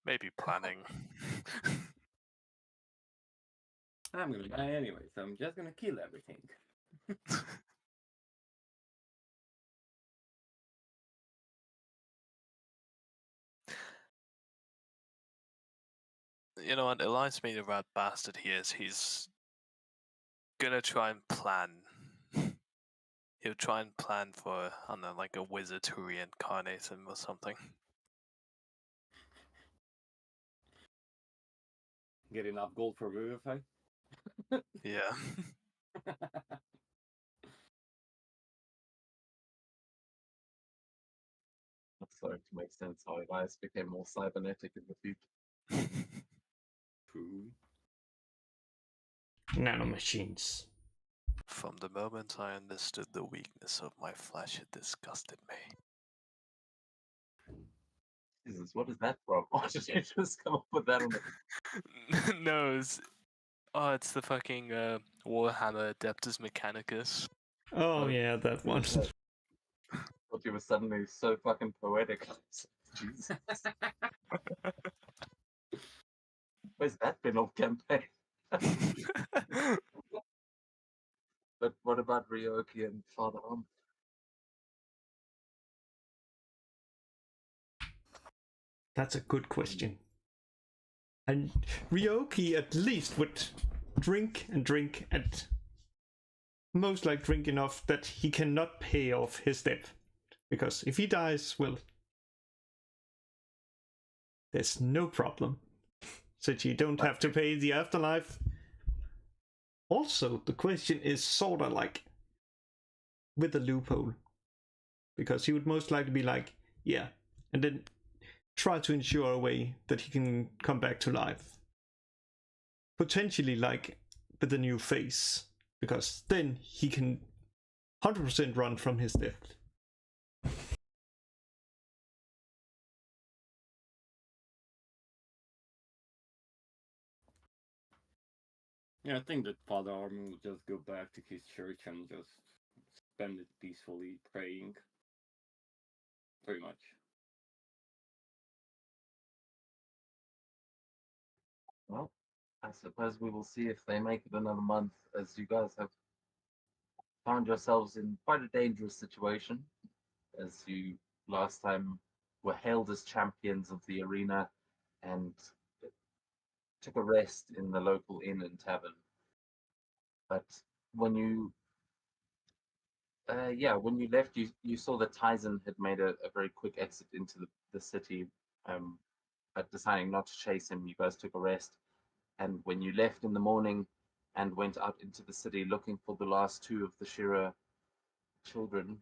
Maybe planning. I'm gonna die anyway, so I'm just gonna kill everything. You know what? Elias being the rat bastard he is, he's gonna try and plan. He'll try and plan for, I don't know, like a wizard to reincarnate him or something. Get enough gold for Vivify? Yeah. That's starting to make sense how Elias became more cybernetic in the future. True. Nanomachines. From the moment I understood the weakness of my flesh, it disgusted me. Jesus, what is that from? Why did you just come up with that on the... No, it's the fucking Warhammer Adeptus Mechanicus. Oh yeah, that one. Thought you were suddenly so fucking poetic. Jesus. Where's that been off campaign? But what about Ryoki and Father Arm? That's a good question. And Ryoki at least would drink and drink and most like drink enough that he cannot pay off his debt. Because if he dies, well, there's no problem. So you don't have to pay the afterlife. Also, the question is sort of like with a loophole. Because he would most likely be like, yeah, and then try to ensure a way that he can come back to life. Potentially like with a new face. Because then he can 100% run from his death. Yeah, I think that Father Armin will just go back to his church and just spend it peacefully praying. Pretty much. Well, I suppose we will see if they make it another month, as you guys have found yourselves in quite a dangerous situation, as you last time were hailed as champions of the arena and took a rest in the local inn and tavern. But when you when you left, you saw that Tyson had made a very quick exit into the city, but deciding not to chase him, you guys took a rest. And when you left in the morning and went out into the city looking for the last two of the Shira children,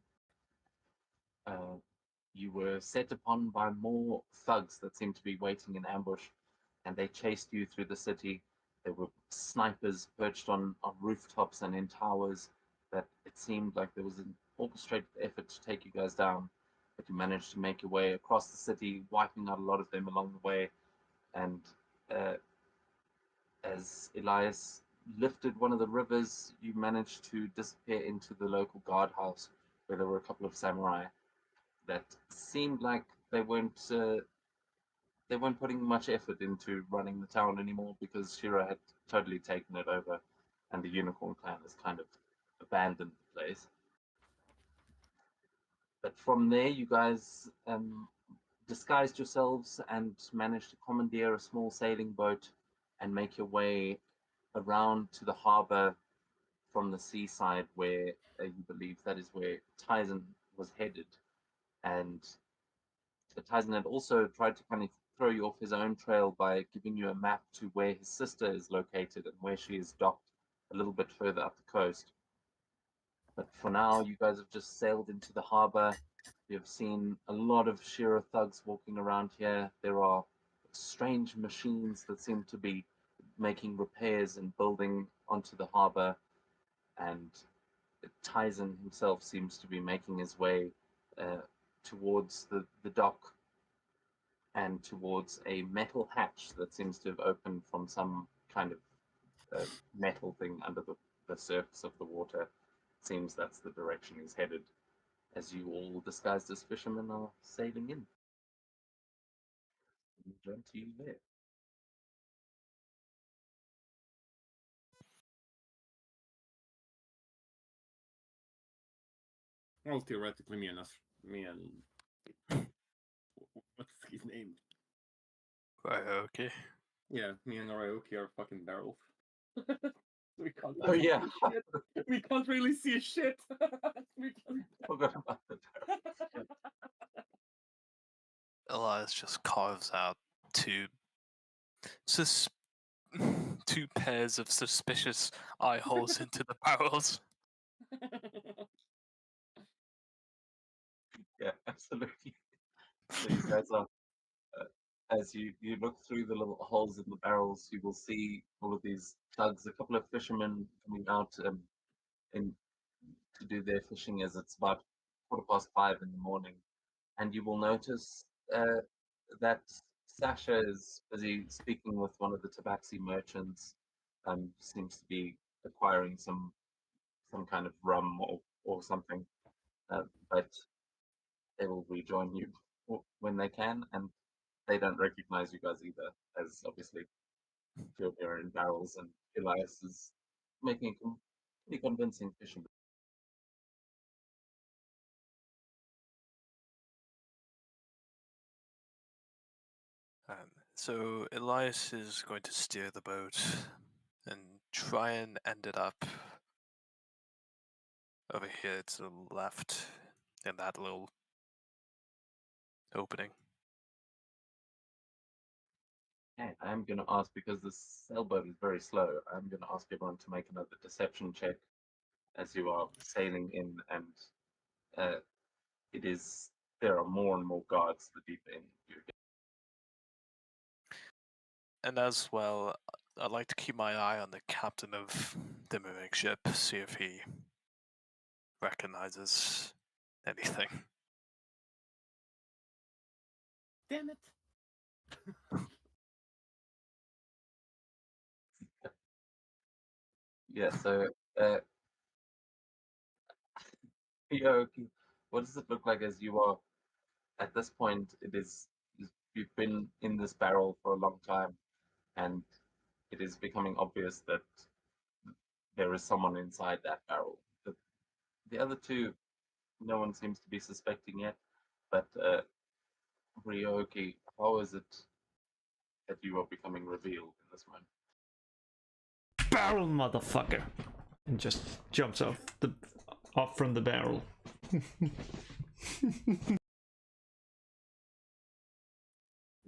you were set upon by more thugs that seemed to be waiting in ambush, and they chased you through the city. There were snipers perched on rooftops and in towers that it seemed like there was an orchestrated effort to take you guys down, but you managed to make your way across the city, wiping out a lot of them along the way. And as Elias lifted one of the rivers, you managed to disappear into the local guardhouse where there were a couple of samurai that seemed like they weren't putting much effort into running the town anymore because Shira had totally taken it over, and the Unicorn Clan has kind of abandoned the place. But from there, you guys disguised yourselves and managed to commandeer a small sailing boat and make your way around to the harbor from the seaside, where you believe that is where Tyson was headed. And Tyson had also tried to kind of throw you off his own trail by giving you a map to where his sister is located and where she is docked a little bit further up the coast. But for now, you guys have just sailed into the harbor. You've seen a lot of Shira thugs walking around here. There are strange machines that seem to be making repairs and building onto the harbor. And Tyson himself seems to be making his way towards the dock and towards a metal hatch that seems to have opened from some kind of metal thing under the surface of the water. It seems that's the direction he's headed, as you all disguised as fishermen are sailing in. We'll jump to you there. Well, theoretically, me and what's his name? Right, okay. Yeah, me and Ryoki are fucking barrels. We can't. Oh yeah, see shit. We can't really see shit. We can't. forgot about the barrels. Elias just carves out two sus- two pairs of suspicious eye holes into the barrels. Yeah, absolutely. So you guys are, as you look through the little holes in the barrels, you will see all of these tugs. A couple of fishermen coming out in to do their fishing as it's about 5:15 in the morning, and you will notice that Sasha is busy speaking with one of the tabaxi merchants. Seems to be acquiring some kind of rum or something, but they will rejoin you when they can, and they don't recognize you guys either, as obviously you're in barrels, and Elias is making a pretty convincing fishing. So Elias is going to steer the boat and try and end it up over here to the left in that little opening. Okay, I'm going to ask, because the sailboat is very slow, I'm going to ask everyone to make another deception check as you are sailing in, and uh, there are more and more guards the deeper in you get. And as well, I'd like to keep my eye on the captain of the moving ship, see if he recognizes anything. Damn it! Yeah, so Yoki, what does it look like as you are at this point? You've been in this barrel for a long time, and it is becoming obvious that there is someone inside that barrel. The other two, no one seems to be suspecting yet, but Ryoki, how is it that you are becoming revealed in this moment? Barrel, motherfucker! And just jumps off from the barrel.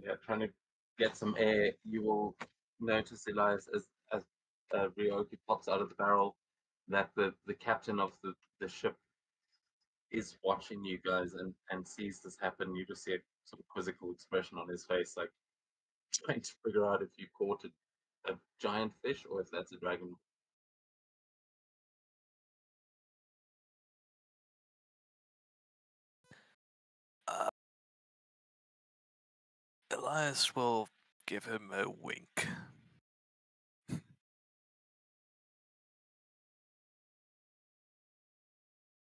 Yeah, trying to get some air. You will notice, Elias, as Ryoki pops out of the barrel, that the captain of the ship is watching you guys and sees this happen. You just see a sort of quizzical expression on his face, like trying to figure out if you caught a giant fish or if that's a dragon. Uh, Elias will give him a wink.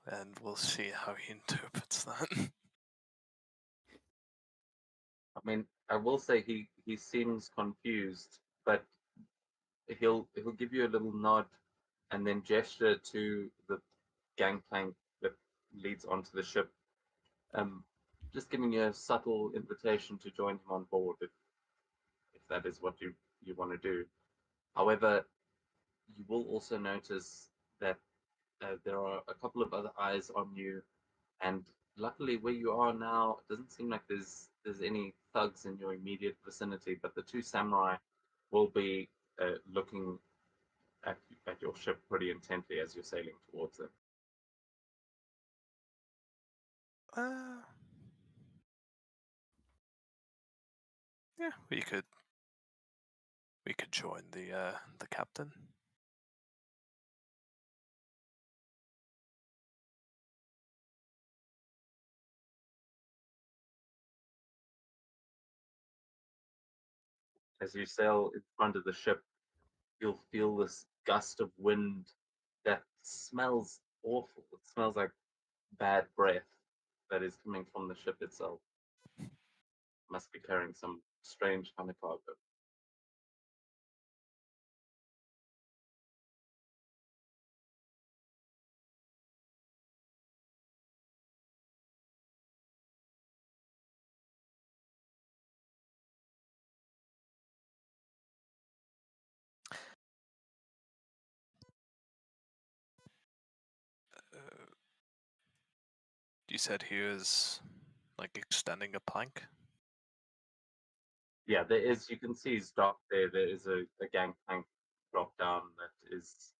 And we'll see how he interprets that. I mean, I will say he seems confused, but he'll give you a little nod and then gesture to the gangplank that leads onto the ship, um, just giving you a subtle invitation to join him on board if that is what you want to do. However, you will also notice that there are a couple of other eyes on you, and luckily where you are now, it doesn't seem like there's any thugs in your immediate vicinity, but the two samurai will be looking at your ship pretty intently as you're sailing towards them. Uh, yeah, we could join the captain. As you sail in front of the ship, you'll feel this gust of wind that smells awful. It smells like bad breath that is coming from the ship itself. Must be carrying some strange kind of cargo. You said he was like extending a plank. Yeah, there is. You can see he's docked there. There is a gangplank drop down that is.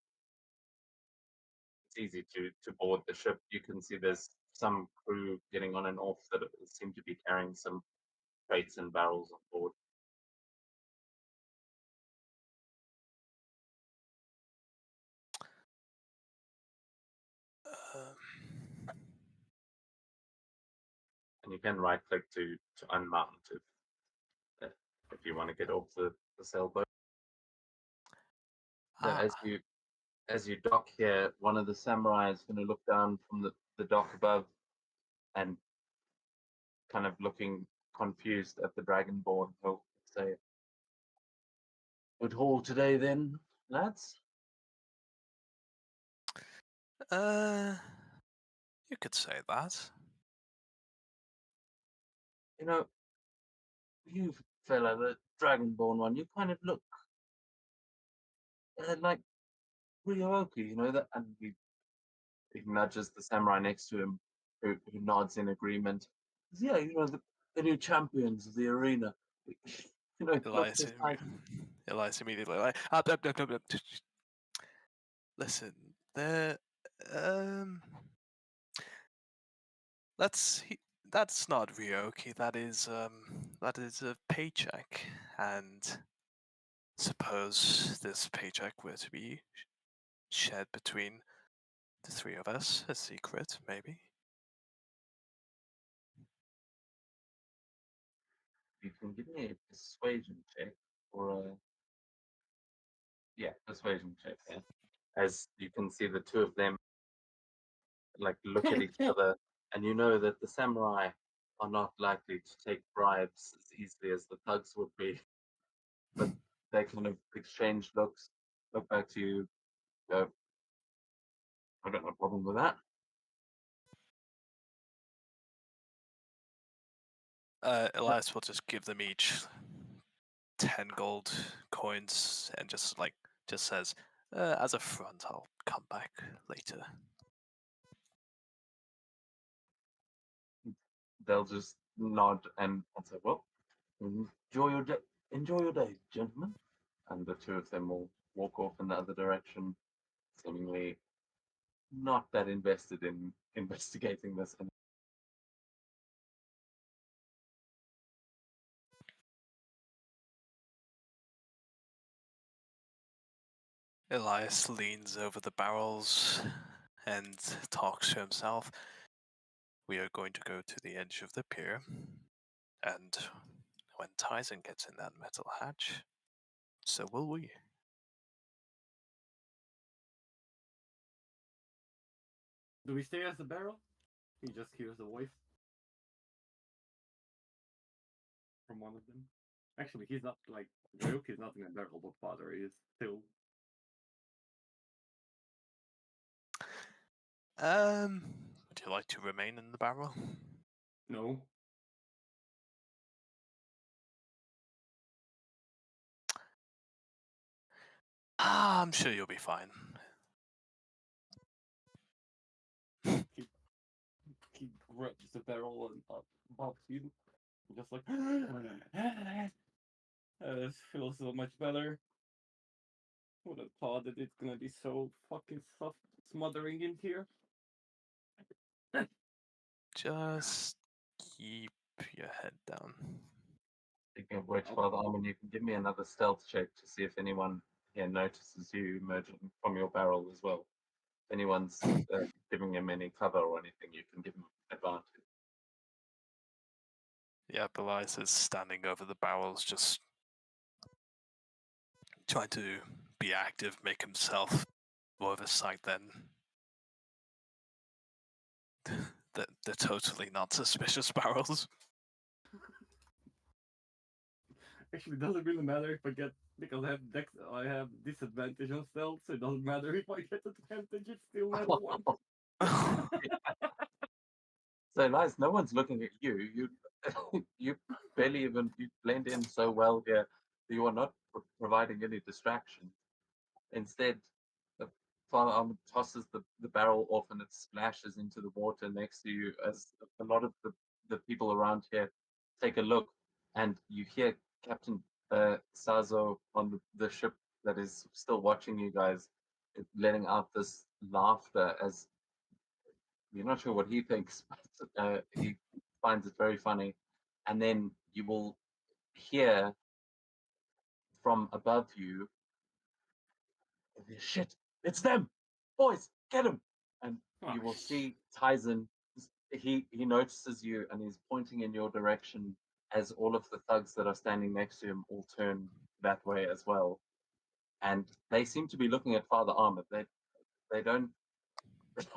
It's easy to board the ship. You can see there's some crew getting on and off that seem to be carrying some crates and barrels on board. And you can right click to unmount if you want to get off the sailboat. So as you dock here, one of the samurai is going to look down from the dock above and kind of looking confused at the dragonborn. He'll say, "Good haul today, then, lads." You could say that. You know, you fella, the dragonborn one, you kind of look like Ryoki, you know that, and he nudges the samurai next to him, who nods in agreement. Yeah, you know the new champions of the arena. You know, look Elias, just like Elias immediately like, listen, there, that's not Ryoki. That is a paycheck, and suppose this paycheck were to be shared between the three of us, a secret, maybe. you can give me a persuasion check or persuasion check. Yeah. As you can see, the two of them like look at each other, and you know that the samurai are not likely to take bribes as easily as the thugs would be. But they kind of exchange looks, look back to you, go, "I got no problem with that." Elias will just give them each 10 gold coins and just says, as a front, I'll come back later. They'll just nod and say, "Well, enjoy your day, gentlemen." And the two of them will walk off in the other direction, seemingly not that invested in investigating this. And Elias leans over the barrels and talks to himself. We are going to go to the edge of the pier, and when Tyson gets in that metal hatch, so will we. Do we stay as the barrel? He just hears a voice from one of them. Actually, he's not like Ryoki's not in a barrel, but Father is still. Would you like to remain in the barrel? No. I'm sure you'll be fine. He grabs the barrel and bobs you. Just like this feels so much better. Would have thought that it's gonna be so fucking soft smothering in here. Just keep your head down. speaking of which, Father Armin, you can give me another stealth check to see if anyone here notices you emerging from your barrel as well. If anyone's giving him any cover or anything, you can give him advantage. Yeah, Elias is standing over the barrels, just trying to be active, make himself more of a sight than the totally not suspicious barrels. Actually, it doesn't really matter if I get because I have disadvantage on stealth, so it doesn't matter if I get advantage. It's still not a one. So Elias, no one's looking at you. You you barely even you blend in so well here. You are not providing any distraction. Instead, the Father Arm tosses the barrel off and it splashes into the water next to you as a lot of the people around here take a look, and you hear Captain Sazo on the ship that is still watching you guys letting out this laughter as you're not sure what he thinks, but he finds it very funny. And then you will hear from above you, shit, it's them! Boys, get them! And you will see Tyson, he notices you and he's pointing in your direction as all of the thugs that are standing next to him all turn that way as well. And they seem to be looking at Father Ahmed. They don't,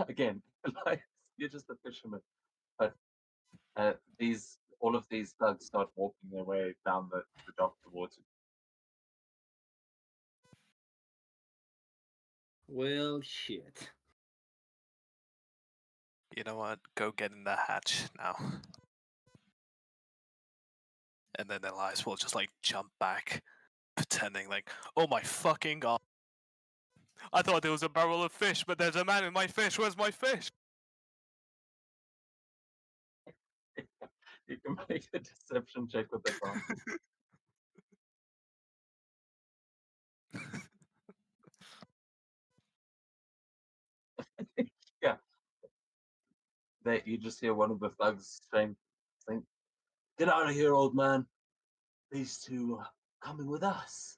again, like, you're just a fisherman. But all of these thugs start walking their way down the dock towards you. Well, shit. You know what? Go get in the hatch now. And then Elias will just like jump back, pretending like, oh my fucking god. I thought there was a barrel of fish, but there's a man in my fish. Where's my fish? You can make a deception check with advantage. Yeah. You just hear one of the thugs saying, "Get out of here, old man. These two are coming with us."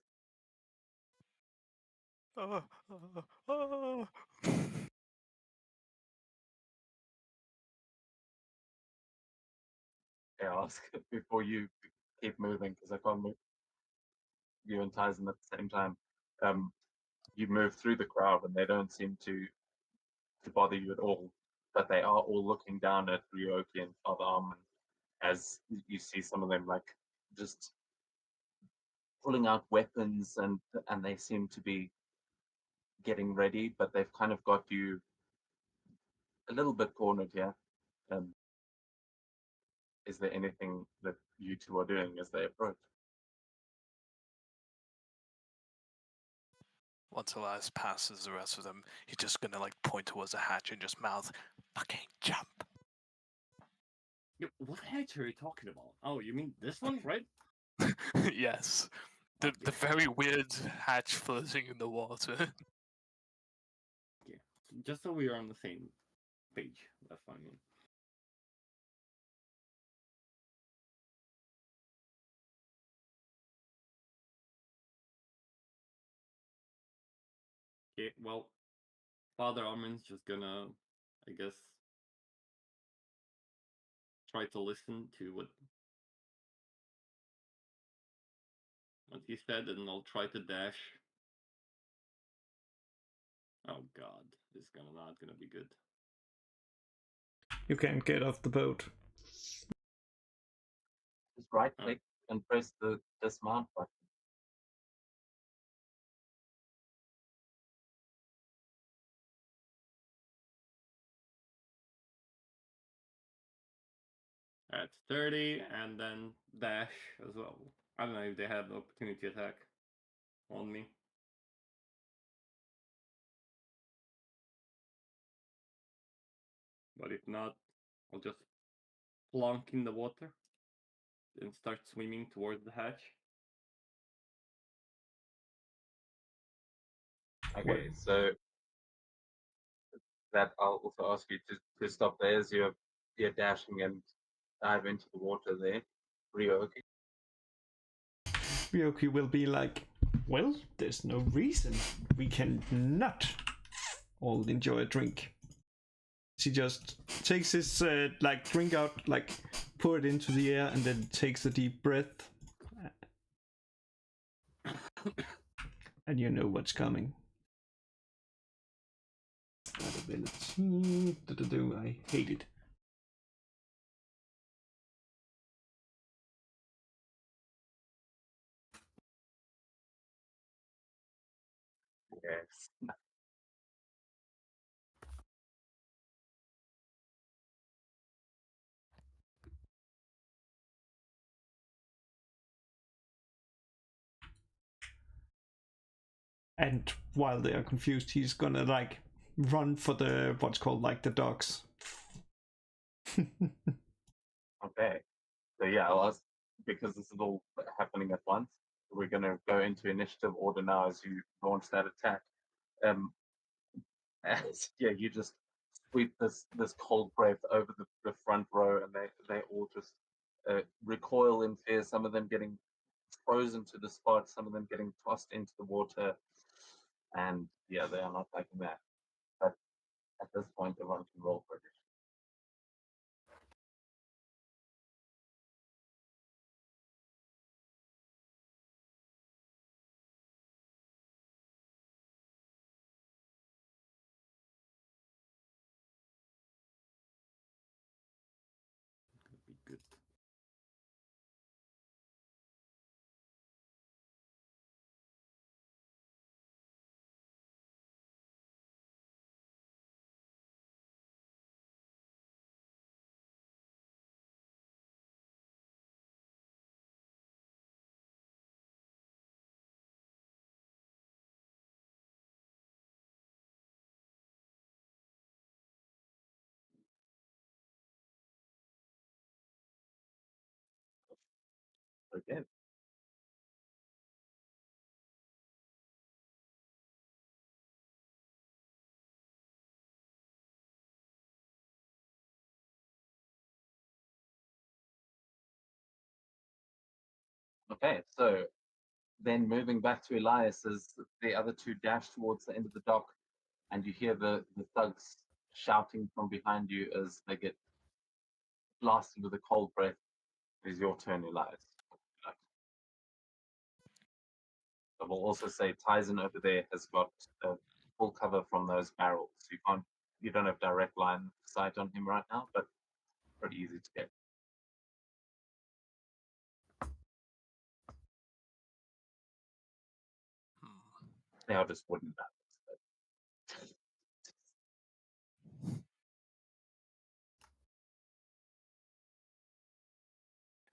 Oh, oh, oh. I ask before you keep moving because I can't move you and Tyson at the same time. You move through the crowd and they don't seem to bother you at all, but they are all looking down at Ryoki and Father Armin as you see some of them like just pulling out weapons and they seem to be getting ready, but they've kind of got you a little bit cornered here. Is there anything that you two are doing as they approach? Once Elias passes the rest of them, he's just gonna like point towards the hatch and just mouth, fucking jump. What hatch are you talking about? Oh, you mean this one, right? Yes. The very weird hatch floating in the water. Yeah. Just so we are on the same page. That's what I mean. Okay, well, Father Armin's just gonna, I guess, try to listen to what he said, and I'll try to dash. Oh god, this is not gonna be good. You can't get off the boat. Just right click and press the dismount button. At 30, and then dash as well. I don't know if they have the opportunity attack on me. But if not, I'll just plunk in the water and start swimming towards the hatch. Okay, so that I'll also ask you to stop there as you're dashing and dive into the water there. Ryoki. Ryoki will be like, well, there's no reason we can not all enjoy a drink. She just takes his like drink out, like pour it into the air, and then takes a deep breath. And you know what's coming. Ability. I hate it. Yes. And while they are confused, he's gonna like run for the what's called like the dogs. Okay. So yeah, I'll ask, because this is all happening at once, we're gonna go into initiative order now as you launch that attack. As yeah, you just sweep this cold breath over the front row, and they all just recoil in fear. Some of them getting frozen to the spot, some of them getting tossed into the water, and yeah, they are not liking that. But at this point, everyone can roll for it. Be good. Okay. Okay, so then moving back to Elias as the other two dash towards the end of the dock, and you hear the thugs shouting from behind you as they get blasted with a cold breath. It is your turn, Elias. I will also say Tyson over there has got full cover from those barrels. You don't have direct line of sight on him right now, but pretty easy to get. They are just wooden barrels.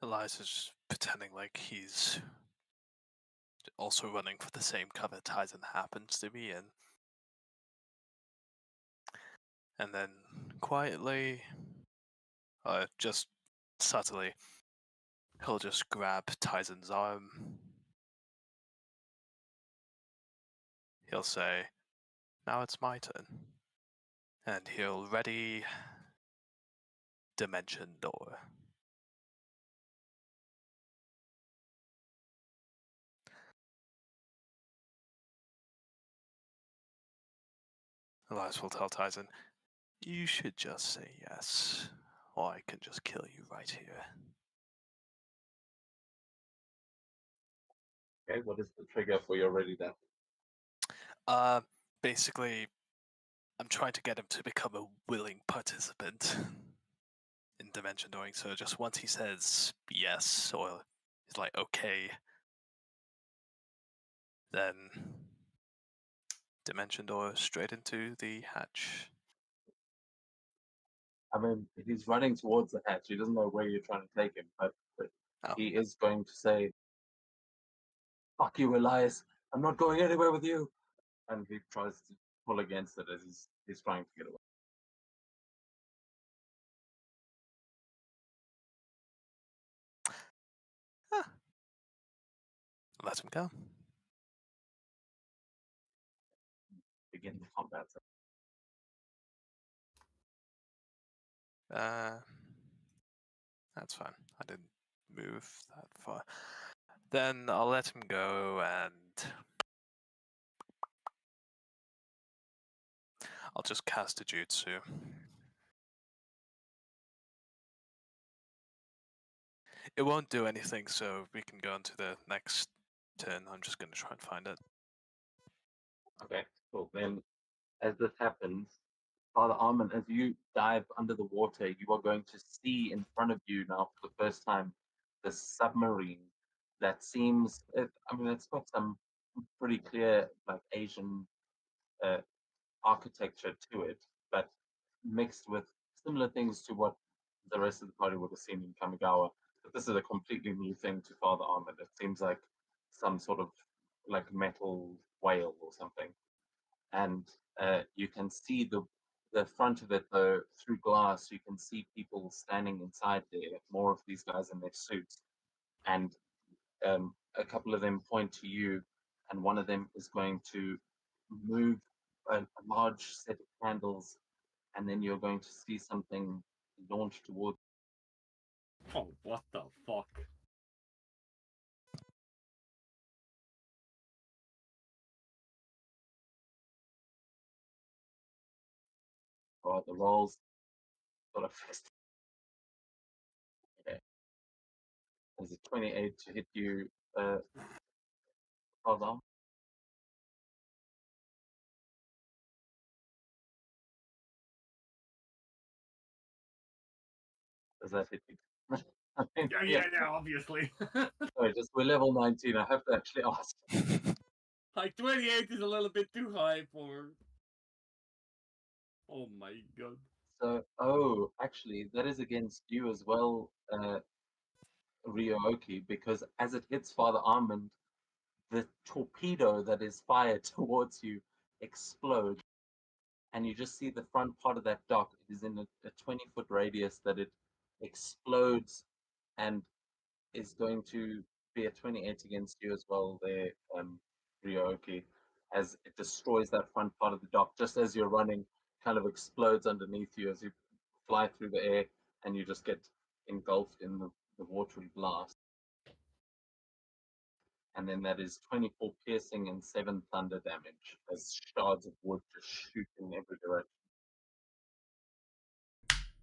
Elias is just pretending like he's also running for the same cover Tyson happens to be in. And then quietly, just subtly, he'll just grab Tyson's arm. He'll say, "Now it's my turn." And he'll ready Dimension Door. Elias will tell Tyson, "You should just say yes, or I can just kill you right here." Okay, what is the trigger for your ready then? Basically, I'm trying to get him to become a willing participant in Dimension Dooring. So just once he says yes, or he's like, okay, then Dimension Door straight into the hatch. I mean, he's running towards the hatch. He doesn't know where you're trying to take him, but Oh. he is going to say, "Fuck you, Elias. I'm not going anywhere with you." And he tries to pull against it as he's trying to get away. Let him go. Begin the combat. That's fine. I didn't move that far. Then I'll let him go and I'll just cast a jutsu. It won't do anything, so we can go on to the next turn. I'm just going to try and find it. Okay, cool. Then, as this happens, Father Armin, as you dive under the water, you are going to see in front of you now for the first time the submarine that seems, I mean, it's got some pretty clear, like Asian architecture to it, but mixed with similar things to what the rest of the party would have seen in Kamigawa. But this is a completely new thing to Father Armand. It seems like some sort of like metal whale or something, and you can see the front of it though through glass. You can see people standing inside there. More of these guys in their suits, and a couple of them point to you, and one of them is going to move a large set of candles, and then you're going to see something launch towards. Oh, what the fuck? The rolls. Sort of fist. Okay. There's a 28 to hit you. Hold on. Does that hit you? I mean, Yeah, obviously. Sorry, just we're level 19. I have to actually ask. Like 28 is a little bit too high for. Oh my god. So, actually, that is against you as well, Ryoki, because as it hits Father Armand, the torpedo that is fired towards you explodes, and you just see the front part of that dock. It is in a 20-foot radius that it explodes, and is going to be a 28 against you as well there, Ryoki, as it destroys that front part of the dock just as you're running, kind of explodes underneath you as you fly through the air, and you just get engulfed in the watery blast. And then that is 24 piercing and 7 thunder damage as shards of wood just shoot in every direction.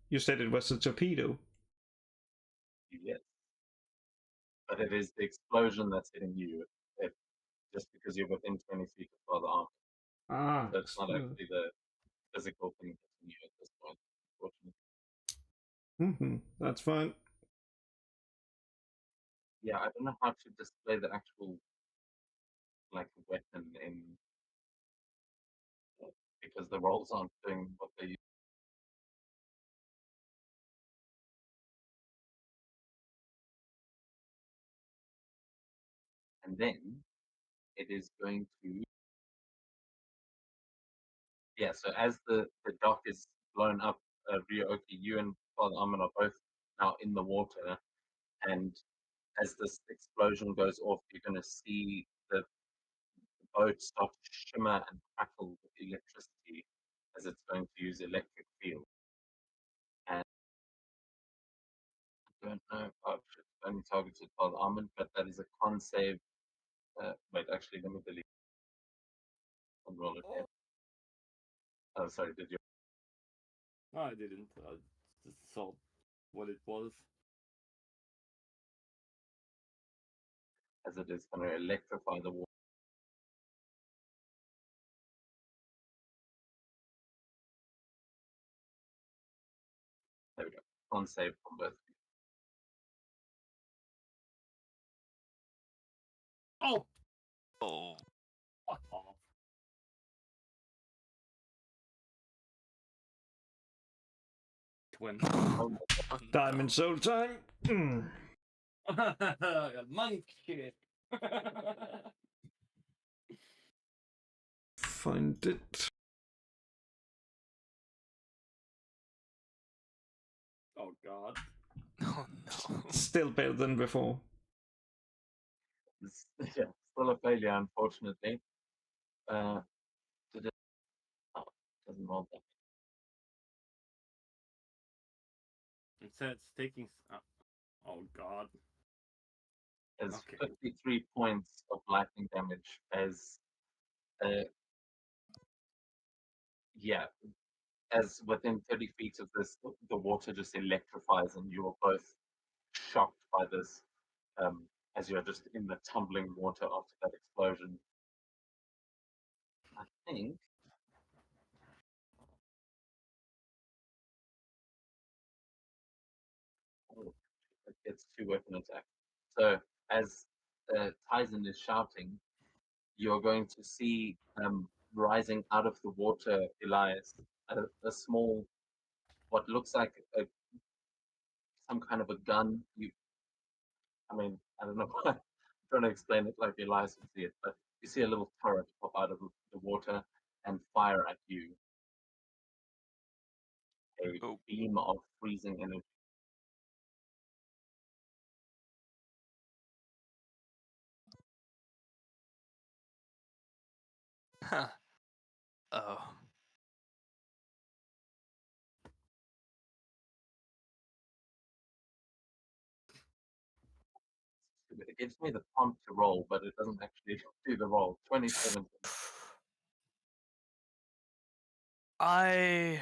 You said it was a torpedo. Yes. But it is the explosion that's hitting you, just because you're within 20 feet of the arm. Ah, So it's not actually the physical thing hitting you at this point, unfortunately. That's fine. Yeah, I don't know how to display the actual like weapon in because the rolls aren't doing what they use. And then it is going to so as the dock is blown up, Ryoki, you and Father Armin are both now in the water, and as this explosion goes off, you're going to see the boat start to shimmer and crackle with electricity as it's going to use electric field. And I don't know if I've only targeted Father Armin, but that is a con save. Wait, actually, let me delete and roll it again. Oh, sorry, did you? No, I didn't. I just saw what it was. As it is going to electrify the water. There we go. Con save from both. Oh! Oh, Fuck off. Twin. Oh, no. Diamond Soul time. Monk shit. Find it. Oh god. Oh no. Still better than before. Yeah, still a failure, unfortunately. Did it? Oh, it doesn't roll that. It says it's taking. Oh god. There's Okay. 53 points of lightning damage as, as within 30 feet of this, the water just electrifies, and you are both shocked by this as you're just in the tumbling water after that explosion. I think. Oh, it gets 2 weapon attacks. So as Tyson is shouting, you're going to see rising out of the water, Elias, a small, what looks like some kind of a gun. I mean, I don't know. I'm trying to explain it like Elias would see it, but you see a little turret pop out of the water and fire at you a Oh. beam of freezing energy. Huh. Oh. It gives me the prompt to roll, but it doesn't actually do the roll. 27. I.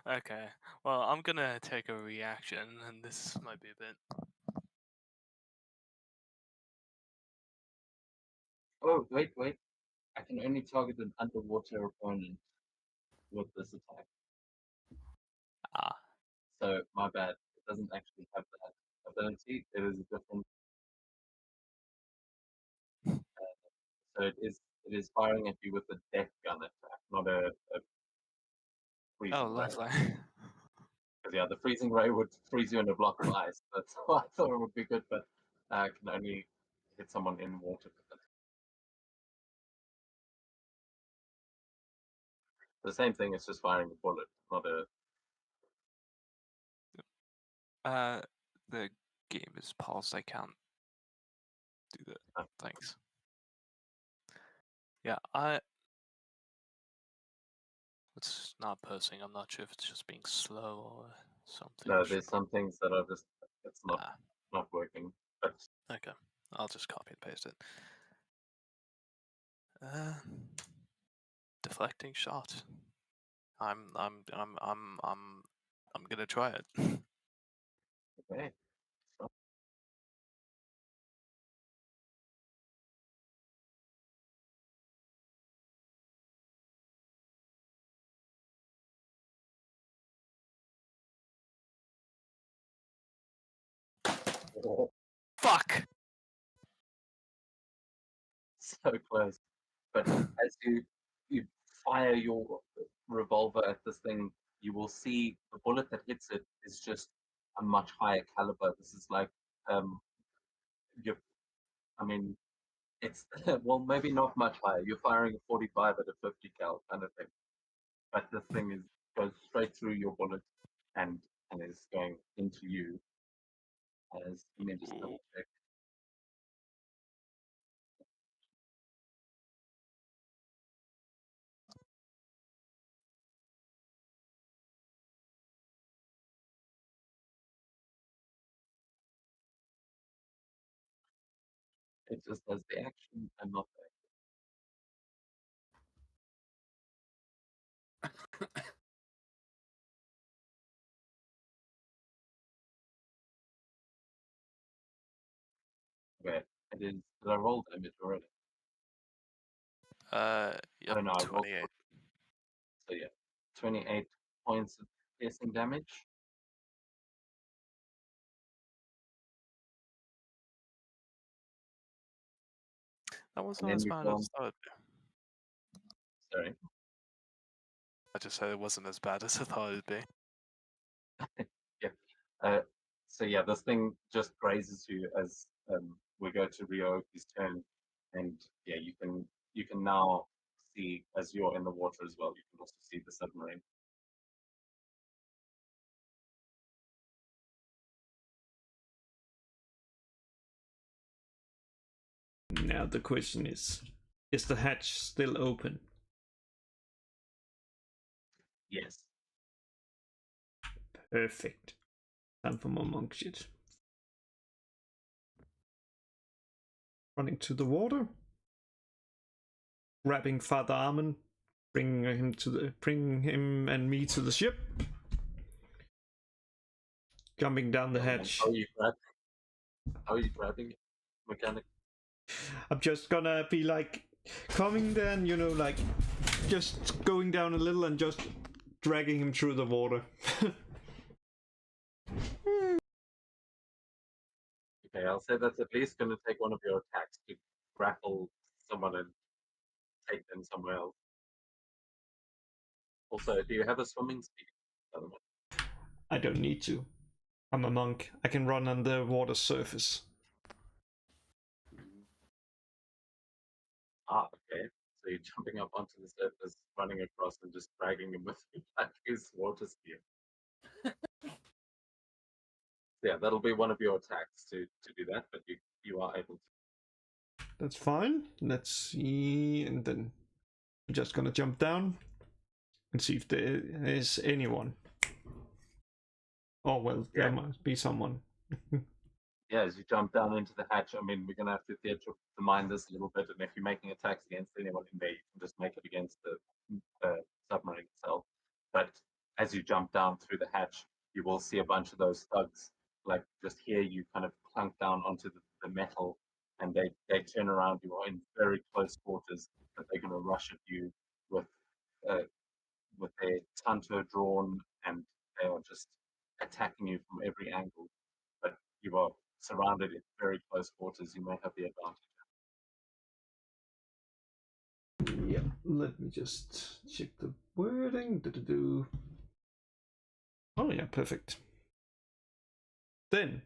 Okay. Well, I'm gonna take a reaction, and this might be a bit. Oh, wait. I can only target an underwater opponent with this attack. Ah. So, my bad. It doesn't actually have that ability. It is a different. So it is firing at you with a death gun attack, not a freezing Oh, ray. lovely. Because yeah, the freezing ray would freeze you in a block of ice. That's why I thought it would be good, but I can only hit someone in water with it. The same thing, it's just firing a bullet, not a. The game is paused. I can't do that. Oh. Thanks. Yeah, it's not posting. I'm not sure if it's just being slow or something. No, there's some things that are just it's Ah, not working. But okay. I'll just copy and paste it. Deflecting shot. I'm gonna try it. okay. So, Fuck. so close. But as you fire your revolver at this thing, you will see the bullet that hits it is just a much higher caliber. This is like you I mean it's well maybe not much higher. You're firing a 45 at a 50 cal kind of thing. But this thing goes straight through your bullet and is going into you as let me just double check. It just does the action and not the okay. It is did I roll damage already? Yep, Oh no, I rolled 28. so yeah. 28 points of piercing damage. That wasn't And then as you bad go as I thought. sorry. I just said it wasn't as bad as I thought it'd be. Yeah. Uh, so yeah, this thing just grazes you as we go to Ryoki's turn, and yeah, you can now see as you're in the water as well. You can also see the submarine. Now the question is the hatch still open? Yes. Perfect. Time for more monk shit. Running to the water, grabbing Father Armin, bringing him and me to the ship, jumping down the hatch. How are you grabbing it? Mechanic? I'm just gonna be like coming there and like just going down a little and just dragging him through the water. Okay, I'll say that's at least going to take one of your attacks to grapple someone and take them somewhere else. Also, do you have a swimming speed? I don't need to. I'm a monk. I can run on the water surface. Ah, okay. So you're jumping up onto the surface, running across, and just dragging him with you. That is water speed. Yeah, that'll be one of your attacks to do that, but you are able to. That's fine. Let's see, and then I'm just gonna jump down and see if there is anyone. Oh well, there must be someone. Yeah, as you jump down into the hatch, I mean, we're going to have to theatricalize this a little bit, and if you're making attacks against anyone in there, you can just make it against the submarine itself. But as you jump down through the hatch, you will see a bunch of those thugs, like just hear you kind of clunk down onto the metal, and they turn around. You are in very close quarters, but they're going to rush at you with their tanto drawn, and they are just attacking you from every angle. But you are surrounded in very close quarters. You may have the advantage. Yeah, let me just check the wording. Do-do-do. Oh yeah, perfect. Then,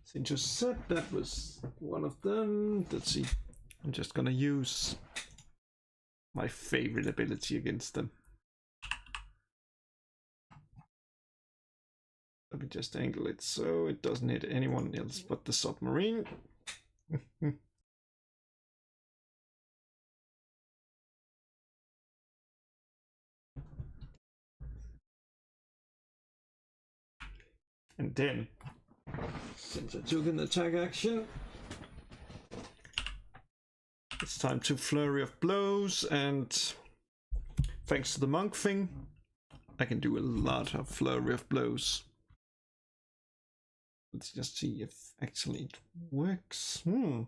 since you said that was one of them, let's see. I'm just gonna use my favorite ability against them. Let me just angle it so it doesn't hit anyone else but the submarine. And then, since I took an attack action, it's time to flurry of blows, and thanks to the monk thing, I can do a lot of flurry of blows. Let's just see if actually it works. I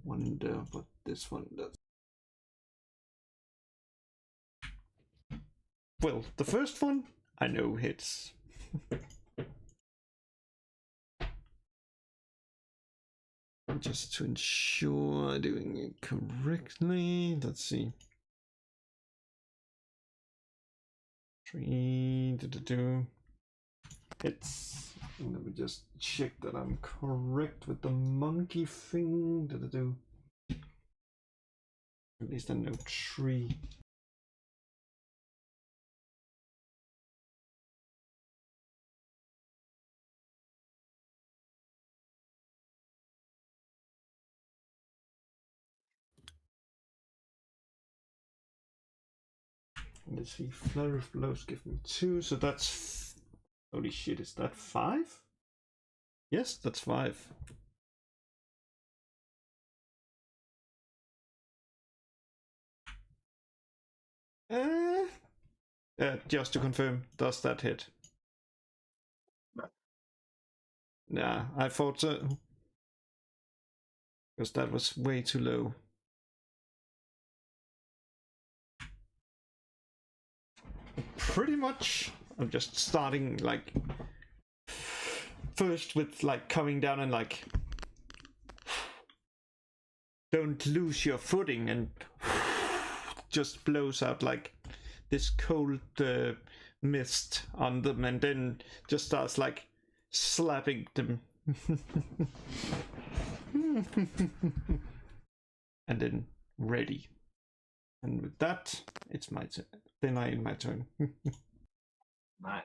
wonder what this one does. Well, the first one I know hits. Just to ensure I'm doing it correctly, let's see. 3, 2. Hits. Let me just check that I'm correct with the monkey thing. At least I know 3. Let's see, flurry of blows give me 2, so that's... Holy shit, is that 5? Yes, that's 5. Just to confirm, does that hit? Nah, I thought so. Because that was way too low. Pretty much, I'm just starting like first with like coming down and like don't lose your footing, and just blows out like this cold mist on them, and then just starts like slapping them. And then ready. And with that, it's my turn. Then I end my turn. Nice.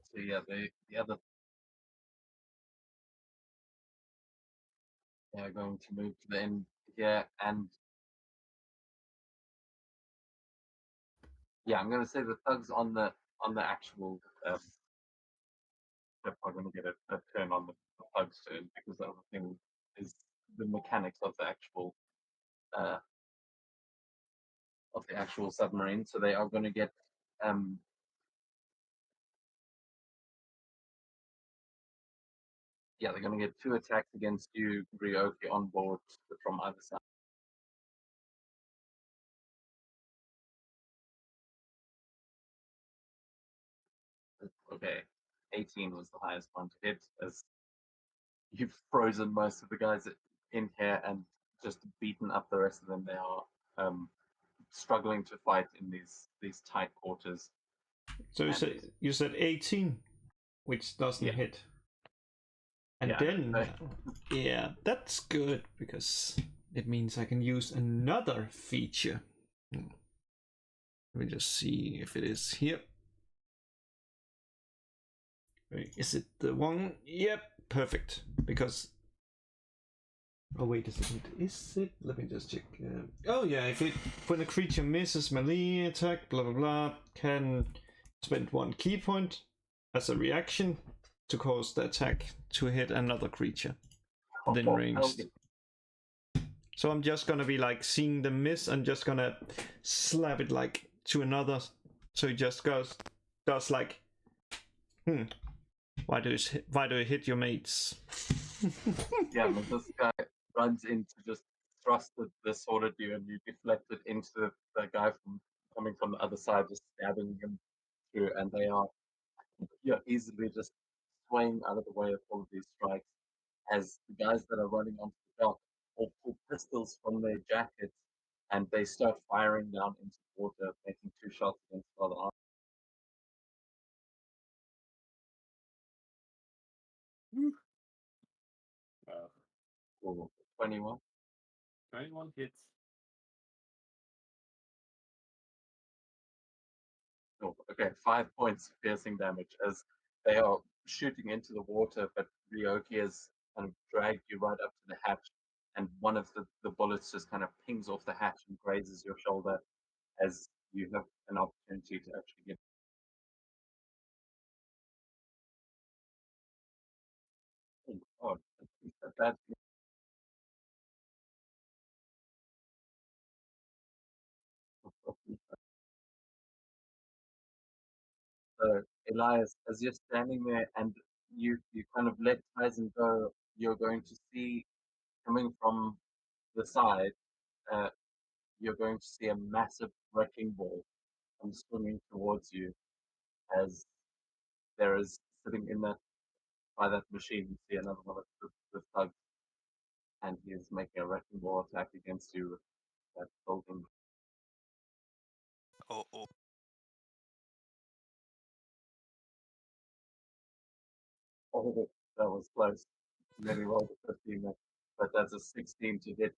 So yeah, the other they are going to move to the end here, and yeah, I'm going to say the thugs on the actual ship are going to get a turn on the thugs turn, because the other thing is the mechanics of the actual submarine. So they are going to get yeah, they're going to get 2 attacks against you, Ryoki, on board from either side. Okay, 18 was the highest one to hit, as you've frozen most of the guys in here and just beaten up the rest of them. They are struggling to fight in these tight quarters. So you said 18, which doesn't Yeah. hit. And Yeah, then, yeah, that's good, because it means I can use another feature. Let me just see if it is here. Wait, is it the one? Yep, perfect. Because, oh wait a second, is it? Let me just check. Oh yeah, when a creature misses melee attack, blah blah blah, can spend 1 key point as a reaction to cause the attack to hit another creature within range. So I'm just gonna be like seeing the miss and just gonna slap it like to another. So it just does like, why do you hit your mates? Yeah, but this guy runs in to just thrust the sword at you, and you deflect it into the guy coming from the other side, just stabbing him through, and you're easily just swaying out of the way of all of these strikes, as the guys that are running onto the dock all pull pistols from their jackets and they start firing down into the water, making 2 shots against Father Arm. Wow. 21. 21 hits. Oh, okay, 5 points piercing damage as they are shooting into the water, but Ryoki has kind of dragged you right up to the hatch, and one of the bullets just kind of pings off the hatch and grazes your shoulder as you have an opportunity to actually get. Oh, that. So, Elias, as you're standing there and you kind of let Tyson go, you're going to see coming from the side, uh, you're going to see a massive wrecking ball come swimming towards you as there is sitting in that by that machine. You see another one of the thugs, and he is making a wrecking ball attack against you with that building. Oh. Oh, that was close. Nearly rolled a 15 there, but that's a 16 to hit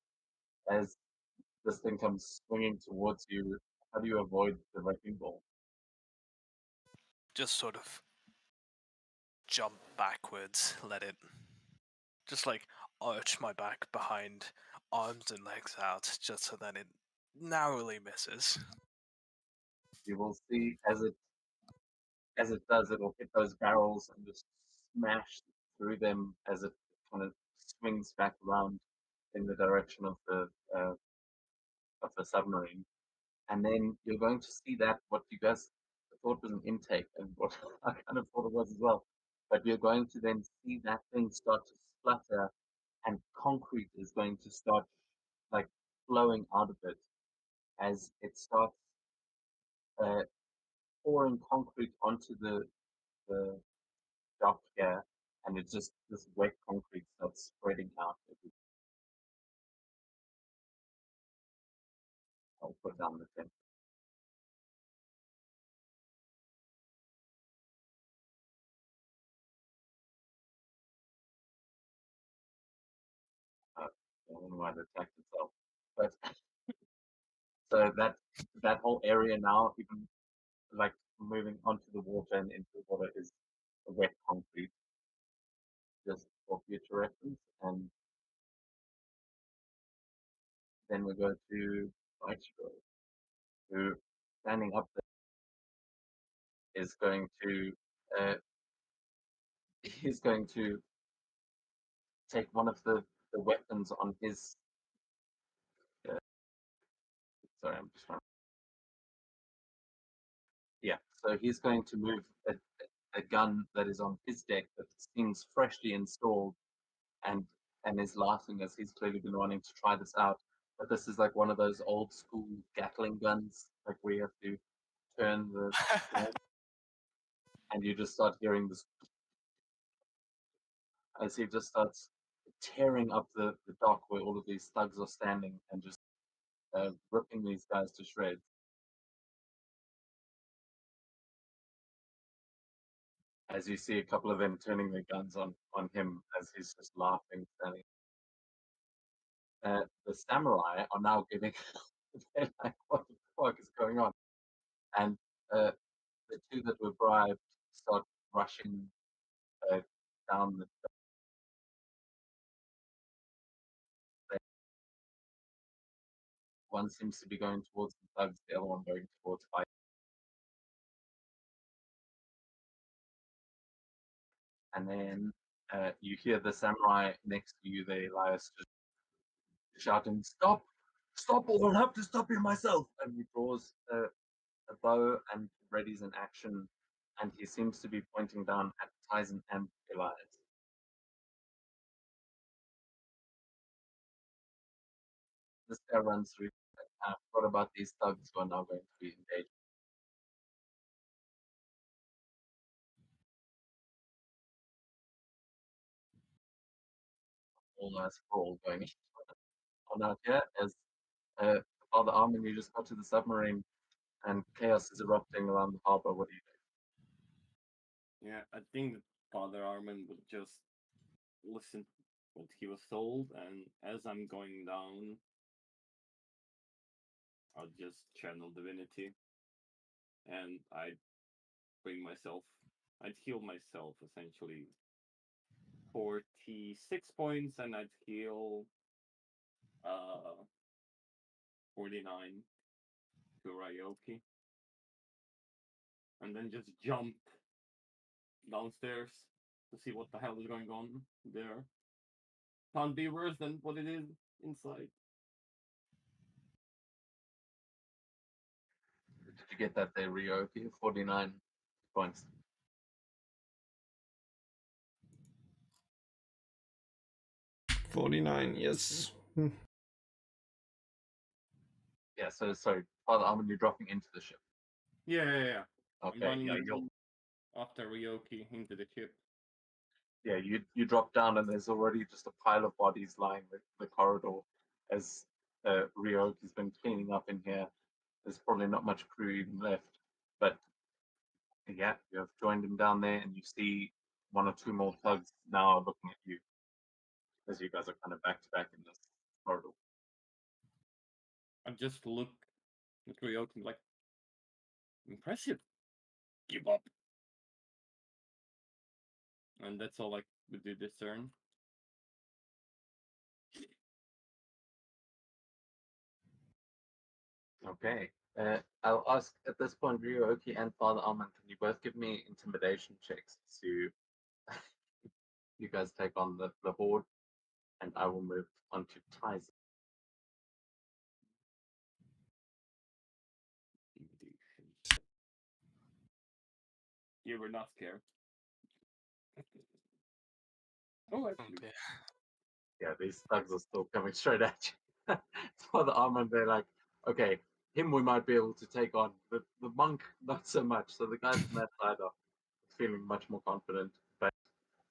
as this thing comes swinging towards you. How do you avoid the wrecking ball? Just sort of jump backwards, let it just like arch my back behind, arms and legs out, just so that it narrowly misses. You will see as it does, it'll hit those barrels and just smash through them as it kind of swings back around in the direction of the submarine. And then you're going to see that what you guys thought was an intake, and what I kind of thought it was as well. But you're going to then see that thing start to splutter, and concrete is going to start like flowing out of it as it starts uh, pouring concrete onto the dock here, and it's just this wet concrete starts spreading out. I'll put down the thing. I don't know why it attacked itself, but so that whole area now, even like moving onto the water and into the water, is wet concrete, just for future reference. And then we go to Maestro, who standing up there is going to he's going to take one of the weapons on his. Sorry, I'm just trying. Yeah, so he's going to move a gun that is on his deck that seems freshly installed, and is laughing as he's clearly been wanting to try this out. But this is like one of those old school Gatling guns, like where you have to turn the. and you just start hearing this as he just starts tearing up the dock where all of these thugs are standing and just ripping these guys to shreds. As you see a couple of them turning their guns on him as he's just laughing, standing. The samurai are now getting they're like, what the fuck is going on? And the two that were bribed start rushing down the. One seems to be going towards the thugs, the other one going towards fight. And then you hear the samurai next to you, the Elias, just shouting, "Stop! Stop, or I'll have to stop you myself!" And he draws a bow and readies an action, and he seems to be pointing down at Tyson and Elias. This guy runs through. What about these thugs who are now going to be engaged? All nice brawl going on out here as Father Armin, you just got to the submarine and chaos is erupting around the harbor. What do you do? Yeah, I think that Father Armin would just listen what he was told, and as I'm going down, I'll just channel divinity, and I'd I'd heal myself essentially 46 points, and I'd heal 49 to Ryoki, and then just jump downstairs to see what the hell is going on there. Can't be worse than what it is inside. Did you get that there, Ryoki? 49 points. Yes. Yeah, so sorry, Father Armin, you're dropping into the ship. Yeah. I'm Okay, running yeah, after Ryoki into the ship. yeah, you drop down and there's already just a pile of bodies lying in the corridor as Ryoki's been cleaning up in here. There's probably not much crew even left, but yeah, you have joined him down there, and you see one or two more thugs now looking at you as you guys are kind of back to back in this corridor. I just look at Ryoki like, impressive. Give up. And that's all I would do this turn. Okay. I'll ask at this point, Ryoki and Father Armin, can you both give me intimidation checks to you guys take on the horde, and I will move on to Tyson. You were not scared. Oh, actually. Okay. Yeah, these thugs are still coming straight at you. Father Armin, they're like, okay, him we might be able to take on. The monk, not so much. So the guys from that side are feeling much more confident. But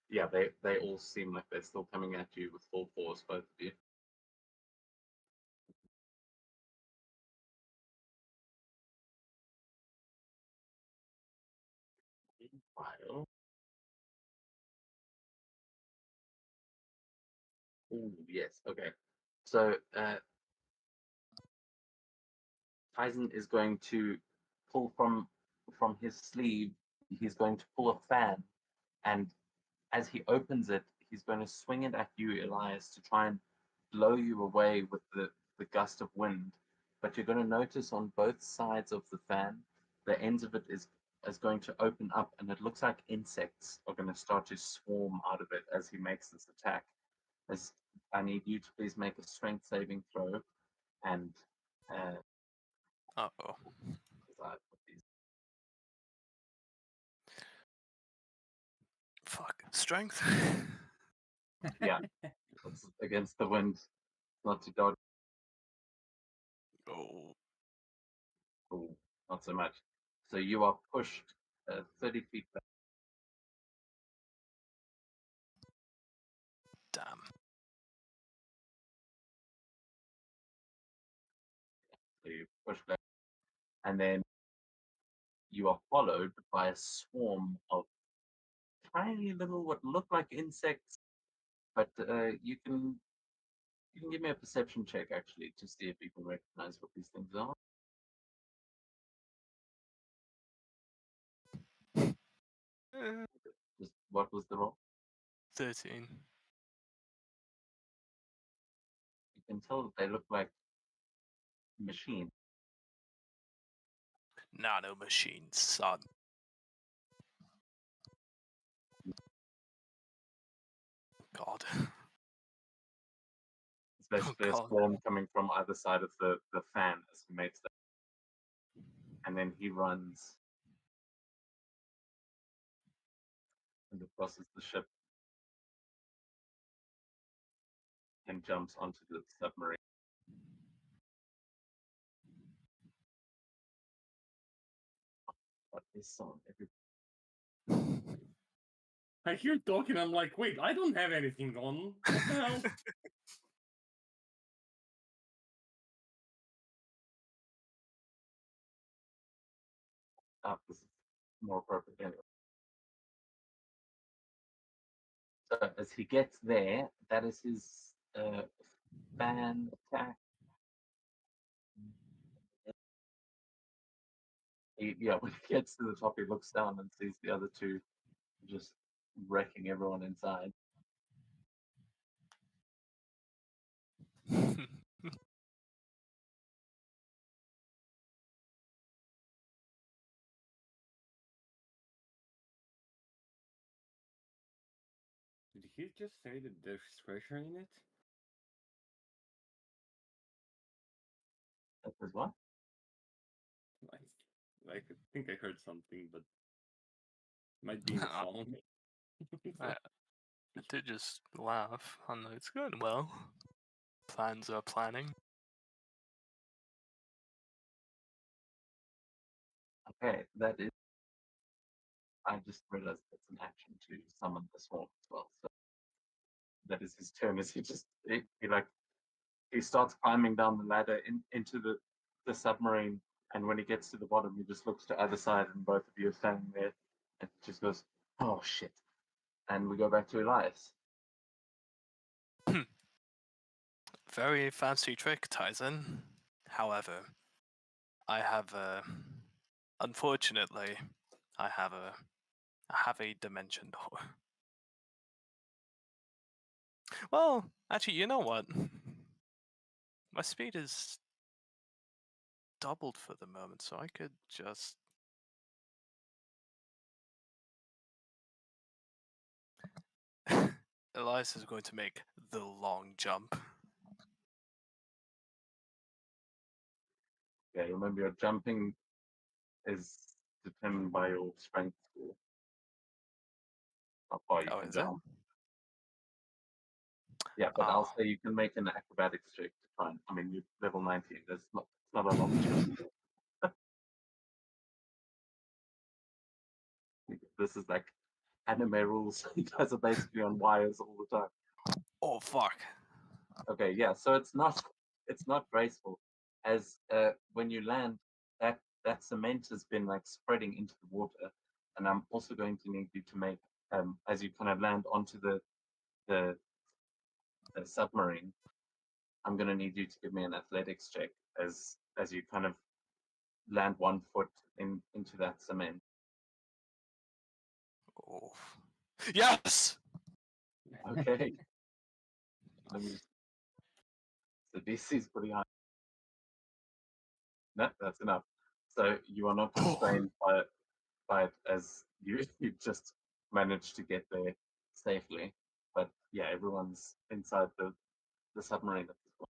yeah, they all seem like they're still coming at you with full force, both of you. Meanwhile, ooh, yes, okay. So Tyson is going to pull from his sleeve. He's going to pull a fan, and as he opens it, he's going to swing it at you, Elias, to try and blow you away with the gust of wind. But you're going to notice on both sides of the fan, the ends of it is going to open up, and it looks like insects are going to start to swarm out of it as he makes this attack. As I need you to please make a strength saving throw, and Uh-oh. Fuck. Strength? Yeah, it's against the wind, not to dodge. Oh. Cool. Not so much. So you are pushed 30 feet back. Damn. So you push back, and then you are followed by a swarm of tiny little what look like insects, but you can give me a perception check actually to see if you can recognize what these things are. Just what was the roll? 13. You can tell that they look like machines. Nano machines, son. God. It's basically a God. swarm coming from either side of the fan as he makes that. And then he runs and crosses the ship and jumps onto the submarine. What is song? I hear talking, I'm like, wait, I don't have anything on. What the hell? This is more appropriate anyway. So as he gets there, that is his fan attack. When he gets to the top, he looks down and sees the other two just wrecking everyone inside. Did he just say that there's treasure in it? That is what? I think I heard something, but might be in the Nah. song. I did just laugh. I know it's going well. Plans are planning. Okay, that is. I just realized that's an action to summon the swarm as well. So that is his turn. As he starts climbing down the ladder into the submarine, and when he gets to the bottom, he just looks to either side, and both of you are standing there, and just goes, "Oh shit!" And we go back to Elias. Very fancy trick, Tyson. However, I have a. Unfortunately, I have a dimension door. Well, actually, you know what? My speed is doubled for the moment, so I could just. Elias is going to make the long jump. Yeah, remember your jumping is determined by your strength score. How far you Oh, can is it? jump. Yeah, but I'll Oh. say you can make an acrobatics check to try and. I mean, you're level 19. It's not a long jump. This is like anime rules. You guys are basically on wires all the time. Oh, fuck. Okay, yeah. So it's not graceful, as when you land, that cement has been like spreading into the water, and I'm also going to need you to make as you kind of land onto the submarine. I'm going to need you to give me an athletics check as you kind of land one foot into that cement. Oh. Yes! Okay. Let me just. The DC is pretty high. No, that's enough. So you are not constrained by it as you just managed to get there safely. But yeah, everyone's inside the submarine at this point.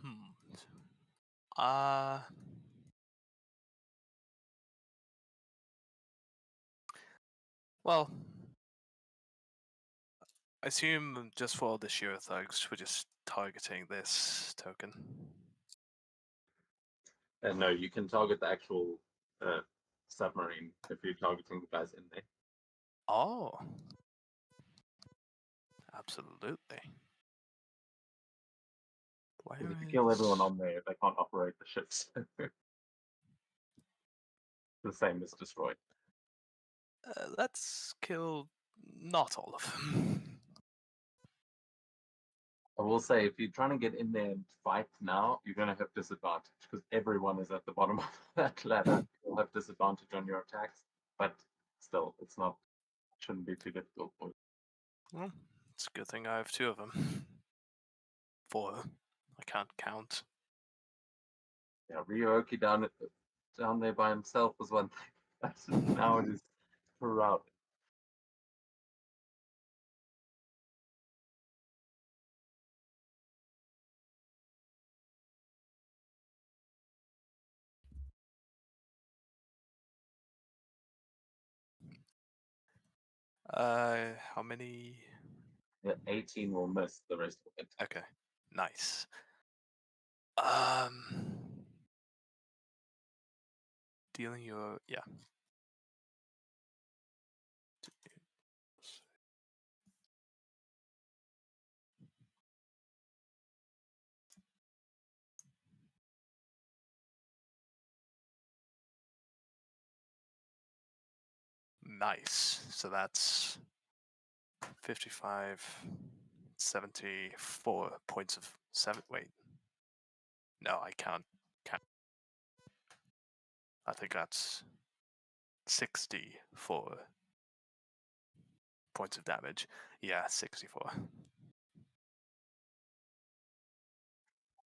Hmm. Uh. Well, I assume just for the sheer thugs, we're just targeting this token. No, you can target the actual submarine if you're targeting the guys in there. Oh. Absolutely. Where 'Cause if you kill everyone is- on there, they can't operate the ships. The same as destroyed. Let's kill not all of them. I will say, if you're trying to get in there and fight now, you're going to have disadvantage because everyone is at the bottom of that ladder. You'll have disadvantage on your attacks, but still, shouldn't be too difficult for you. Well, it's a good thing I have 2 of them. 4. I can't count. Yeah, Ryoki down there by himself was one thing. Now it is throughout. How many? Yeah, 18 will miss, the rest will hit. Okay, nice. Dealing your nice. So that's 55, 74 points of 7. Wait, no, I can't count. I think that's 64 points of damage. Yeah, 64.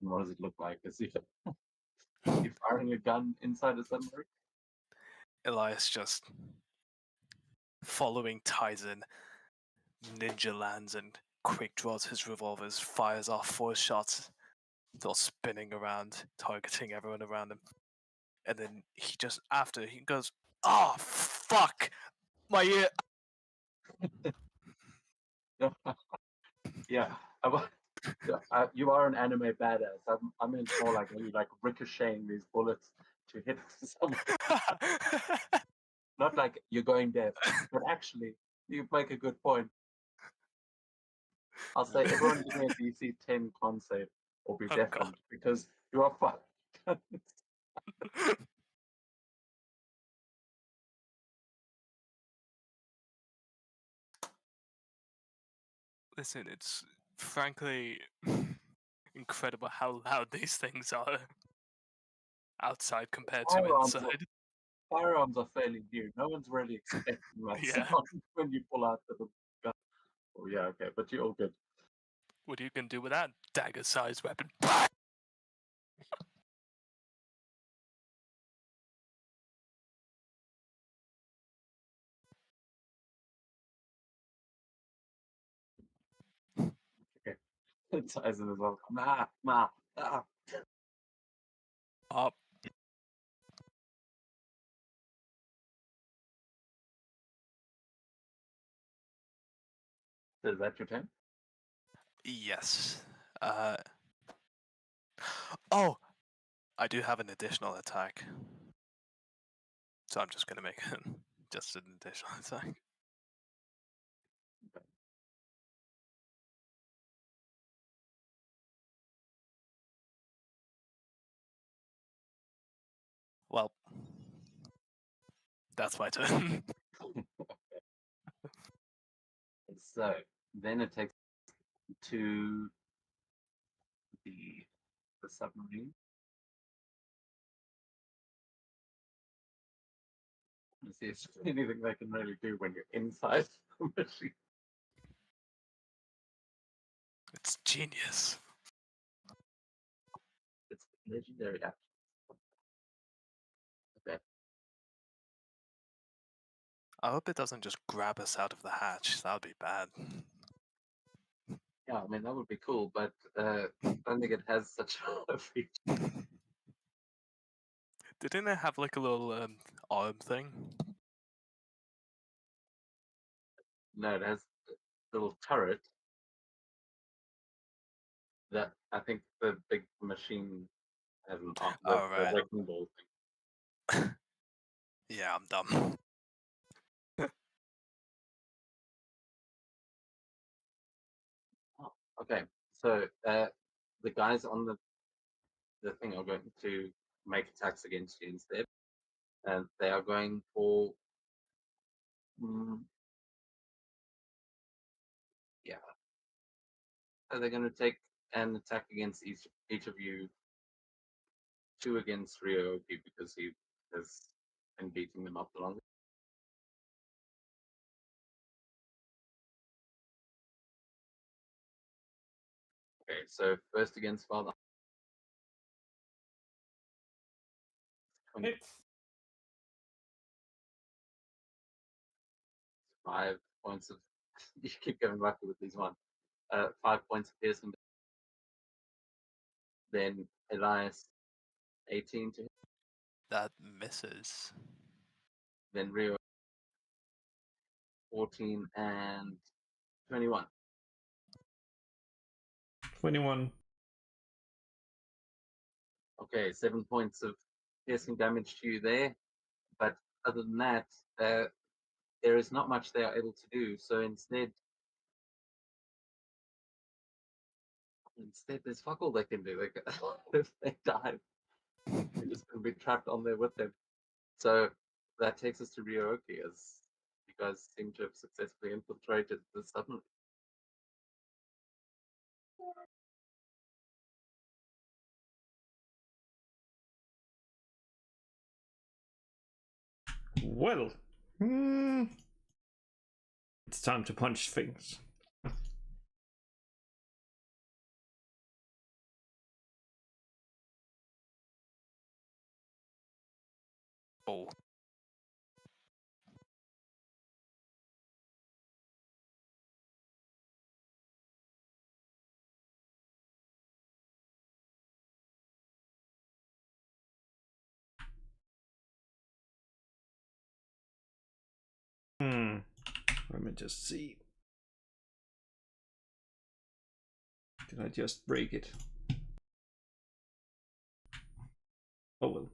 And what does it look like? Is he firing a gun inside a submarine? Elias just following Tyson, ninja lands and quick draws his revolvers, fires off 4 shots, still spinning around, targeting everyone around him. And then he just, after, he goes, "Oh, fuck! My ear!" Yeah. You are an anime badass. I meant more like when you like ricocheting these bullets to hit someone. Not like you're going deaf, but actually, you make a good point. I'll say everyone give me a DC 10 con save or be Oh, deafened because you are fine. Listen, it's frankly incredible how loud these things are outside compared to inside. Firearms are fairly new. No one's really expecting that Yeah. sound when you pull out the gun. Oh yeah, okay, but you're all good. What are you gonna do with that dagger-sized weapon? Tyson as well. Ah. Up. Is that your turn? Yes. Oh, I do have an additional attack, so I'm just gonna make it just an additional attack. Well, that's my turn. So then it takes to the submarine. And see if there's anything they can really do when you're inside the machine. It's genius. It's legendary action. Okay. I hope it doesn't just grab us out of the hatch. That would be bad. Yeah, I mean that would be cool, but I don't think it has such a feature. Didn't it have like a little arm thing? No, it has little turret that I think the big machine has an arm, the Alright. wrecking ball thing. Yeah, I'm dumb. Oh, okay, so the guys on the thing are going to make attacks against you instead, and they are going for yeah. So they're going to take an attack against each of you. 2 against Ryoki because he has been beating them up the longest. Okay, so first against Father. It's 5 points of. You keep going lucky with these ones. 5 points of piercing. Then Elias, 18 to hit. That misses. Then Rio, 14 and 21. 21. Okay, 7 points of piercing damage to you there. But other than that, there is not much they are able to do. So instead, there's fuck all they can do. If they die, they're just going to be trapped on there with them. So that takes us to Ryoki, as you guys seem to have successfully infiltrated the submarine. Well, it's time to punch things. Oh. Let me just see. Did I just break it? Oh well.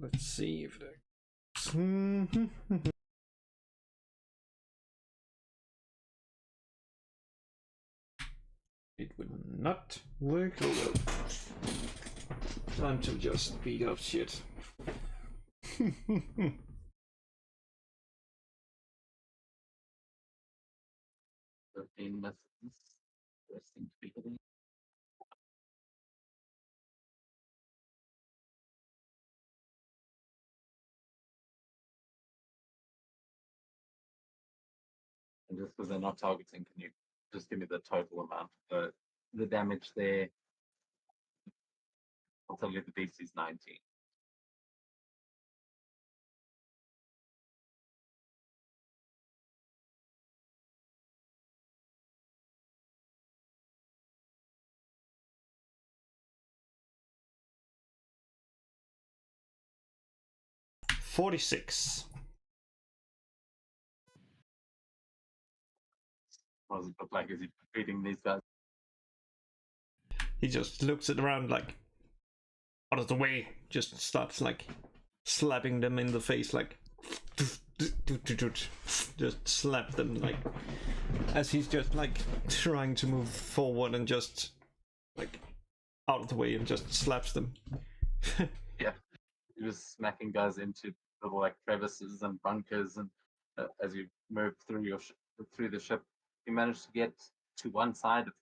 Let's see if that. It will not work. Oh well. Time to just beat up shit. 13 misses. Rest seems to be hitting. And just because they're not targeting, can you just give me the total amount? The damage there, I'll tell you the DC is 19. $46. What does it look like? Is he beating these guys? He just looks it around like, out of the way. Just starts like slapping them in the face, like just slap them like as he's just like trying to move forward and just like out of the way and just slaps them. Yeah, he was smacking guys into little like crevices and bunkers, and as you move through through the ship, you manage to get to one side of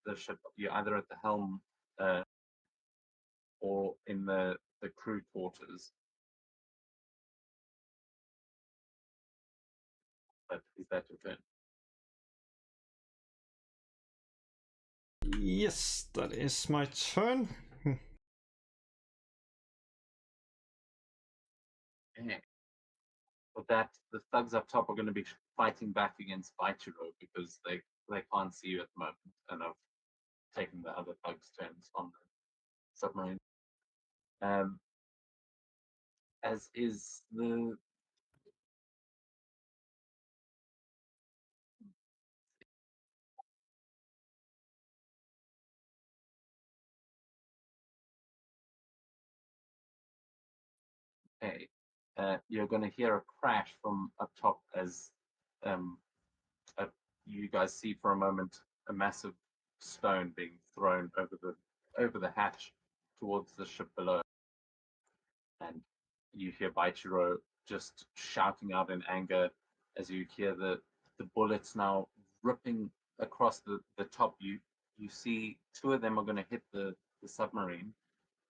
the ship. You're either at the helm or in the crew quarters. But is that your turn? Yes, that is my turn. Okay. With that, the thugs up top are going to be fighting back against Baichiro because they can't see you at the moment and have taken the hands on the submarine. As is the okay. You're going to hear a crash from up top as you guys see for a moment a massive stone being thrown over the hatch towards the ship below, and you hear Baichiro just shouting out in anger as you hear the bullets now ripping across the top. You see two of them are going to hit the submarine,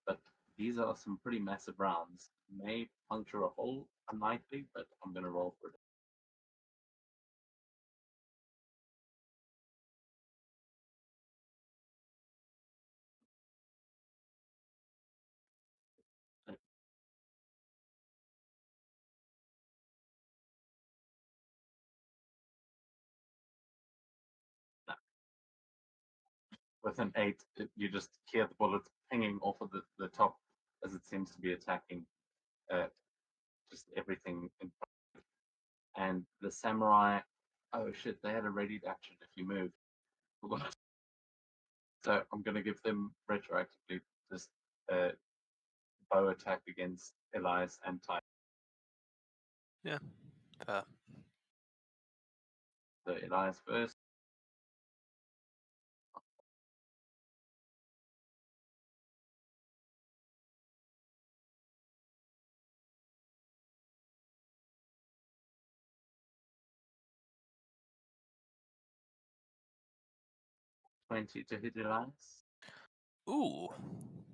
but these are some pretty massive rounds. May puncture a hole unlikely, but I'm going to roll for it. With an 8, you just hear the bullets pinging off of the top as it seems to be attacking just everything in front. And the samurai, oh shit, they had a ready action if you move. So I'm going to give them retroactively just bow attack against Elias and Ty. Yeah, fair. So Elias first. $20 to hit Elias. Ooh,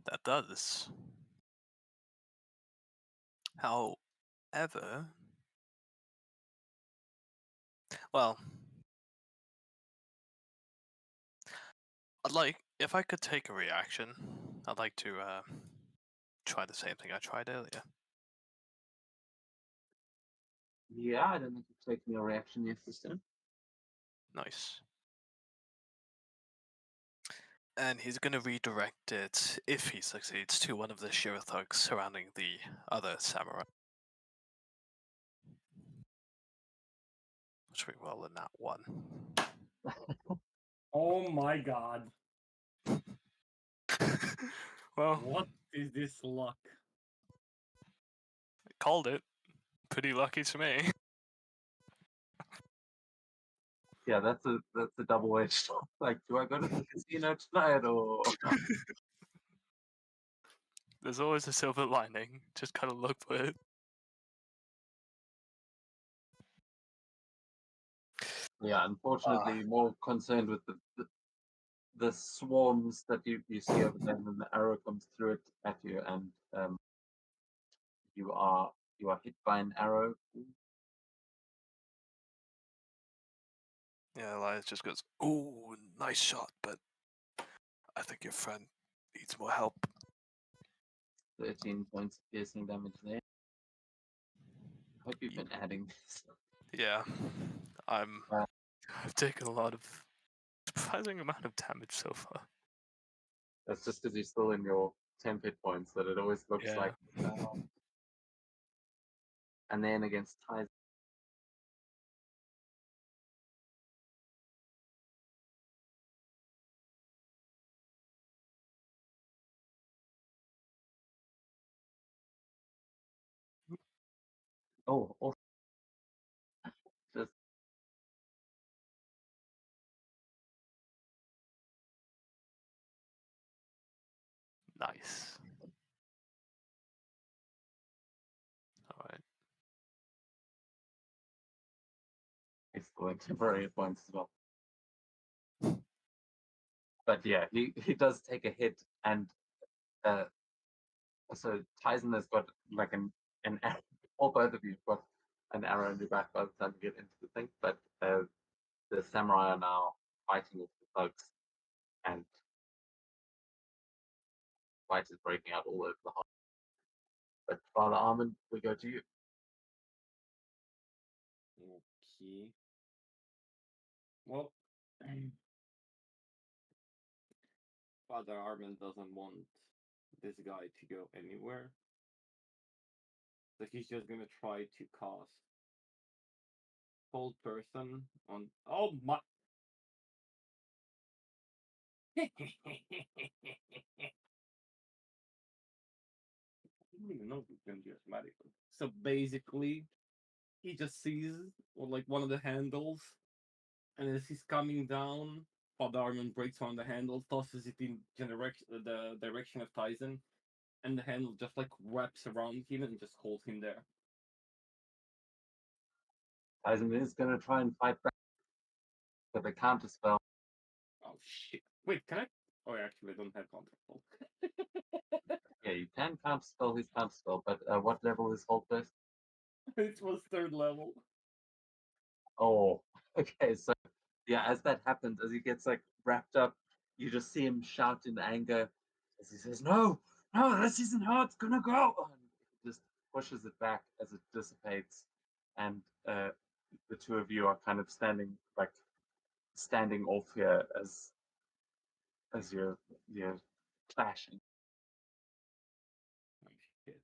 that does. However, well, I'd like, if I could take a reaction, I'd like to try the same thing I tried earlier. Yeah, I don't think you've taken your reaction yet this turn. Nice. And he's going to redirect it, if he succeeds, to one of the Shira thugs surrounding the other samurai. Which we roll in that one. Oh my god. Well, What is this luck? called it. Pretty lucky to me. Yeah, that's a double-edged. Like, do I go to the casino tonight or? There's always a silver lining. Just gotta look for it. Yeah, unfortunately, more concerned with the swarms that you see over there, and then the arrow comes through it at you, and you are hit by an arrow. Yeah, Elias just goes, "Ooh, nice shot, but I think your friend needs more help." 13 points of piercing damage there. I hope you've been adding this. Yeah, Uh, I've taken a lot of surprising amount of damage so far. That's just because you're still in your 10 hit points that it always looks Yeah. like. And then against Tyson. Oh, just Nice. All right. he's still in temporary hit points as well. But yeah, he does take a hit, and so Tyson has got like an arrow, or both of you have got an arrow in your back by the time you get into the thing. But the samurai are now fighting with the thugs, and fight is breaking out all over the hall. But Father Armand, we go to you. Okay. Well, Father Armin doesn't want this guy to go anywhere. So he's just gonna try to cast Cold Person on. Oh my! I don't even know if he's gonna use magic. So basically, he just sees like one of the handles, and as he's coming down, Father Armin breaks one of the handles, tosses it in the direction of Tyson, and the handle just like wraps around him and just holds him there. Tyson is going to try and fight back, but they counter spell. Oh shit! Wait, can I? Oh, actually, I don't have counterspell. Yeah, you can counter spell his counter spell, but what level is hold first? It was 3rd level. Oh, okay. So yeah, as that happens, as he gets like wrapped up, you just see him shout in anger as he says, "No, no, this isn't how it's gonna go." And he just pushes it back as it dissipates, and the two of you are kind of standing off here as you're clashing. Oh shit!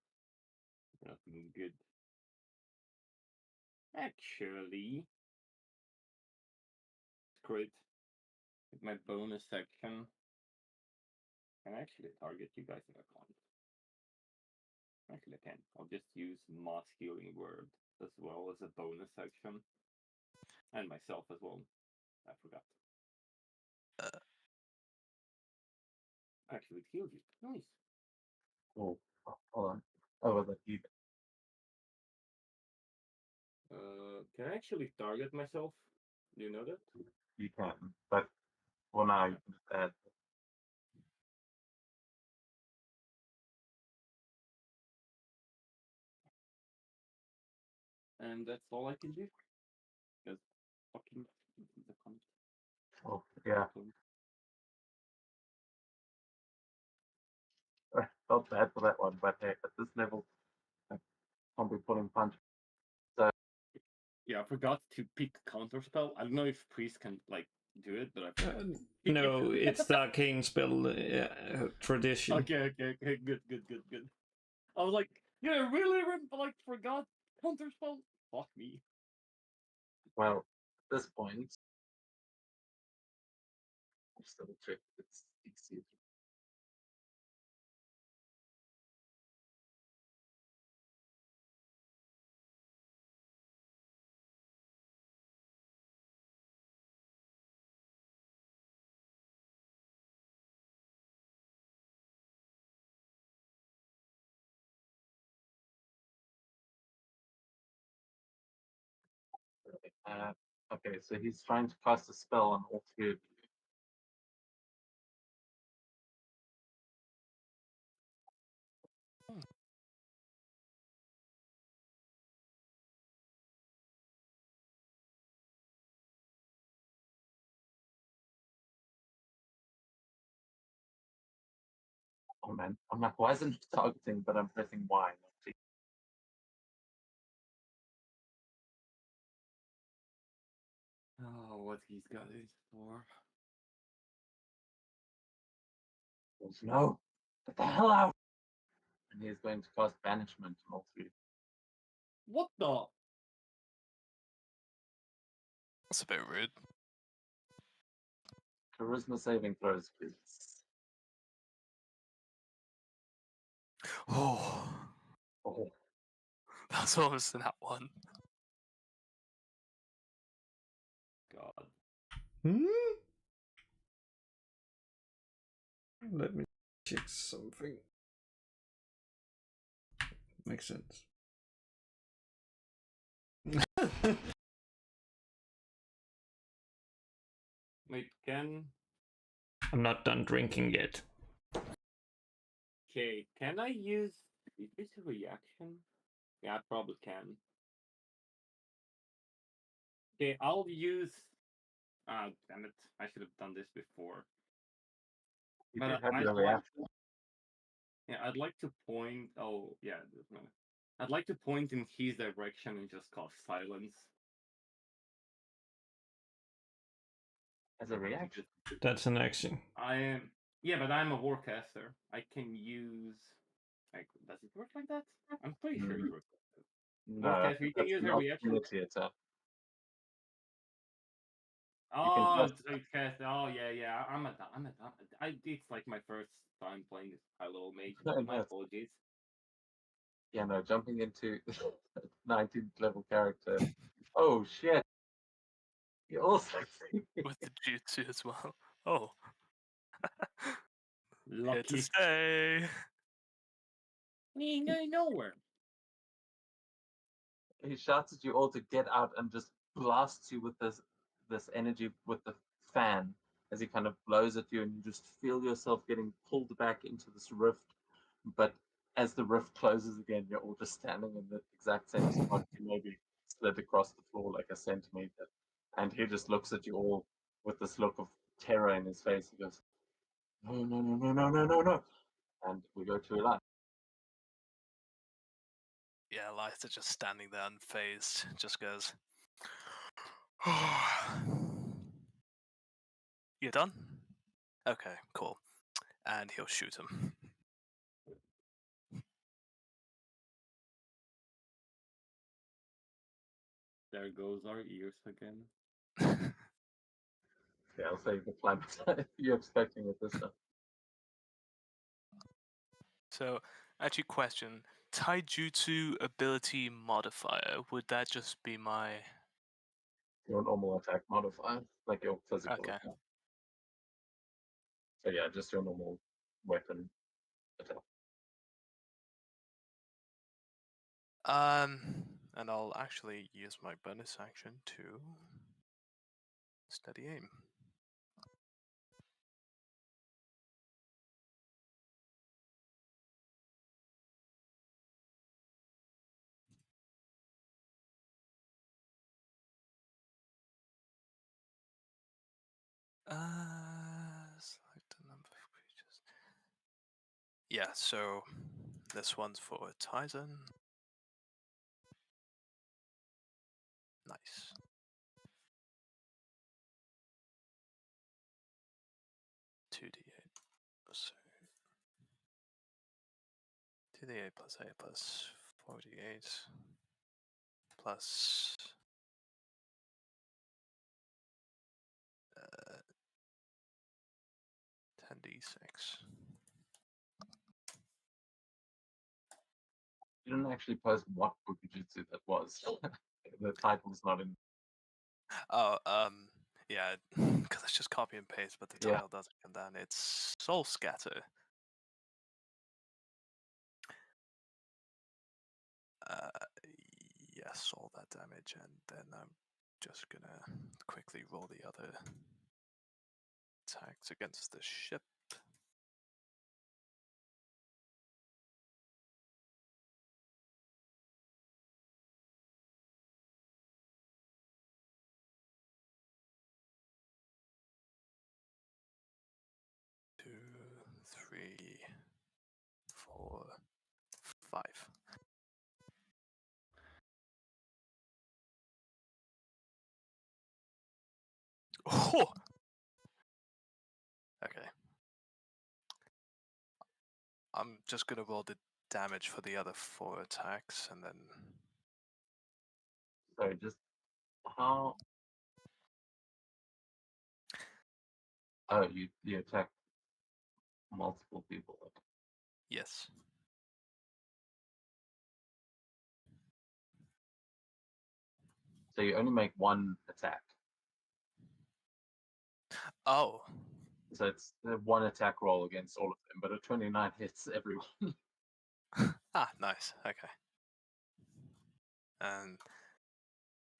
Nothing good. Actually, screw it. With my bonus section, I can actually target you guys in a con. Actually, I can. I'll just use Mass Healing Word as well as a bonus section. And myself as well. I forgot. Actually, it healed you. Nice. Oh, hold on. Oh, was that you? Can I actually target myself? Do you know that? You can, but for now you can just add. And that's all I can do. Because fucking the con. Oh, yeah. Felt bad for that one, but hey, at this level, I can't be pulling punch. Yeah, I forgot to pick counterspell. I don't know if priest can like do it, but I forgot. No, it's the arcane spell tradition. Okay, good. I was like, yeah, really, like forgot counterspell. Fuck me. Well, at this point, just double check it's easy. Okay, so he's trying to cast a spell on all three of you. Oh man, I'm like, why isn't it targeting? But I'm pressing Y. Not T. Oh, what he's got it for? No, get the hell out! And he's going to cast banishment on all three. What the? That's a bit rude. Charisma saving throws, please. Oh, Oh, that's almost in that one. God. Hmm? Let me check something. Makes sense. Wait, can I'm not done drinking yet. okay? Can I use? Is this a reaction? Yeah, I probably can. Okay, I'll use. Ah, damn it! I should have done this before. you But did have I'd your like, reaction. yeah, I'd like to point. Oh, yeah, it doesn't matter. I'd like to point in his direction and just cast silence. As a reaction. That's an action. I am. Yeah, but I'm a warcaster. I can use. Like, does it work like that? I'm pretty sure it works. No, I Warcaster, think you can that's use an a reaction. opportunity attack. You can Oh, just it's cast. Oh yeah. I'm a. It's like my first time playing this high-level mage. no, My no, apologies. yeah, no, jumping into 19th level character. Oh shit! You also With the jutsu as well. Oh. Here to Lucky. stay. He ain't going nowhere. he shouts at you all to get out and just blasts you with this energy with the fan as he kind of blows at you, and you just feel yourself getting pulled back into this rift. But as the rift closes again, you're all just standing in the exact same spot. You maybe slid across the floor like a centimeter, and he just looks at you all with this look of terror in his face. He goes, "No, no, no, no, no, no, no, no!" And we go to Elias. Yeah, Elias is just standing there unfazed. Just goes. You done? Okay, cool. And he'll shoot him. There goes our ears again. Yeah, I'll save the planet. You're expecting it this time. So, actually, question: Taijutsu ability modifier. Would that just be my? Your normal attack modifier, like your physical Okay. attack. So yeah, just your normal weapon attack. And I'll actually use my bonus action to steady aim. Select the number of creatures. Yeah, so this one's for Tizen. Nice. Two D8. So 2d8 plus 8 plus 48 plus 10d6. You didn't actually post what Bukujutsu that was. The title's not in. Oh, yeah, because it's just copy and paste, but the Yeah. title doesn't come down. It's Soul Scatter. Yes, all that damage, and then I'm just gonna quickly roll the other attacks against the ship. Two, three, 4, 5. Oh! Okay. I'm just gonna roll the damage for the other 4 attacks, and then So just how? Oh, you attack multiple people. yes. So you only make one attack. Oh, So it's one attack roll against all of them, but a 29 hits everyone. nice. Okay. And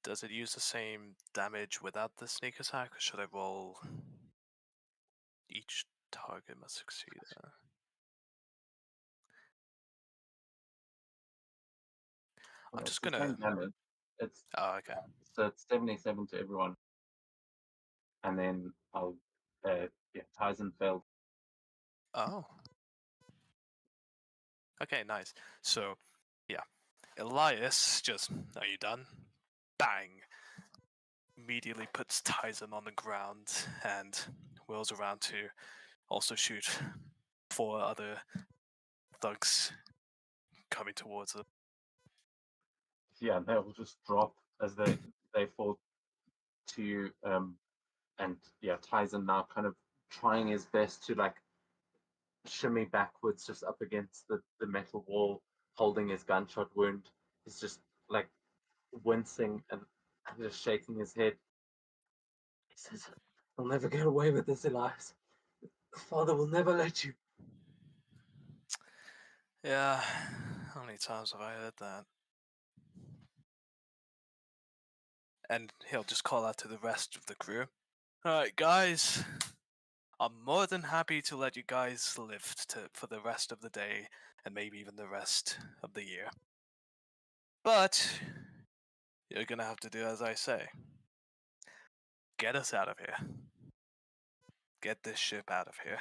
does it use the same damage without the sneak attack, or should I roll each target must succeed? I'm It's just the gonna. same damage. It's Oh, okay. so it's 77 to everyone, and then I'll yeah, Tyson failed. Oh. Okay, nice. So, yeah, Elias just. Are you done? Bang! Immediately puts Tyson on the ground and whirls around to also shoot 4 other thugs coming towards them. Yeah, they will just drop as they fall to you. And yeah, Tyson now kind of trying his best to like shimmy backwards just up against the metal wall, holding his gunshot wound. He's just like wincing and just shaking his head. He says, "I'll never get away with this, Elias. Father will never let you." Yeah, how many times have I heard that? And he'll just call out to the rest of the crew. Alright, guys, I'm more than happy to let you guys live for the rest of the day and maybe even the rest of the year. But you're gonna have to do as I say. Get us out of here. Get this ship out of here.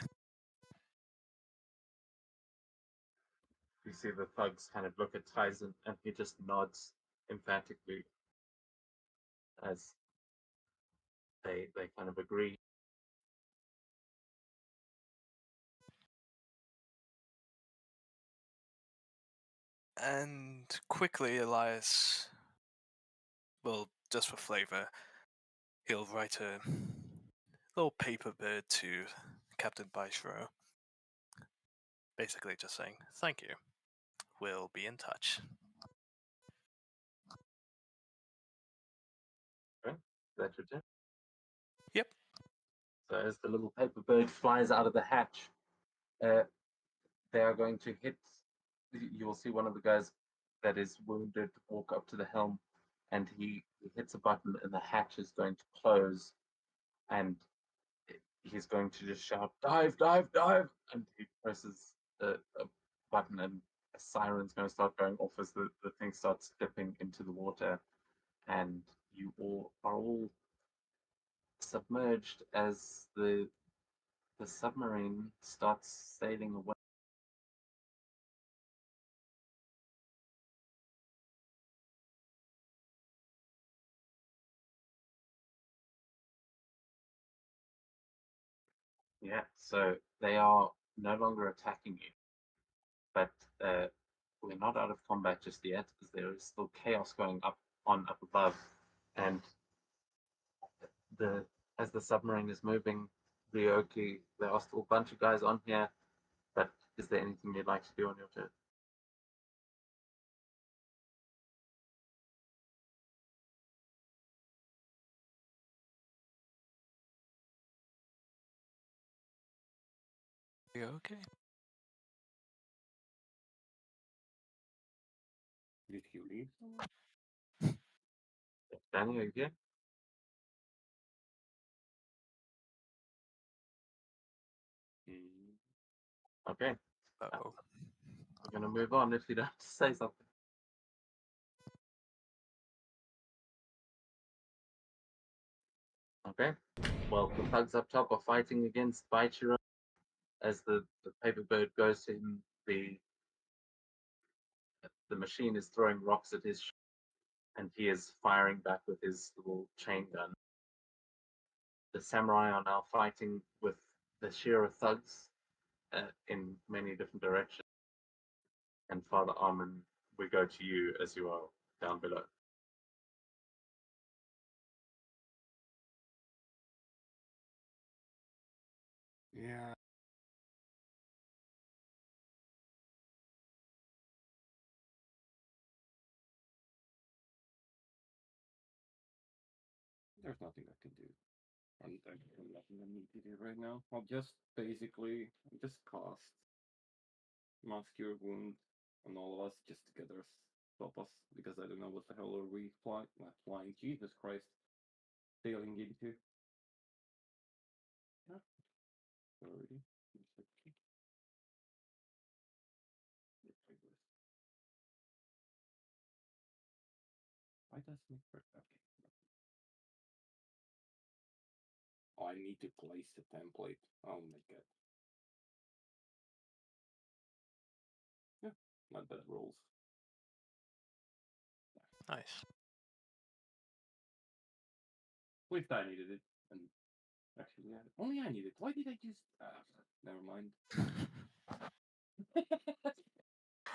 You see the thugs kind of look at Tyson and he just nods emphatically as they kind of agree. And quickly, Elias will, just for flavor, he'll write a little paper bird to Captain Byshro. Basically just saying, thank you. We'll be in touch. Okay? That's your turn. Yep. So as the little paper bird flies out of the hatch, they are going to hit. You will see one of the guys that is wounded walk up to the helm, and he hits a button, and the hatch is going to close, and he's going to just shout, "Dive, dive, dive!" And he presses a button, and a siren's going to start going off as the thing starts dipping into the water, and you all are all submerged as the submarine starts sailing away. Yeah, so they are no longer attacking you, but we're not out of combat just yet, because there is still chaos going up above, and the as the submarine is moving, Ryoki, there are still a bunch of guys on here, but is there anything you'd like to do on your turn? You okay? Did he leave? Danny, are you here? Okay, Uh-oh. we're gonna move on if you don't say something. Okay, well, the thugs up top are fighting against Baichiro as the paper bird goes to him. The machine is throwing rocks at his and he is firing back with his little chain gun. The samurai are now fighting with the Shira thugs in many different directions. And Father Armin, we go to you as you are down below. Yeah. There's nothing I can do. I'm nothing I need to do right now. I'll just basically just cast Mass Cure Wound on all of us just to get us stop us, because I don't know what the hell are we flying, Jesus Christ, sailing into. Yeah. Already. Why does it work? Okay. Oh, I need to place the template. Oh my god. Yeah, not bad rolls. Nice. At least I needed it, and actually, only I needed it. Why did I just? Never mind.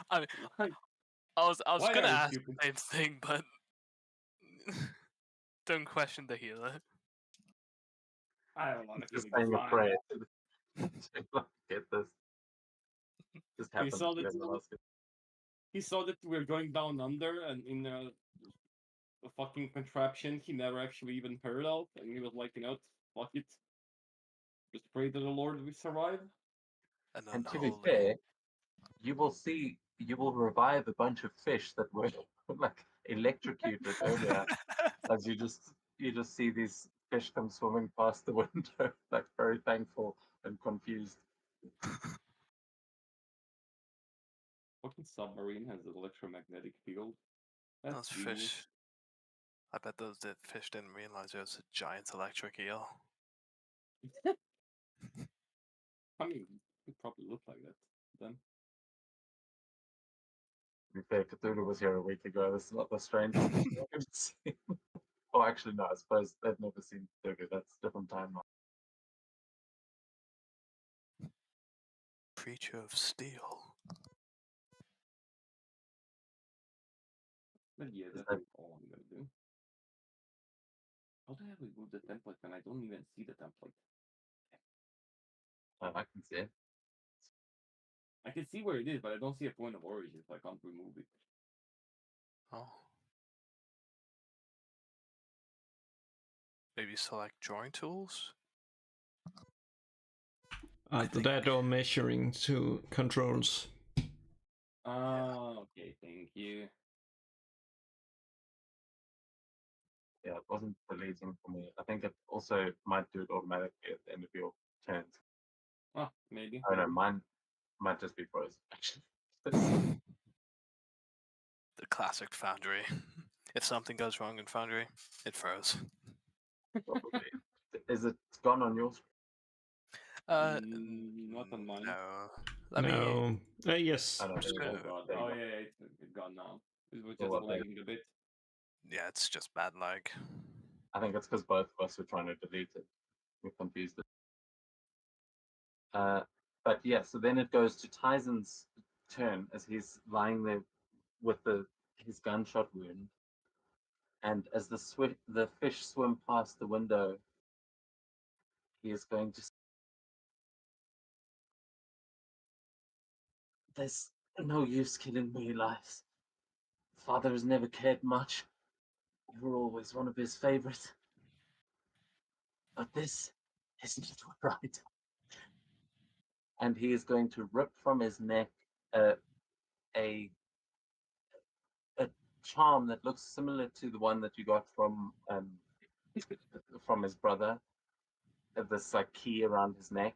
I mean, Like, I was why gonna are you ask stupid? the same thing, but don't question the healer. I have a lot of Just feeling saying a fine. prayer to get this. This He happened saw to that. me in the last game. He saw that we were going down under, and in a fucking contraption he never actually even heard of, and he was like, fuck it. Just pray to the Lord we survive. And And to be unholy. fair, you will revive a bunch of fish that were like electrocuted earlier, as you just see these fish come swimming past the window, like very thankful and confused. Fucking submarine has an electromagnetic field. Those That's genius. fish. I bet those fish didn't realize there was a giant electric eel. I mean, it probably looked like that then. To be fair, Cthulhu was here a week ago. This is not the strangest thing I've ever seen. Oh, actually, no. I suppose they've never seen Cthulhu. That's a different timeline. Creature of steel. But yeah, Is that's that all I'm gonna do. How the hell we move the template and I don't even see the template? I can see it. I can see where it is, but I don't see a point of origin, so I can't remove it. Oh. Maybe select drawing tools? Either that or measuring to controls. Okay, thank you. Yeah, it wasn't deleting for me. I think it also might do it automatically at the end of your turns. Ah, maybe. Oh no, mine might just be frozen, actually. The classic Foundry. If something goes wrong in Foundry, it froze. Probably. Is it gone on yours? Not on mine. No. Let me. No. Yes. I don't Just know. Oh gonna. god. There you Oh go. yeah, it's gone now. It was Well, just what, lagging a bit. Yeah, it's just bad lag. I think it's because both of us were trying to delete it. We confused it. But yeah, so then it goes to Tyson's turn as he's lying there with his gunshot wound. And as the fish swim past the window, he is going to. There's no use killing me, Elias. Father has never cared much. You were always one of his favorites. But this isn't right. And he is going to rip from his neck a a charm that looks similar to the one that you got from his brother. This like key around his neck,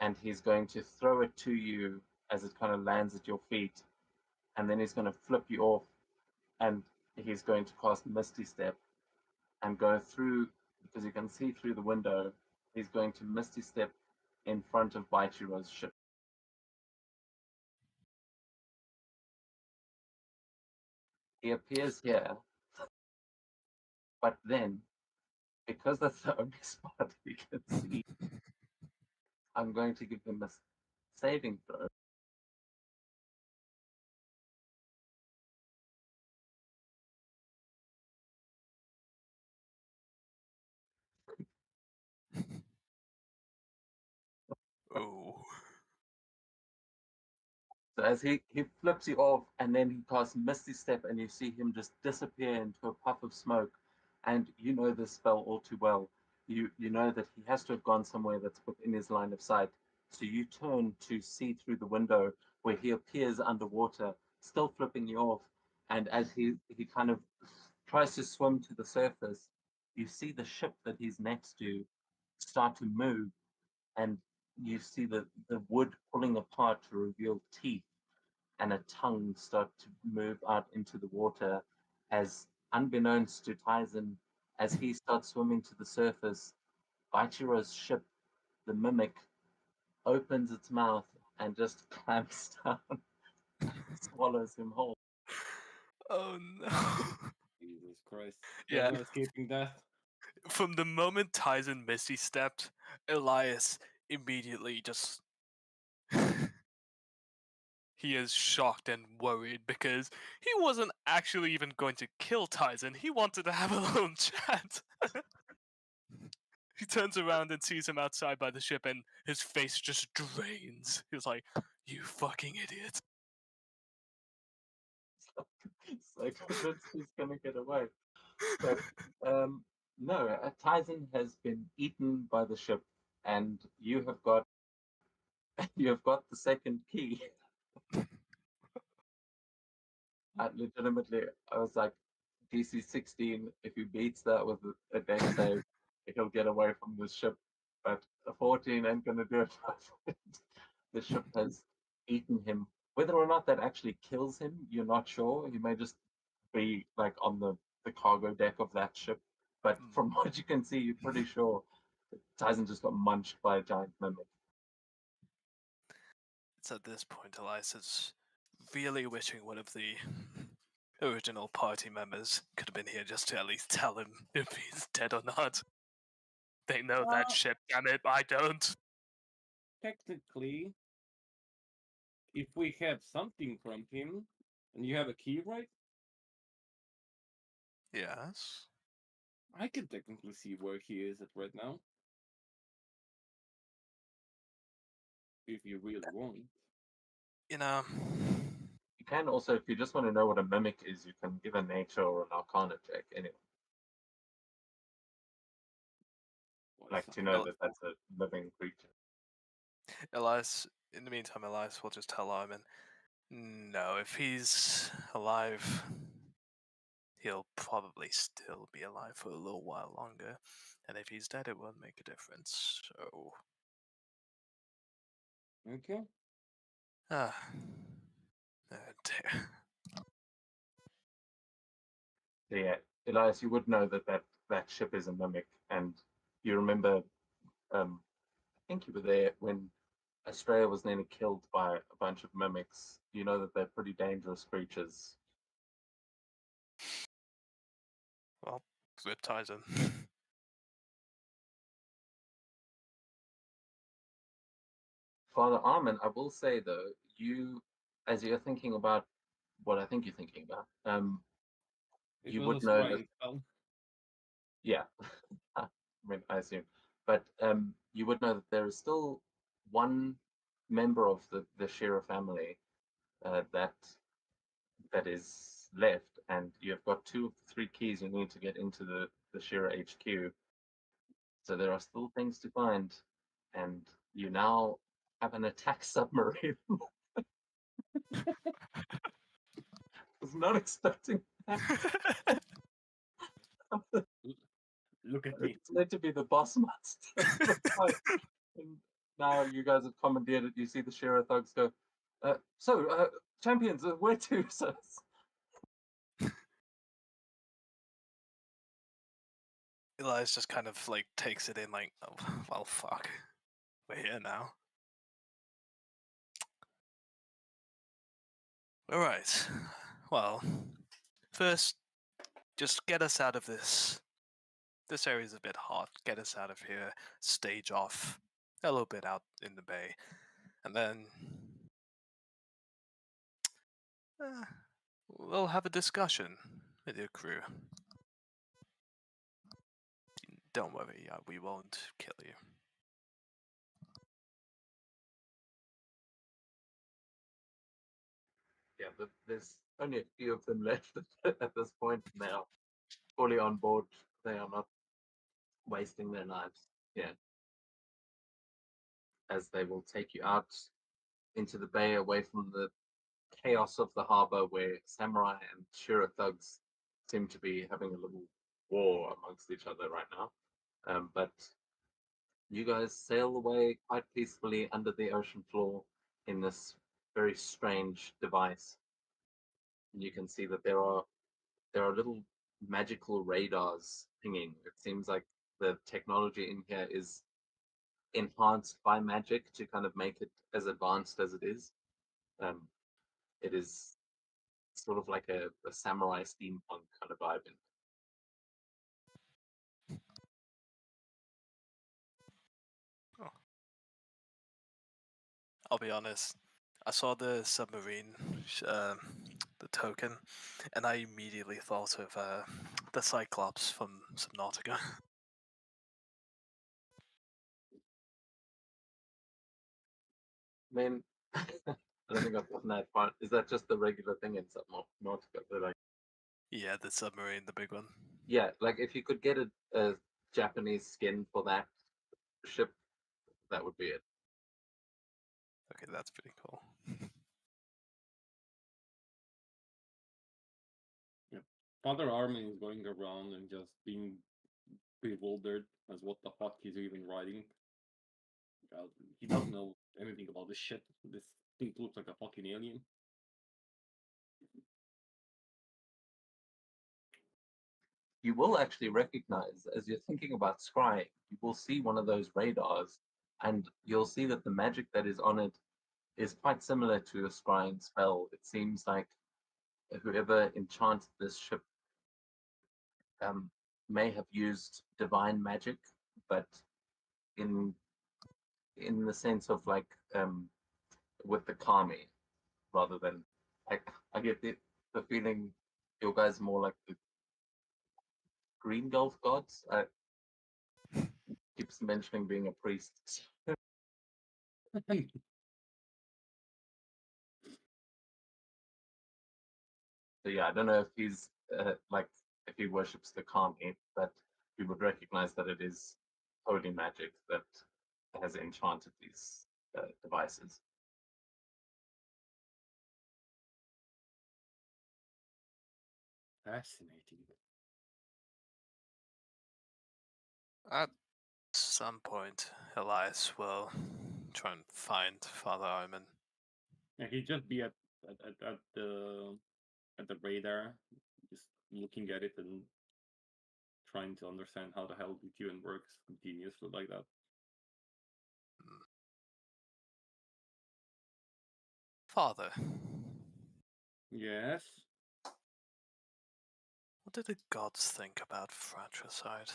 and he's going to throw it to you as it kind of lands at your feet, and then he's going to flip you off, and he's going to cast Misty Step and go through, because you can see through the window. He's going to Misty Step in front of Baichiro's ship. He appears here, but then, because that's the only spot he can see, I'm going to give him a saving throw. Ooh. So as he flips you off, and then he casts Misty Step, and you see him just disappear into a puff of smoke, and you know this spell all too well. You know that he has to have gone somewhere that's within his line of sight. So you turn to see through the window where he appears underwater, still flipping you off. And as he kind of tries to swim to the surface, you see the ship that he's next to start to move, and you see the wood pulling apart to reveal teeth and a tongue start to move out into the water as, unbeknownst to Tyson, as he starts swimming to the surface, Baichiro's ship, the mimic, opens its mouth and just clamps down and swallows him whole. Oh no. Jesus Christ. Yeah. There's no escaping death. From the moment Tyson Misty stepped, Elias immediately just he is shocked and worried because he wasn't actually even going to kill Tyson. He wanted to have a little chat. He turns around and sees him outside by the ship, and his face just drains. He's like, "You fucking idiot!" So convinced he's gonna get away. But no, Tyson has been eaten by the ship, and you have got the second key. Legitimately, I was like, DC 16. If he beats that with a deck save, he'll get away from the ship. But a 14 ain't gonna do it. The ship has eaten him. Whether or not that actually kills him, you're not sure. He may just be like on the cargo deck of that ship. But from what you can see, you're pretty sure Tyson just got munched by a giant mimic. It's at this point Elias is really wishing one of the original party members could have been here just to at least tell him if he's dead or not. They know that ship, damn it, I don't. Technically, if we have something from him, and you have a key, right? Yes. I can technically see where he is at right now. If you really want. You know, You can also, if you just want to know what a mimic is, you can give a nature or an arcana check anyway. Like to know that that's a living creature. Elias, in the meantime, Elias will just tell Armin, no, if he's alive, he'll probably still be alive for a little while longer. And if he's dead, it won't make a difference. So, Okay. oh dear. So yeah, Elias, you would know that ship is a mimic, and you remember, I think you were there when Australia was nearly killed by a bunch of mimics. You know that they're pretty dangerous creatures. Well, zip ties him. Father Armin, I will say though, you, as you're thinking about what I think you're thinking about, It you was would a know that, scrying spell. yeah, I mean, I assume, but you would know that there is still one member of the Shearer family that is left, and you've got 2 of the 3 keys you need to get into the Shearer HQ. So there are still things to find, and you now have an attack submarine. Was not expecting that. Look at me. It's meant to be the boss monster. And now you guys have commandeered it. You see the Shearer thugs go, champions, where to, sirs? Elias just kind of like takes it in, like, oh, well, fuck. We're here now. Alright. Well, first, just get us out of this. This area's a bit hot. Get us out of here. Stage off a little bit out in the bay. And then we'll have a discussion with your crew. Don't worry, we won't kill you. Yeah, but there's only a few of them left at this point. They are fully on board. They are not wasting their lives. Yeah. As they will take you out into the bay away from the chaos of the harbor where samurai and Shura thugs seem to be having a little war amongst each other right now. But you guys sail away quite peacefully under the ocean floor in this very strange device. And you can see that there are little magical radars pinging. It seems like the technology in here is enhanced by magic to kind of make it as advanced as it is. It is sort of like a samurai steampunk kind of vibe in it. I'll be honest. I saw the submarine, the token, and I immediately thought of the Cyclops from Subnautica. I mean, I don't think I've gotten that far. Is that just the regular thing in Subnautica? Like, Yeah, the submarine, the big one. yeah, like if you could get a Japanese skin for that ship, that would be it. Okay, that's pretty cool. Father Armin is going around and just being bewildered as what the fuck he's even writing. He doesn't know anything about this shit. This thing looks like a fucking alien. You will actually recognize, as you're thinking about scrying, you will see one of those radars, and you'll see that the magic that is on it is quite similar to a scrying spell. It seems like whoever enchanted this ship may have used divine magic, but in the sense of like with the kami, rather than I get the feeling you guys are more like the green golf gods. I keeps mentioning being a priest. So yeah, I don't know if he's like if he worships the kami, but he would recognize that it is holy magic that has enchanted these devices. Fascinating. At some point, Elias will try and find Father Armin. Yeah, he'd just be at the radar, just looking at it and trying to understand how the hell the QN works continuously like that. Father, Yes. what do the gods think about fratricide?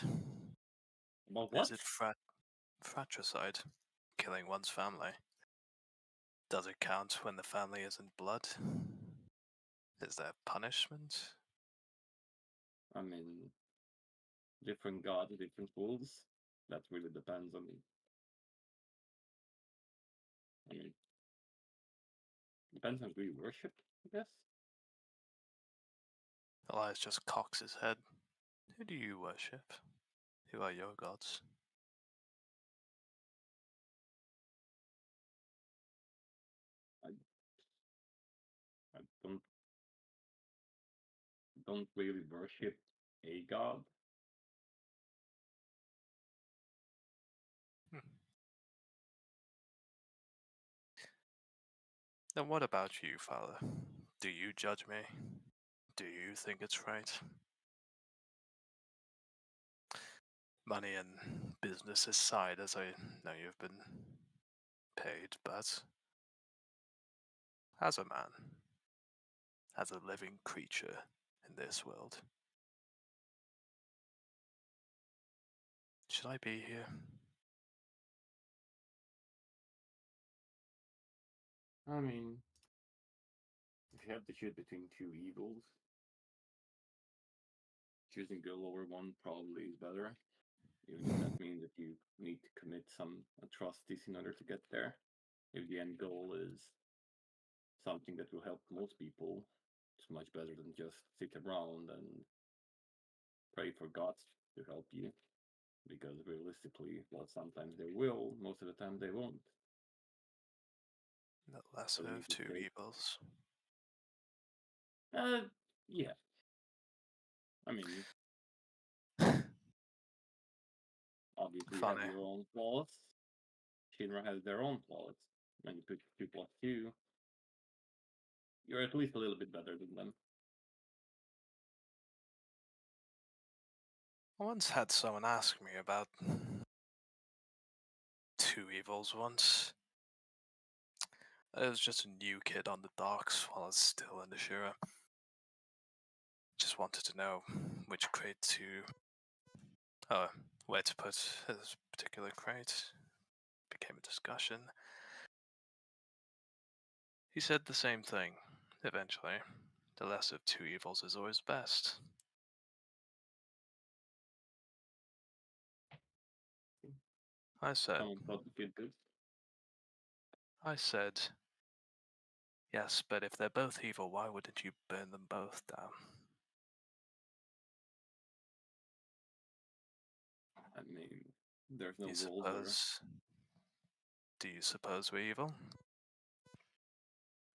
About what? Is it fratricide? Killing one's family? Does it count when the family is in blood? Is there punishment? I mean, different gods, different rules. That really depends on me. I mean, depends on who you worship, I guess. Elias just cocks his head. Who do you worship? Who are your gods? I don't really worship a god. Then what about you, Father? Do you judge me? Do you think it's right? Money and business aside, as I know you've been paid, but as a man, as a living creature in this world, should I be here? I mean, if you have to choose between two evils, choosing the lower one probably is better. Even if that means that you need to commit some atrocities in order to get there. If the end goal is something that will help most people, it's much better than just sit around and pray for gods to help you. Because realistically, well, sometimes they will, most of the time they won't. The lesser So you of could two take, evils. yeah. I mean, obviously you have Funny. your own flaws. Shinra has their own flaws. When you put 2+2, you're at least a little bit better than them. I once had someone ask me about two evils once. It was just a new kid on the docks while I was still in the Shira. Just wanted to know which crate to. Where to put this particular crate. Became a discussion. He said the same thing. Eventually, the lesser of two evils is always best. I said, Someone thought it feel good. yes, but if they're both evil, why wouldn't you burn them both down? I mean, there's no You world where suppose? Do you suppose we're evil?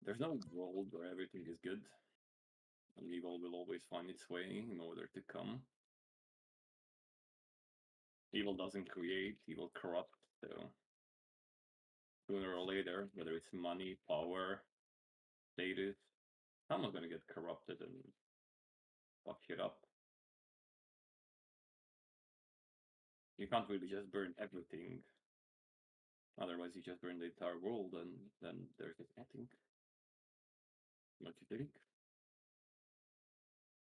there's no world where everything is good. And evil will always find its way in order to come. Evil doesn't create, evil corrupts. So sooner or later, whether it's money, power, status, someone's gonna get corrupted and fuck shit up. You can't really just burn everything. Otherwise, you just burn the entire world, and then there's just nothing. What you think?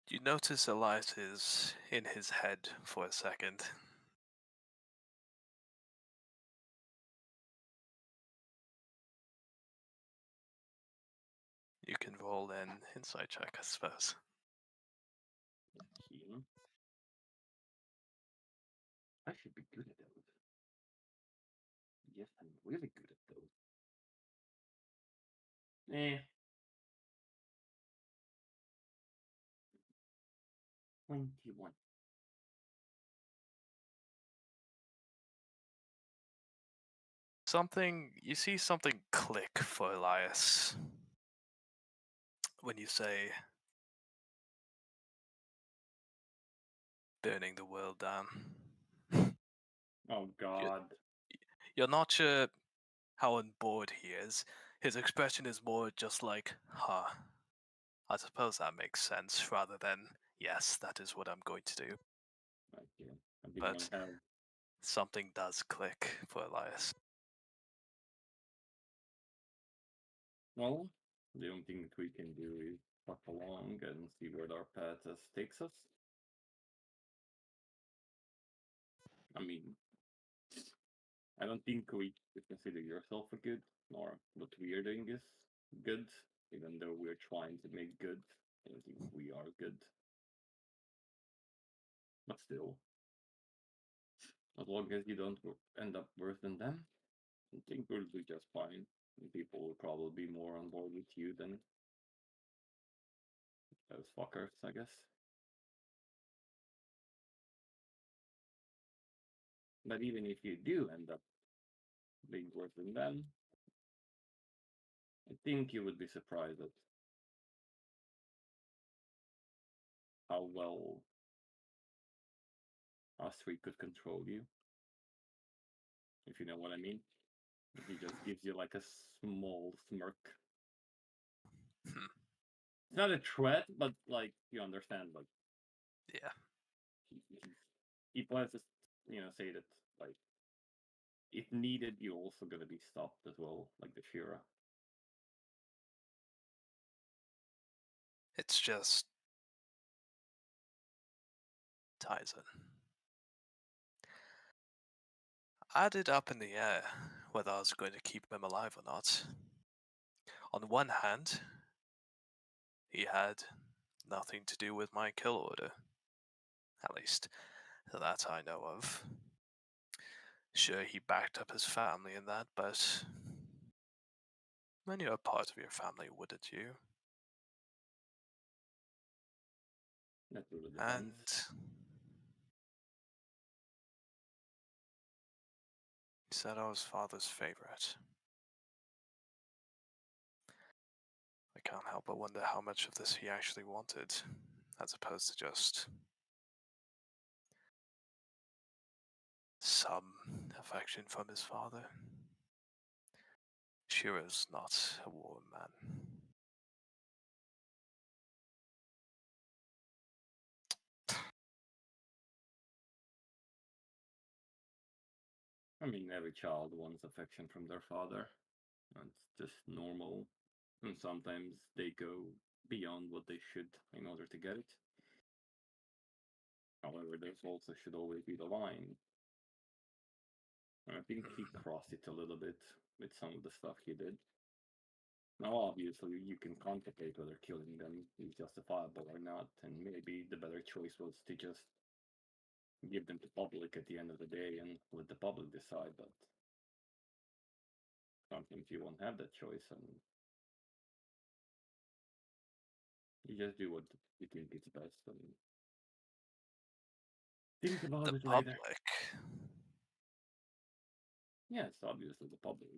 You notice Elias is in his head for a second. You can roll an insight check, I suppose. Heal. I should be good at those. Yes, I'm really good at those. Eh. 21. You see something click for Elias when you say burning the world down. Oh god. You're not sure how on board he is. His expression is more just like, huh. I suppose that makes sense, rather than, yes, that is what I'm going to do. Like, yeah, I think But I have. something does click for Elias. Well, the only thing that we can do is puff along and see where our path takes us. I mean, I don't think we should consider yourself a good, nor what we are doing is good, even though we're trying to make good. I don't think we are good. But still, as long as you don't end up worse than them, I think we'll do just fine. And people will probably be more on board with you than those fuckers, I guess. But even if you do end up being worse than them, I think you would be surprised at how well us three could control you. If you know what I mean. He just gives you like a small smirk. Hmm. It's not a threat, but like you understand, like Yeah. he plans to, say that like if needed, you're also gonna be stopped as well, like the Shira. It's just Tyson. I had it up in the air whether I was going to keep him alive or not. On one hand, he had nothing to do with my kill order. At least, that I know of. Sure, he backed up his family in that, but when you're a part of your family, wouldn't you? That really And depends. he said I was father's favorite. I can't help but wonder how much of this he actually wanted, as opposed to just some affection from his father. Shiro's not a war man. I mean, every child wants affection from their father. It's just normal. And sometimes they go beyond what they should in order to get it. However, there's also should always be the line. And I think he crossed it a little bit with some of the stuff he did. Now, obviously, you can contemplate whether killing them is justifiable or not, and maybe the better choice was to just give them to public at the end of the day and let the public decide. But sometimes you won't have that choice, and you just do what you think is best, and think about The it later. public. Yes, obviously the public.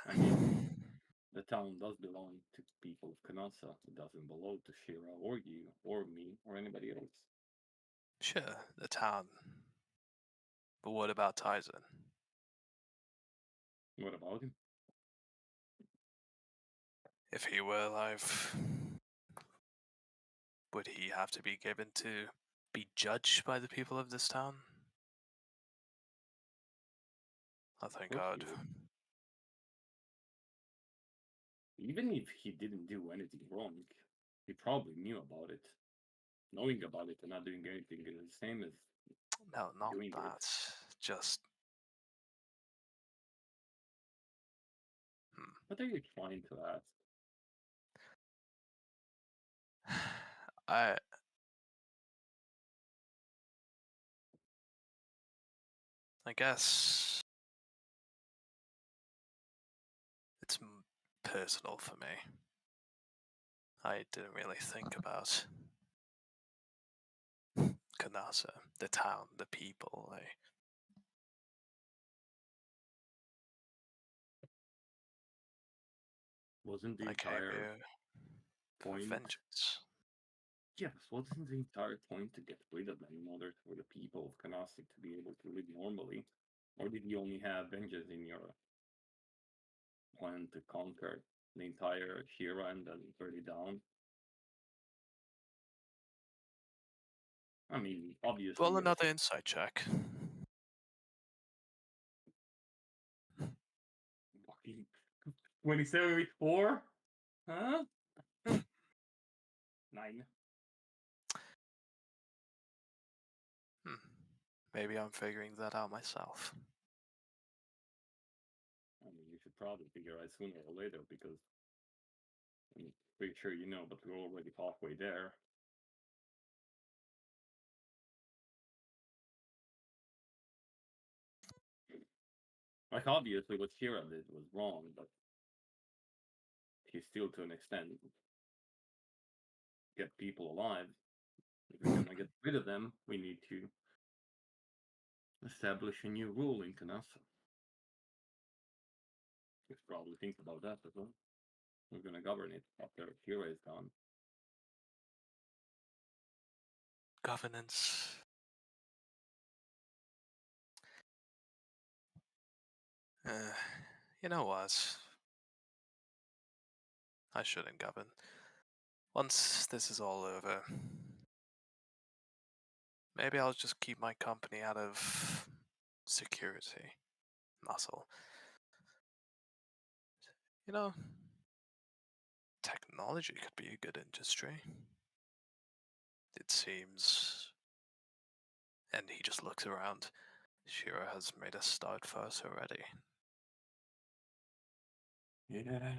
I mean, the town does belong to people of Kanasa. It doesn't belong to Shira or you or me or anybody else. Sure, the town. But what about Tyson? What about him? If he were alive, would he have to be given to be judged by the people of this town? I think course I'd. he would. Even if he didn't do anything wrong, he probably knew about it. Knowing about it and not doing anything is the same as No, not doing it. that. Just. What are you trying to ask? I. I guess it's personal for me. I didn't really think about Kanasa, the town, the people. Wasn't the I came entire here for point? vengeance. Yes, wasn't the entire point to get rid of them in order for the people of Kanasi to be able to live normally? Or did you only have vengeance in your plan to conquer the entire Shira and then burn it down? I mean, obviously, Well, you're another insight check. fucking 27 with 4? Huh? 9. Maybe I'm figuring that out myself. I mean, you should probably figure out sooner or later because I'm pretty sure you know, but we're already halfway there. Like, obviously, what Shira did was wrong, but he still, to an extent, get people alive. If we're gonna get rid of them, we need to establish a new rule in Kanasa. You should probably think about that as well. We're gonna govern it after Shira is gone. Governance. You know what? I shouldn't govern. Once this is all over, maybe I'll just keep my company out of security. Muscle. You know, technology could be a good industry. It seems. And he just looks around. Shira has made a start for us already. Yeah.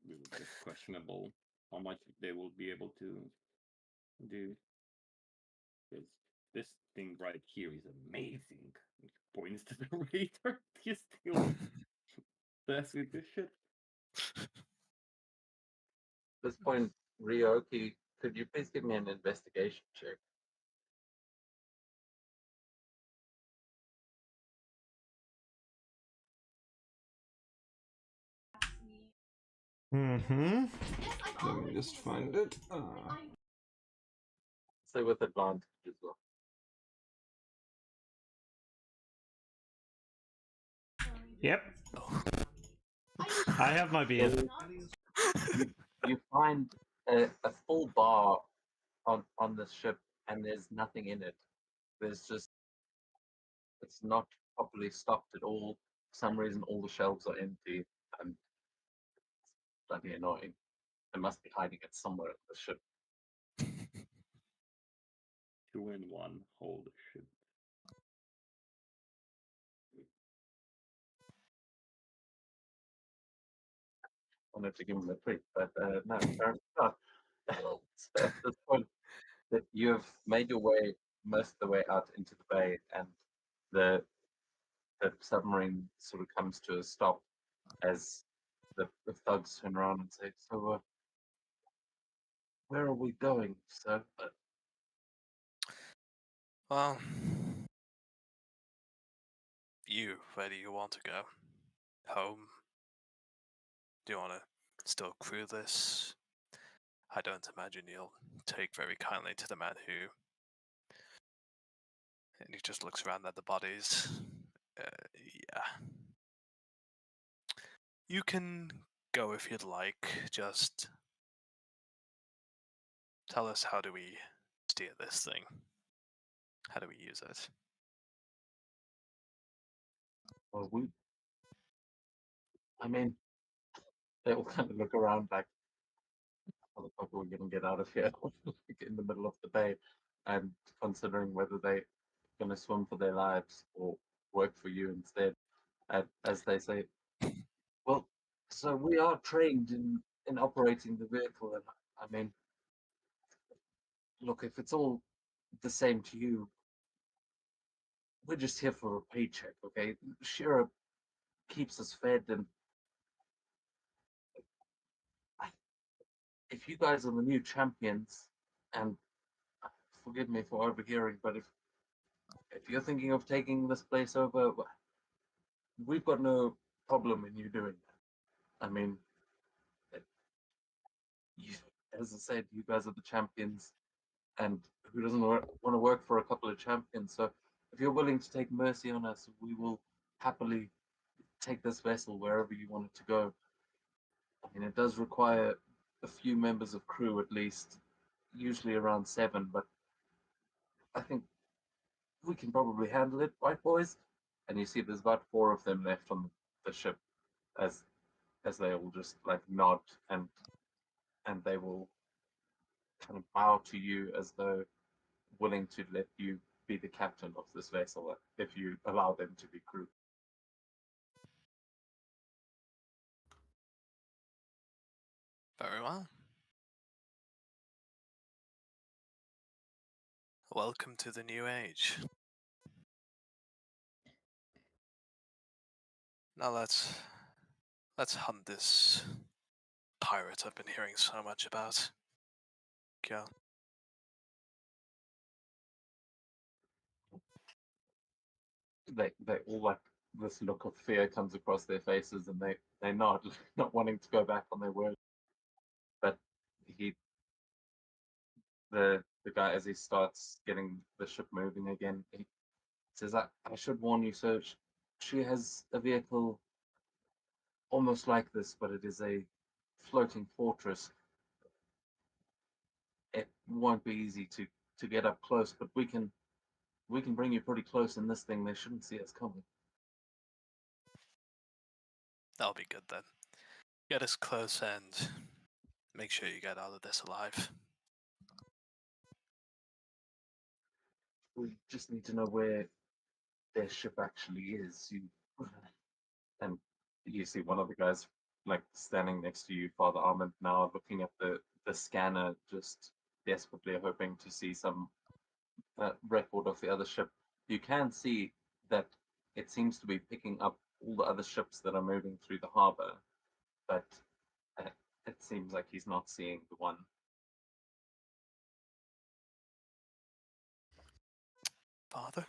It's just questionable how much they will be able to do. Because this thing right here is amazing. It points to the radar. He's still obsessed with this shit. At this point, Ryoki, could you please give me an investigation check? Mm-hmm. Let me just find it. Say with advantage as well. Yep. I have my beer. You find a full bar on this ship, and there's nothing in it. There's just, it's not properly stocked at all. For some reason, all the shelves are empty, and it's bloody annoying. They must be hiding it somewhere on the ship. 2 in 1. Holy shit. wanted to give him a treat, but no, apparently not. So at this point, that you have made your way most of the way out into the bay, and the submarine sort of comes to a stop as the thugs turn around and say, "So, where are we going, sir?" Well, where do you want to go? Home? Do you want to still crew this? I don't imagine you'll take very kindly to the man who. And he just looks around at the bodies. Yeah. You can go if you'd like. Just tell us, how do we steer this thing? How do we use it? Well, I mean, they all kind of look around like, how the fuck are we going to get out of here? Like in the middle of the bay, and considering whether they're going to swim for their lives or work for you instead. And as they say, well, so we are trained in operating the vehicle, and I mean, look, if it's all the same to you, we're just here for a paycheck, okay? Shira keeps us fed, and if you guys are the new champions, and forgive me for overhearing, but if you're thinking of taking this place over, we've got no problem in you doing that. I mean, you, as I said, you guys are the champions, and who doesn't want to work for a couple of champions? So if you're willing to take mercy on us, we will happily take this vessel wherever you want it to go. I mean, it does require a few members of crew at least, usually around 7, but I think we can probably handle it, right, boys? And you see there's about 4 of them left on the ship as they all just like nod, and they will kind of bow to you as though willing to let you be the captain of this vessel if you allow them to be crew. Very well. Welcome to the new age. Now let's hunt this pirate I've been hearing so much about. Go. They all like this look of fear comes across their faces, and they nod, not wanting to go back on their word. But the guy, as he starts getting the ship moving again, he says, I should warn you, sir, she has a vehicle almost like this, but it is a floating fortress. It won't be easy to get up close, but we can bring you pretty close in this thing. They shouldn't see us coming. That'll be good then. Get us close and make sure you get out of this alive. We just need to know where their ship actually is. And you see one of the guys like standing next to you, Father Armand, now looking at the scanner, just desperately hoping to see some record of the other ship. You can see that it seems to be picking up all the other ships that are moving through the harbor, but uh, it seems like he's not seeing the one. Father,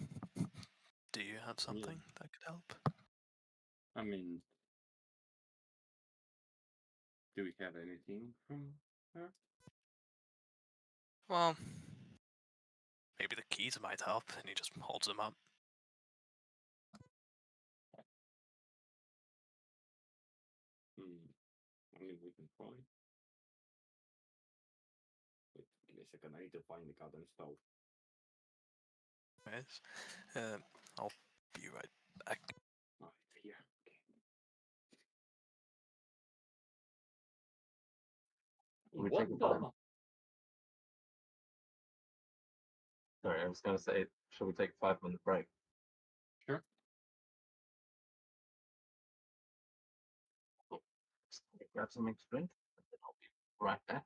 do you have something that could help? I mean, do we have anything from her? Well, maybe the keys might help, and he just holds them up. I mean, we can try. Wait, give me a second. I need to find the goddamn stove. Yes. I'll be right back. Oh, it's here. We What take a the? Sorry, I was going to say, shall we take a 5-minute break? Sure. grab something to drink, and then I'll be right back.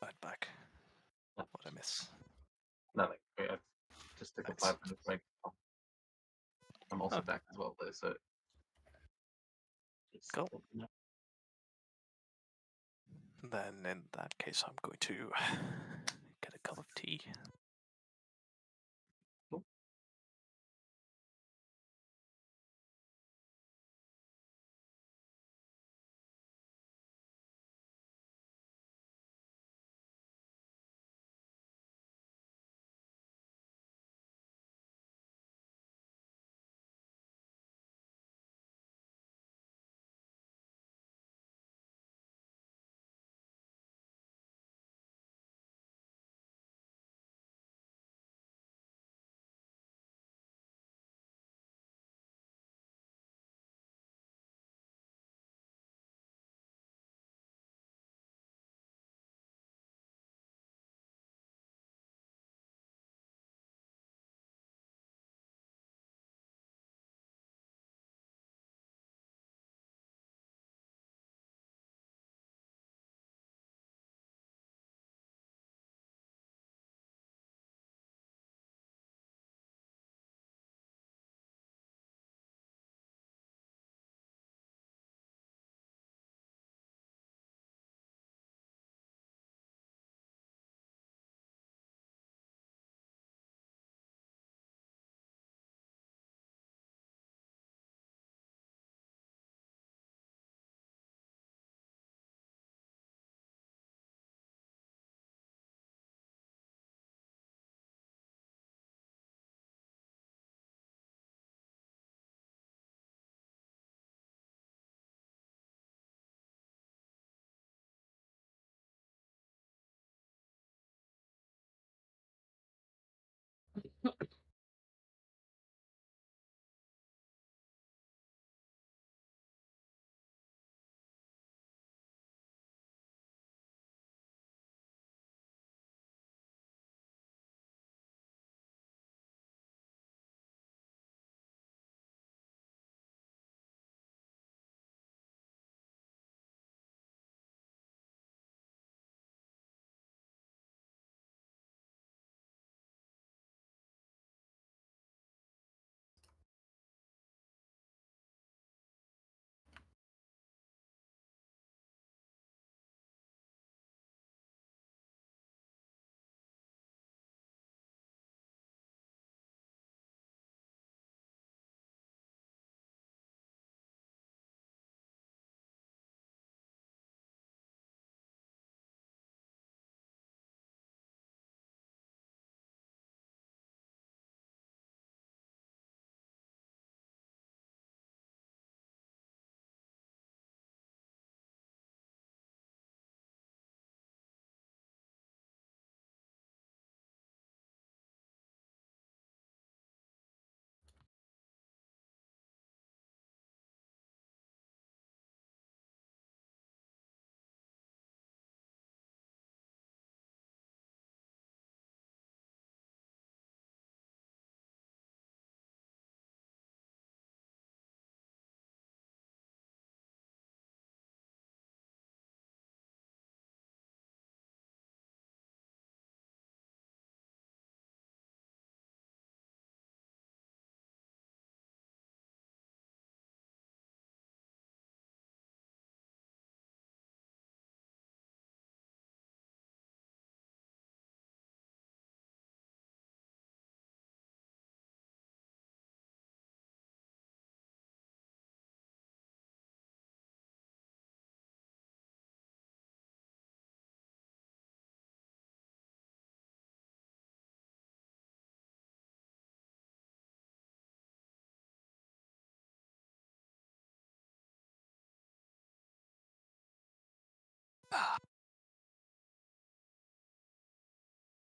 Right back. Yeah. What I miss? Nothing. I just took Thanks. a 5-minute break. I'm also Okay. back as well, though, so. Just Cool. let me know. Then in that case, I'm going to get a cup of tea.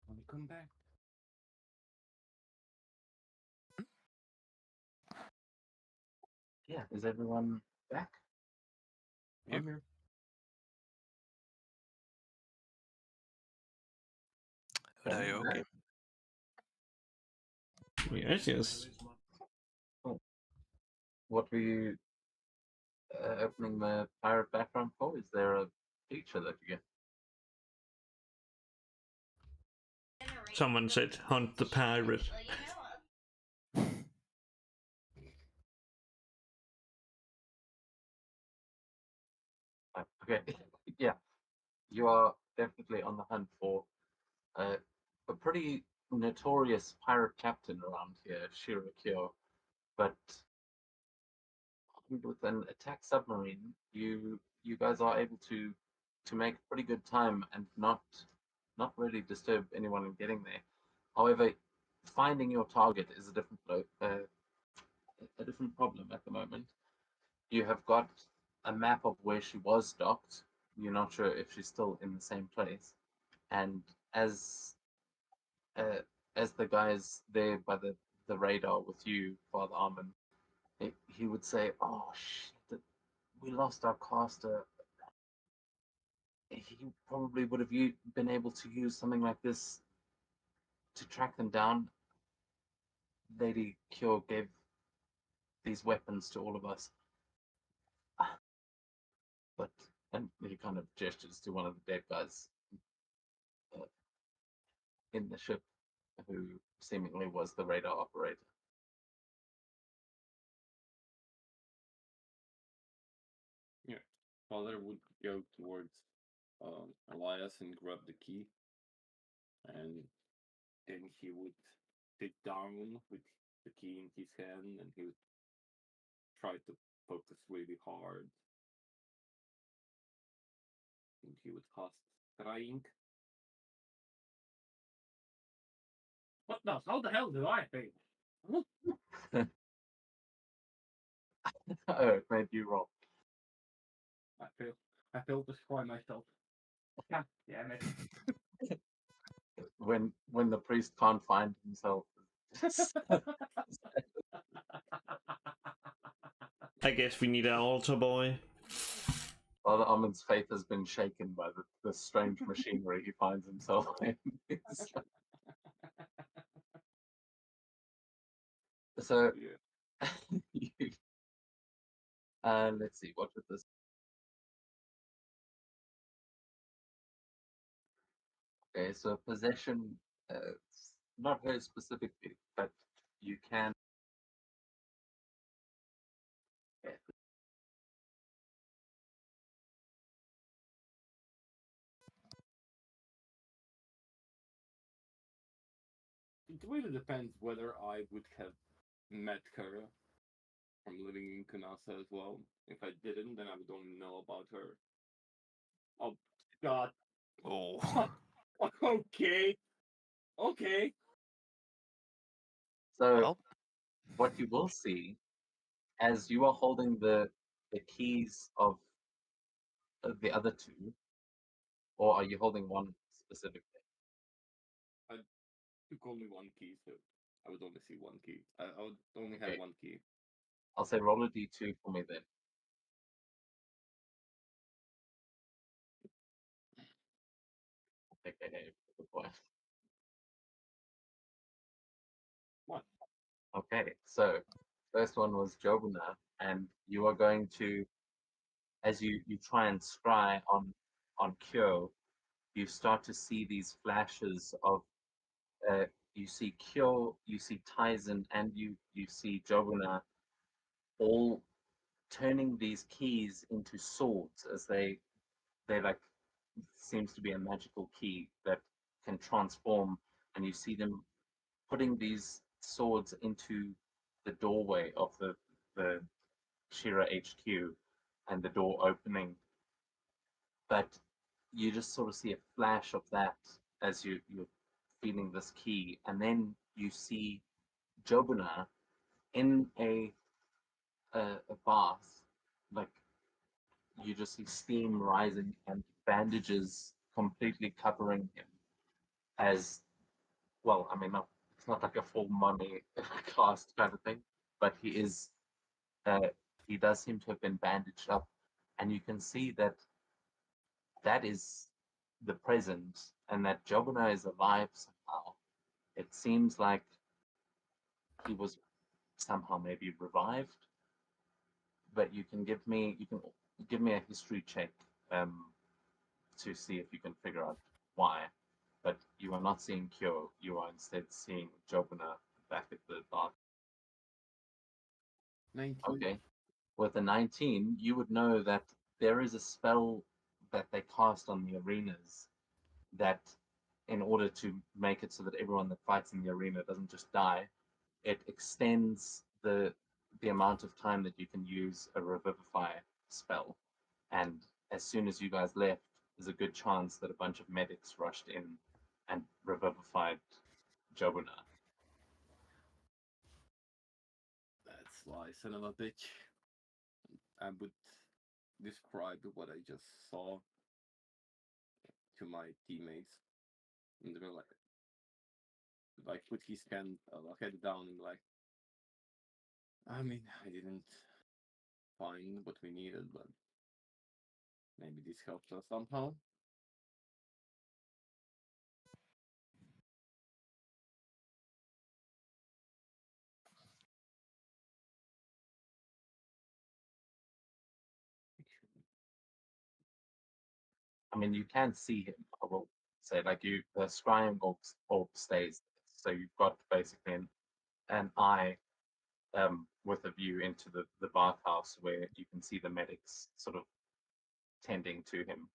When we come back. Yeah, is everyone back? I'm here. But are you okay? Yes. What were you opening the pirate background for? Is there a feature that you get? Someone said hunt the pirate. Okay, yeah, you are definitely on the hunt for a pretty notorious pirate captain around here, Shirakyo. But with an attack submarine, you guys are able to make pretty good time and not really disturb anyone in getting there. However, finding your target is a different problem at the moment. You have got a map of where she was docked. You're not sure if she's still in the same place, and as the guys there by the radar with you, Father Armin, he would say, "Oh shit, we lost our caster." He probably would have been able to use something like this to track them down. Lady Cure gave these weapons to all of us. But, and he kind of gestures to one of the dead guys in the ship, who seemingly was the radar operator. Yeah. Father would go towards Elias and grab the key, and then he would sit down with the key in his hand, and he would try to focus really hard. And he would cast Crying. What the? How the hell did I fail? Oh, it made you roll. I failed. I failed to scry myself. God damn it. When the priest can't find himself. I guess we need an altar boy. Father Armin's faith has been shaken by the strange machinery he finds himself in. So, Yeah. let's see, what was this? Okay, so possession, not her specifically, but you can. Okay. It really depends whether I would have met her from living in Kunasa as well. If I didn't, then I would only know about her. Oh, God. Oh. Okay. Okay. So, Well, what you will see as you are holding the keys of the other two, or are you holding one specifically? I took only one key, so I would only see one key. I would only have Okay. one key. I'll say roll a d2 for me then. Okay, good boy. What? Okay, so first one was Jobuna, and you are going to, as you try and scry on Kyo, you start to see these flashes of you see Kyo, you see Tizen, and you see Jobuna all turning these keys into swords as they like seems to be a magical key that can transform, and you see them putting these swords into the doorway of the Shira HQ and the door opening. But you just sort of see a flash of that as you're feeling this key, and then you see Jobuna in a bath, like you just see steam rising, and bandages completely covering him, as well. I mean, it's not like a full mummy cast kind of thing, but he does seem to have been bandaged up, and you can see that that is the present, and that Jobina is alive somehow. It seems like he was somehow maybe revived, but you can give me a history check to see if you can figure out why. But you are not seeing Kyo, you are instead seeing Jobina back at the dark. 19. Okay. With a 19, you would know that there is a spell that they cast on the arenas that, in order to make it so that everyone that fights in the arena doesn't just die, it extends the amount of time that you can use a revivify spell. And as soon as you guys left, there's a good chance that a bunch of medics rushed in and revivified Jobina. That's why, son of a bitch. I would describe what I just saw to my teammates. And they're like put his head down and like, I mean, I didn't find what we needed, but maybe this helps us somehow. I mean, you can see him. I will say, like the scrying orb stays. So you've got basically an eye with a view into the bathhouse where you can see the medics sort of tending to him,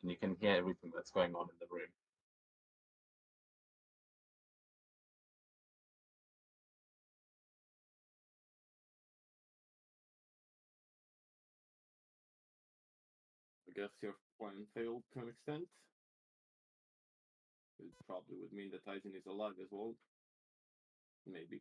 and you can hear everything that's going on in the room. I guess your plan failed to an extent. It probably would mean that Titan is alive as well. Maybe.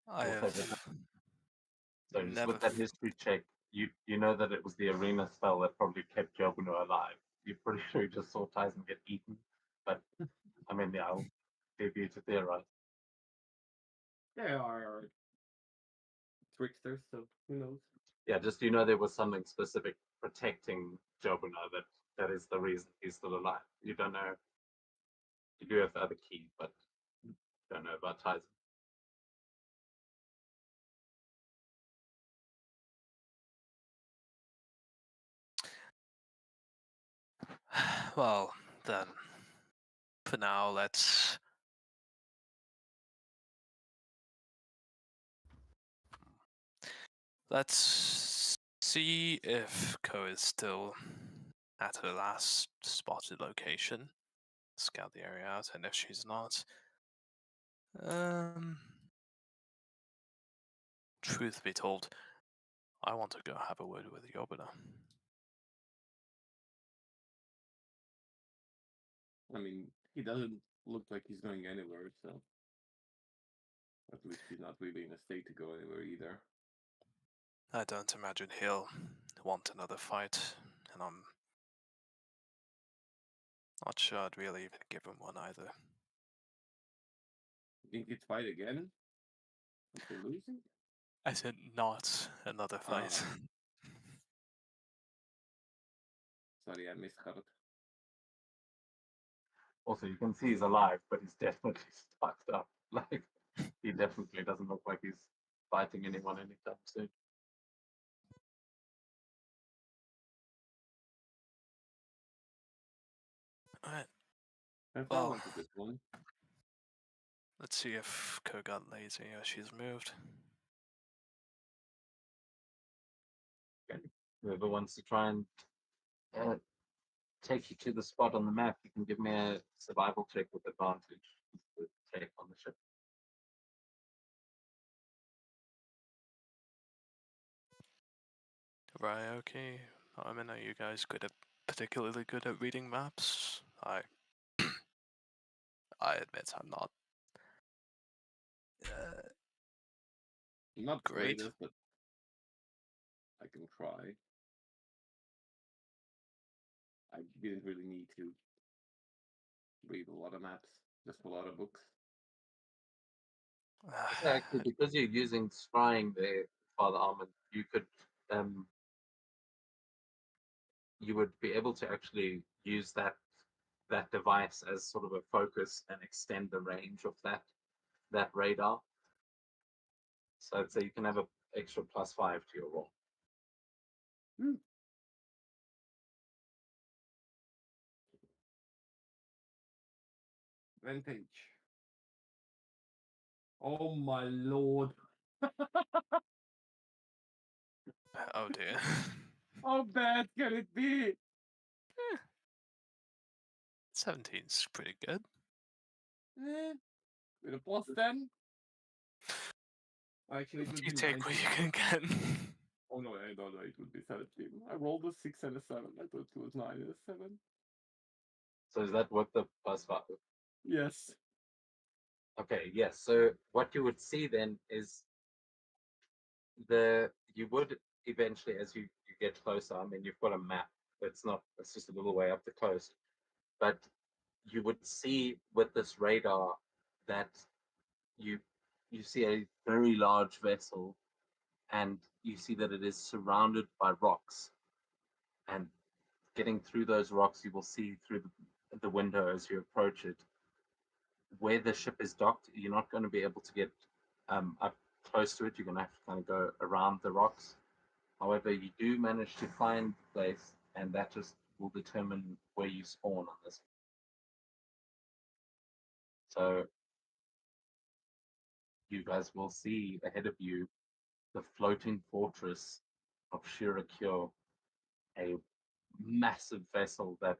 I Also, have so just never. with that history check, you know that it was the arena spell that probably kept Jobuna alive. You're pretty sure you just saw Tyson get eaten, but I mean, yeah, I'll give you to theorize. They are tricksters, so who knows? Yeah, just you know there was something specific protecting Jobuna that is the reason he's still alive. You don't know. You do have the other key, but you don't know about Tyson. Well, then, for now, let's. Let's see if Ko is still at her last spotted location. Scout the area out, and if she's not, truth be told, I want to go have a word with Yobina. I mean, he doesn't look like he's going anywhere, so at least he's not really in a state to go anywhere either. I don't imagine he'll want another fight, and I'm not sure I'd really even give him one either. You think he'd fight again? After losing? I said not another fight. Sorry, I misheard. Also, you can see he's alive, but he's definitely fucked up. Like, he definitely doesn't look like he's fighting anyone anytime soon. Alright, Have Well- fun with this one. let's see if Ko got lazy or she's moved. Whoever wants to try and take you to the spot on the map, you can give me a survival check with advantage. With take on the ship. Right, okay. I mean, are you guys particularly good at reading maps? I admit I'm not Not Great. greatest, but I can try. I didn't really need to read a lot of maps, just a lot of books. Actually, because you're using scrying there, Father Armand, you could you would be able to actually use that device as sort of a focus and extend the range of that radar. So I'd say you can have an extra +5 to your roll. Vintage. Oh my lord. Oh dear. How bad can it be? 17's pretty good. With a +10? Actually, it would You be take 19. what you can get. Oh no, it would be 17. I rolled a 6 and a 7. I thought it was 9 and a 7. So is that what the +5? Yes. Okay, yes. So what you would see then is you would eventually, as you get closer, I mean, you've got a map. It's just a little way up the coast. But you would see with this radar that you see a very large vessel, and you see that it is surrounded by rocks. And getting through those rocks, you will see through the window as you approach it. Where the ship is docked, you're not going to be able to get up close to it. You're going to have to kind of go around the rocks. However, you do manage to find the place, and that just will determine where you spawn on this. So you guys will see ahead of you the floating fortress of Shirakyo, a massive vessel that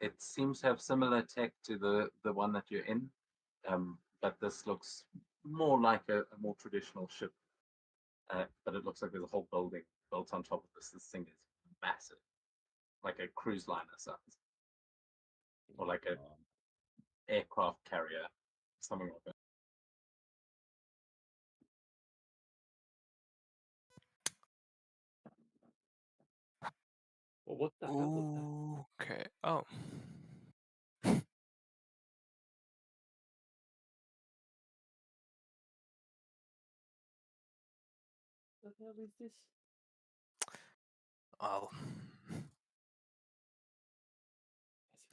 it seems to have similar tech to the one that you're in, but this looks more like a more traditional ship. But it looks like there's a whole building built on top of this. This thing is massive, like a cruise liner size, or like a aircraft carrier, something like that. Well, what the hell was that? Okay. Oh. What the hell is this? Well.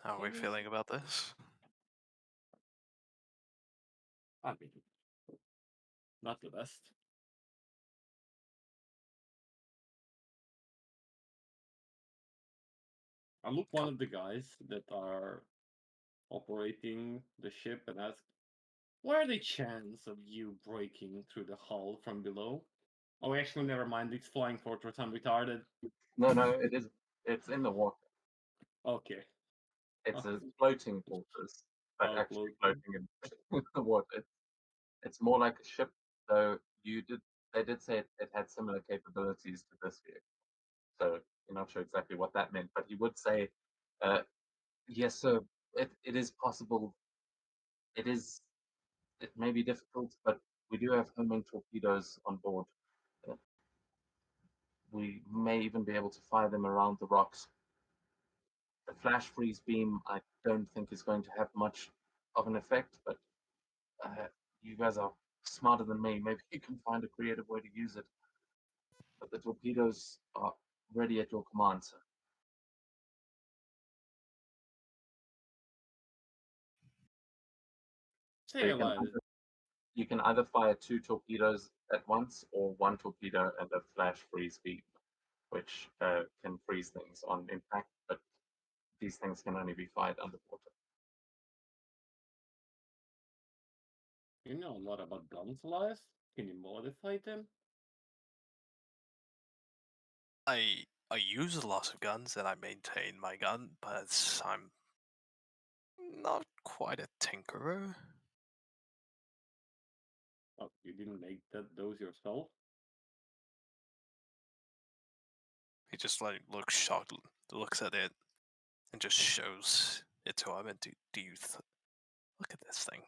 How are we feeling about this? I mean, not the best. I look one of the guys that are operating the ship and ask, what are the chance of you breaking through the hull from below? Oh, actually, never mind. It's flying fortress. I'm retarded. No, it is. It's in the water. Okay. It's Okay. a floating fortress, but Oh, actually floating. floating in the water. It's more like a ship. So they did say it had similar capabilities to this vehicle. So you're not sure exactly what that meant, but he would say, yes, sir, it is possible. It may be difficult, but we do have homing torpedoes on board. We may even be able to fire them around the rocks. The flash freeze beam, I don't think is going to have much of an effect, but you guys are smarter than me. Maybe you can find a creative way to use it. But the torpedoes are ready at your command, sir. So Say Elias. you can either fire 2 torpedoes at once or 1 torpedo and a flash freeze beam, which can freeze things on impact, but these things can only be fired underwater. You know a lot about guns, Elias. Can you modify them? I use a lot of guns and I maintain my gun, but I'm not quite a tinkerer. Oh, you didn't make those yourself? He just like looks shocked, looks at it, and just shows it to him. And do you Look at this thing.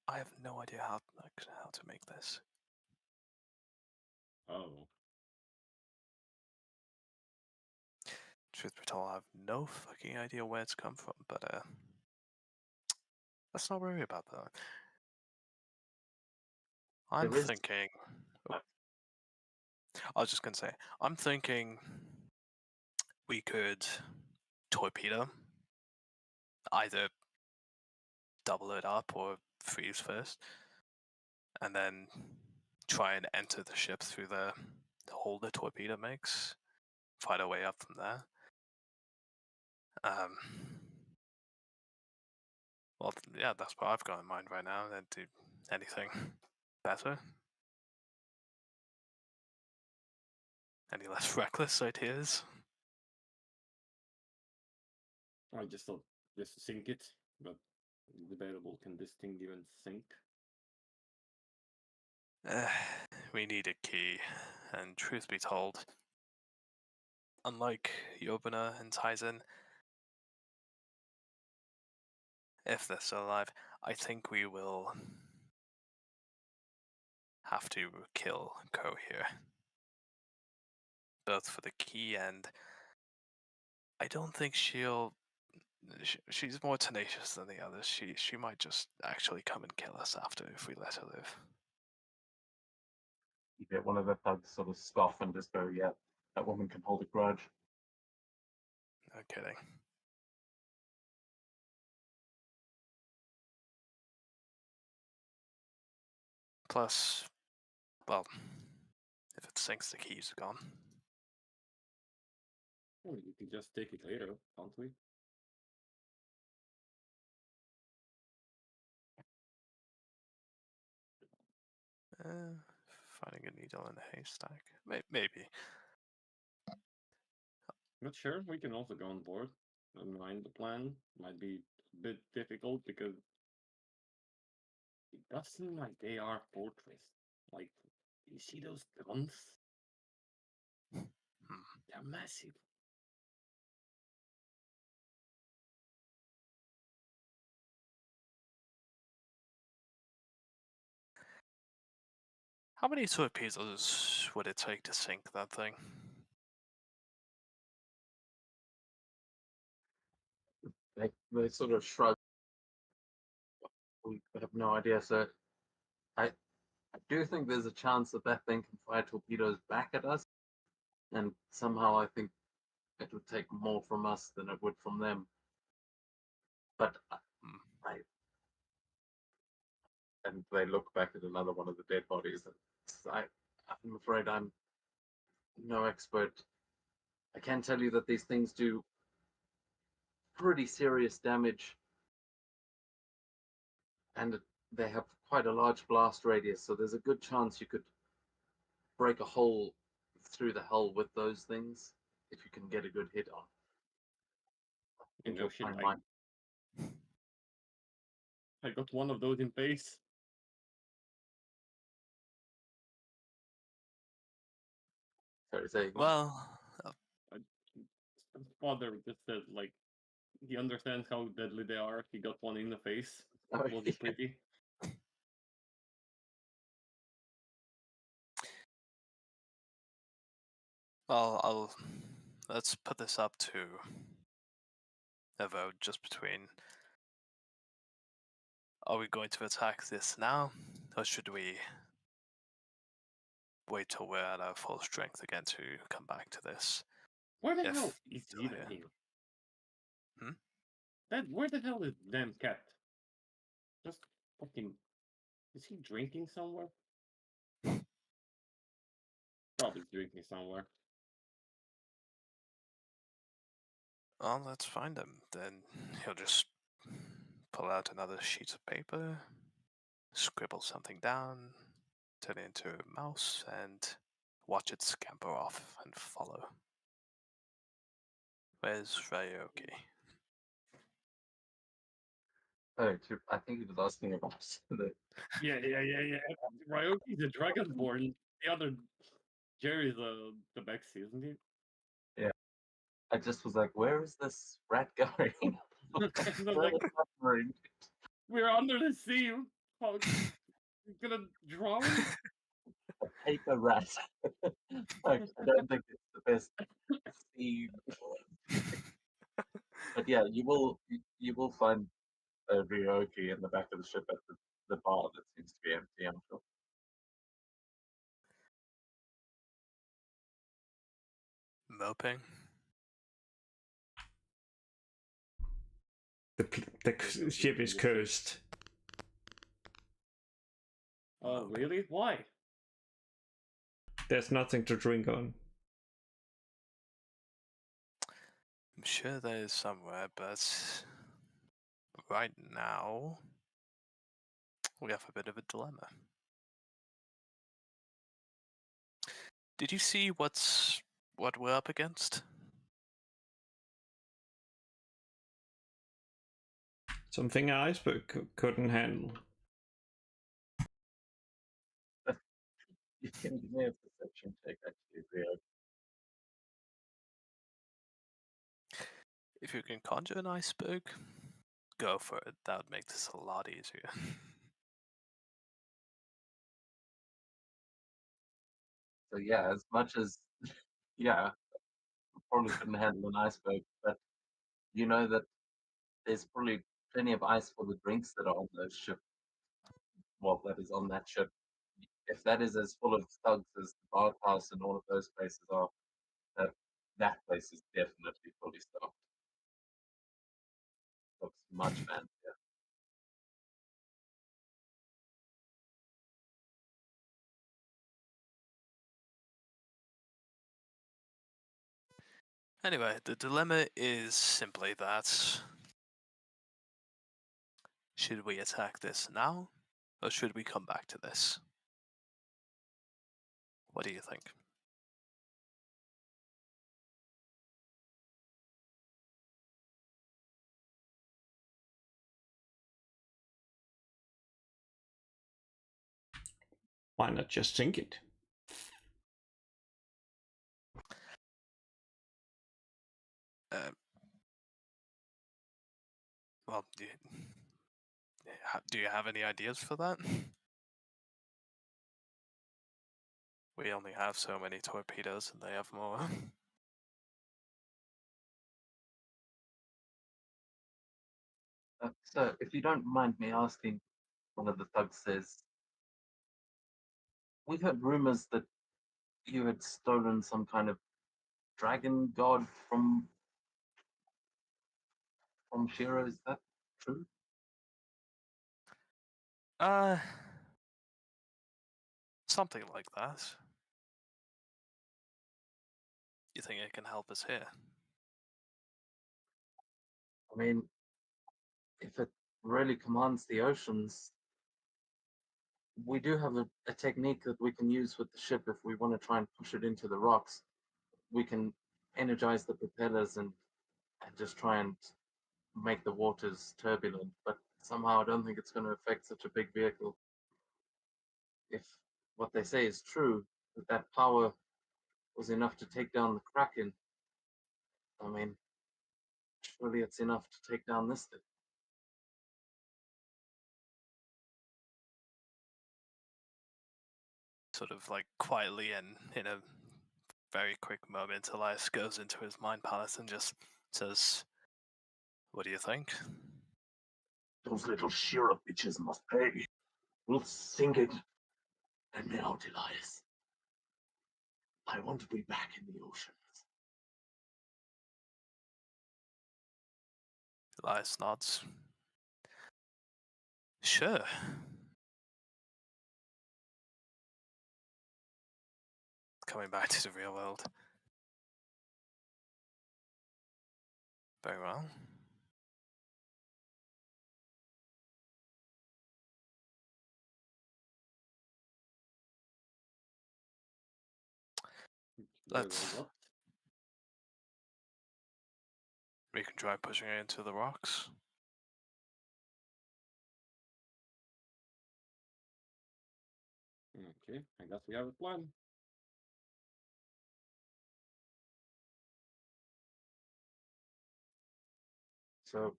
I have no idea how to make this. Oh. Truth be told, I have no fucking idea where it's come from, but let's not worry about that. I'm There is- thinking. I was just gonna say, I'm thinking we could torpedo, either double it up or freeze first, and then try and enter the ship through the hole the torpedo makes, fight our way up from there. Well, yeah, that's what I've got in mind right now. Then do anything better? Any less reckless ideas? I just thought just sink it, but debatable. Can this thing even sink? We need a key, and truth be told, unlike Yobuna and Tizen, if they're still alive, I think we will have to kill Ko here. Both for the key and I don't think she'll. She's more tenacious than the others. She might just actually come and kill us after if we let her live. You get one of the thugs sort of scoff and just go, "Yeah, that woman can hold a grudge." No kidding. Plus, well, if it sinks, the keys are gone. Oh, you can just take it later, can't we? Finding a needle in a haystack. Maybe. But sure, we can also go on board and mind the plan. Might be a bit difficult because it does seem like they are fortress. Like, you see those guns? They're massive. How many torpedoes would it take to sink that thing? They sort of shrug. We have no idea. So I do think there's a chance that that thing can fire torpedoes back at us, and somehow I think it would take more from us than it would from them. But I and they look back at another one of the dead bodies. And I'm afraid I'm no expert. I can tell you that these things do pretty serious damage, and they have quite a large blast radius. So there's a good chance you could break a hole through the hull with those things if you can get a good hit on. You know, shit, Find mine. I got one of those in base. Sorry, say Well, Father just said, like, he understands how deadly they are. He got one in the face. Oh, Was yeah. it pretty? well, let's put this up to a vote just between. Are we going to attack this now, or should we wait till we're at our full strength again to come back to this? Where the If hell is still even here. here? Where the hell is damn cat? Just fucking. Is he drinking somewhere? Probably drinking somewhere. Well, let's find him. Then he'll just pull out another sheet of paper, scribble something down, turn it into a mouse, and watch it scamper off and follow. Where's Ryoki? Oh, I think he was asking about the. Yeah. Ryoki's a dragonborn. The other Jerry's the Bexy, isn't he? Yeah, I just was like, where is this rat going? And I'm like, Submarine. we're under the sea. How you're gonna drown? A paper rat. Like, I don't think it's the best scene. But yeah, you will find a ryoki in the back of the ship at the bar that seems to be empty, I'm sure. Moping. The ship is cursed. Oh, Okay. really? Why? There's nothing to drink on. I'm sure there is somewhere, but right now we have a bit of a dilemma. Did you see what we're up against? Something an iceberg couldn't handle. You can give me a perception check, actually, Ryo. If you can conjure an iceberg, go for it. That would make this a lot easier. So yeah, as much as yeah, probably couldn't handle an iceberg, but you know that there's probably plenty of ice for the drinks that are on those ship. Well, that is on that ship. If that is as full of thugs as the bathhouse and all of those places are, that place is definitely fully stocked. Looks much fancier. Anyway, the dilemma is simply that: should we attack this now, or should we come back to this? What do you think? Why not just sink it? Uh, well, do you have any ideas for that? We only have so many torpedoes, and they have more. So, if you don't mind me asking, one of the thugs says, we've heard rumors that you had stolen some kind of dragon god from Shiro. Is that true? Uh, something like that. You think it can help us here? I mean, if it really commands the oceans, we do have a technique that we can use with the ship if we want to try and push it into the rocks. We can energize the propellers and just try and make the waters turbulent, but somehow I don't think it's going to affect such a big vehicle. If what they say is true, that power was enough to take down the Kraken, I mean, surely it's enough to take down this thing. Sort of like quietly and in a very quick moment, Elias goes into his mind palace and just says, "What do you think?" Those little Shira bitches must pay. We'll sink it. And now, Elias, I want to be back in the oceans. Elias nods. Sure. Coming back to the real world. Very well. Let's. What? We can try pushing it into the rocks. Okay, I guess we have a plan. So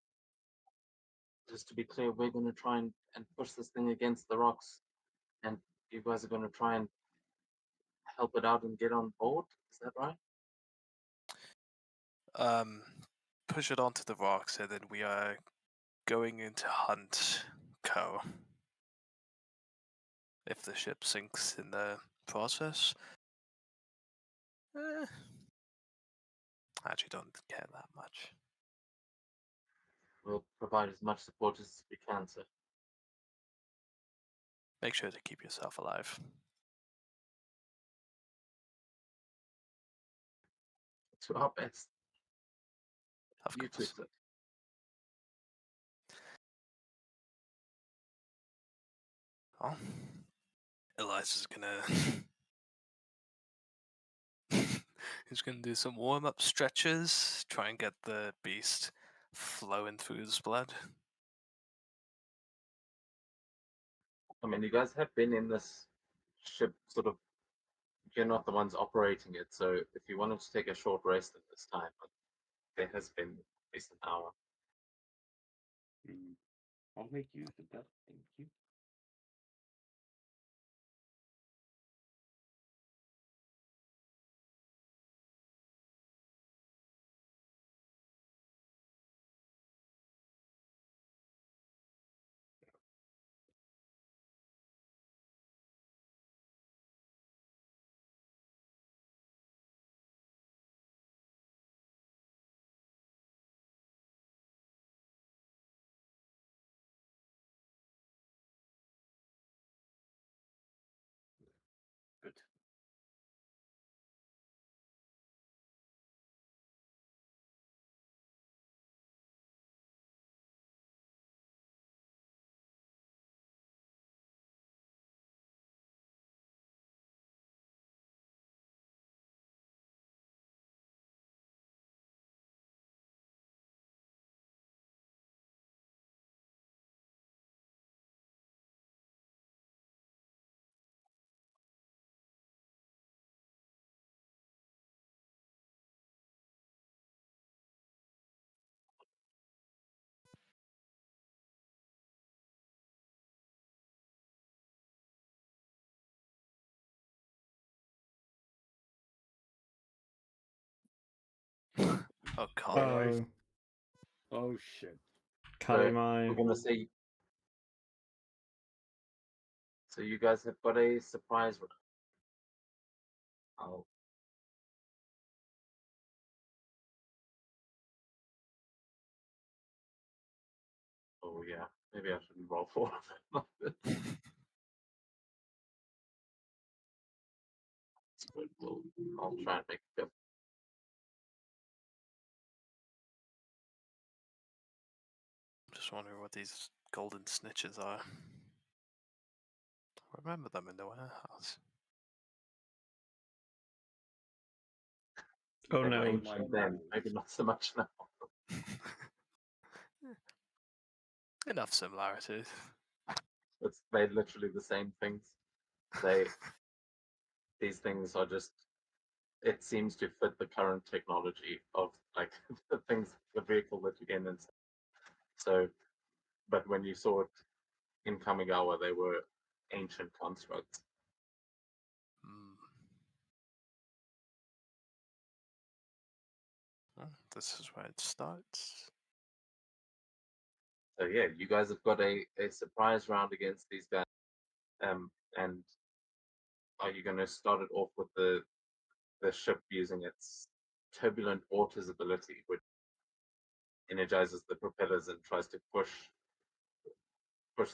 just to be clear, we're going to try and push this thing against the rocks, and you guys are going to try and help it out and get on board. Is that right? Push it onto the rocks, and then we are going in to hunt Co. If the ship sinks in the process, I actually don't care that much. We'll provide as much support as we can, sir. Make sure to keep yourself alive. To our best. Of You too, course. sir. Well, Elias is gonna he's gonna do some warm-up stretches, try and get the beast flowing through his blood. I mean, you guys have been in this ship sort of. You're not the ones operating it, so if you wanted to take a short rest at this time, there has been at least an hour. I'll make use of that. Thank you. Good. Oh god. Christ. Oh, Oh shit. Kalimai. We're gonna say. So you guys have got a surprise round. Oh. Oh yeah, maybe I shouldn't roll for it. But I'll try and make it. I'm just wondering what these golden snitches are. I remember them in the warehouse. Oh They were no. ancient then, maybe not so much now. Enough similarities. They're literally the same things. These things are just. It seems to fit the current technology of like the vehicle that you're in, and so. But when you saw it in Kamigawa, they were ancient constructs. Well, this is where it starts. So yeah, you guys have got a surprise round against these guys. And are you going to start it off with the ship using its turbulent waters ability, which energizes the propellers and tries to push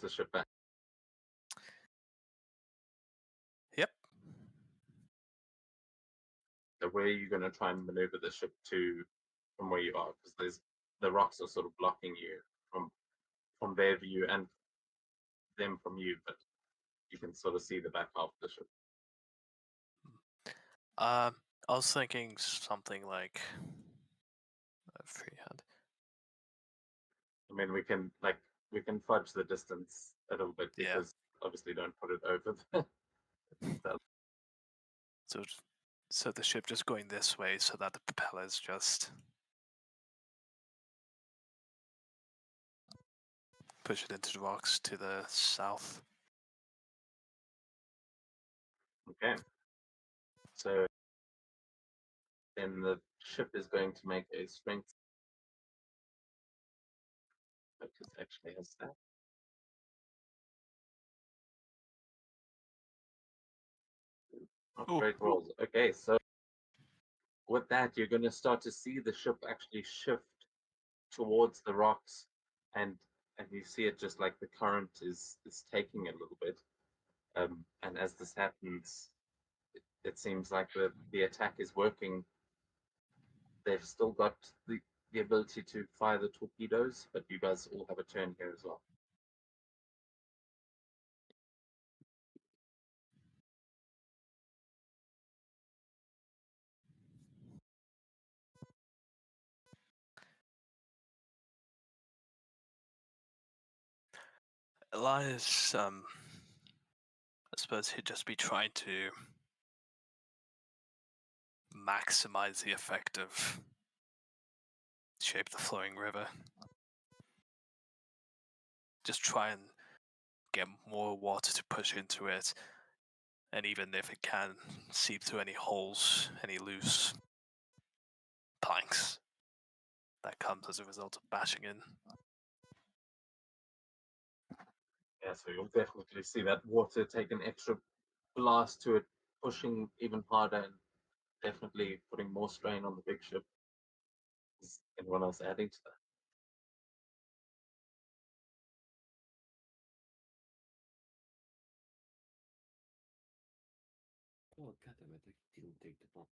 the ship back? Yep. So where are you going to try and maneuver the ship to from where you are? Because the rocks are sort of blocking you from their view and them from you, but you can sort of see the back half of the ship. I was thinking something like a freehand. I mean, we can fudge the distance a little bit Yeah. because obviously don't put it over the. So the ship just going this way so that the propellers just push it into the rocks to the south. Okay. So then the ship is going to make a strength. But it actually has that. Oh, Ooh. great rolls. Okay, so with that, you're going to start to see the ship actually shift towards the rocks, and you see it just like the current is taking a little bit. And as this happens, it seems like the attack is working. They've still got the ability to fire the torpedoes, but you guys all have a turn here as well. Elias, I suppose he'd just be trying to maximize the effect of Shape the Flowing River. Just try and get more water to push into it, and even if it can seep through any holes, any loose planks that comes as a result of bashing in. Yeah, so you'll definitely see that water take an extra blast to it, pushing even harder and definitely putting more strain on the big ship. Is anyone else adding to that? Oh, goddammit, I didn't take the pop.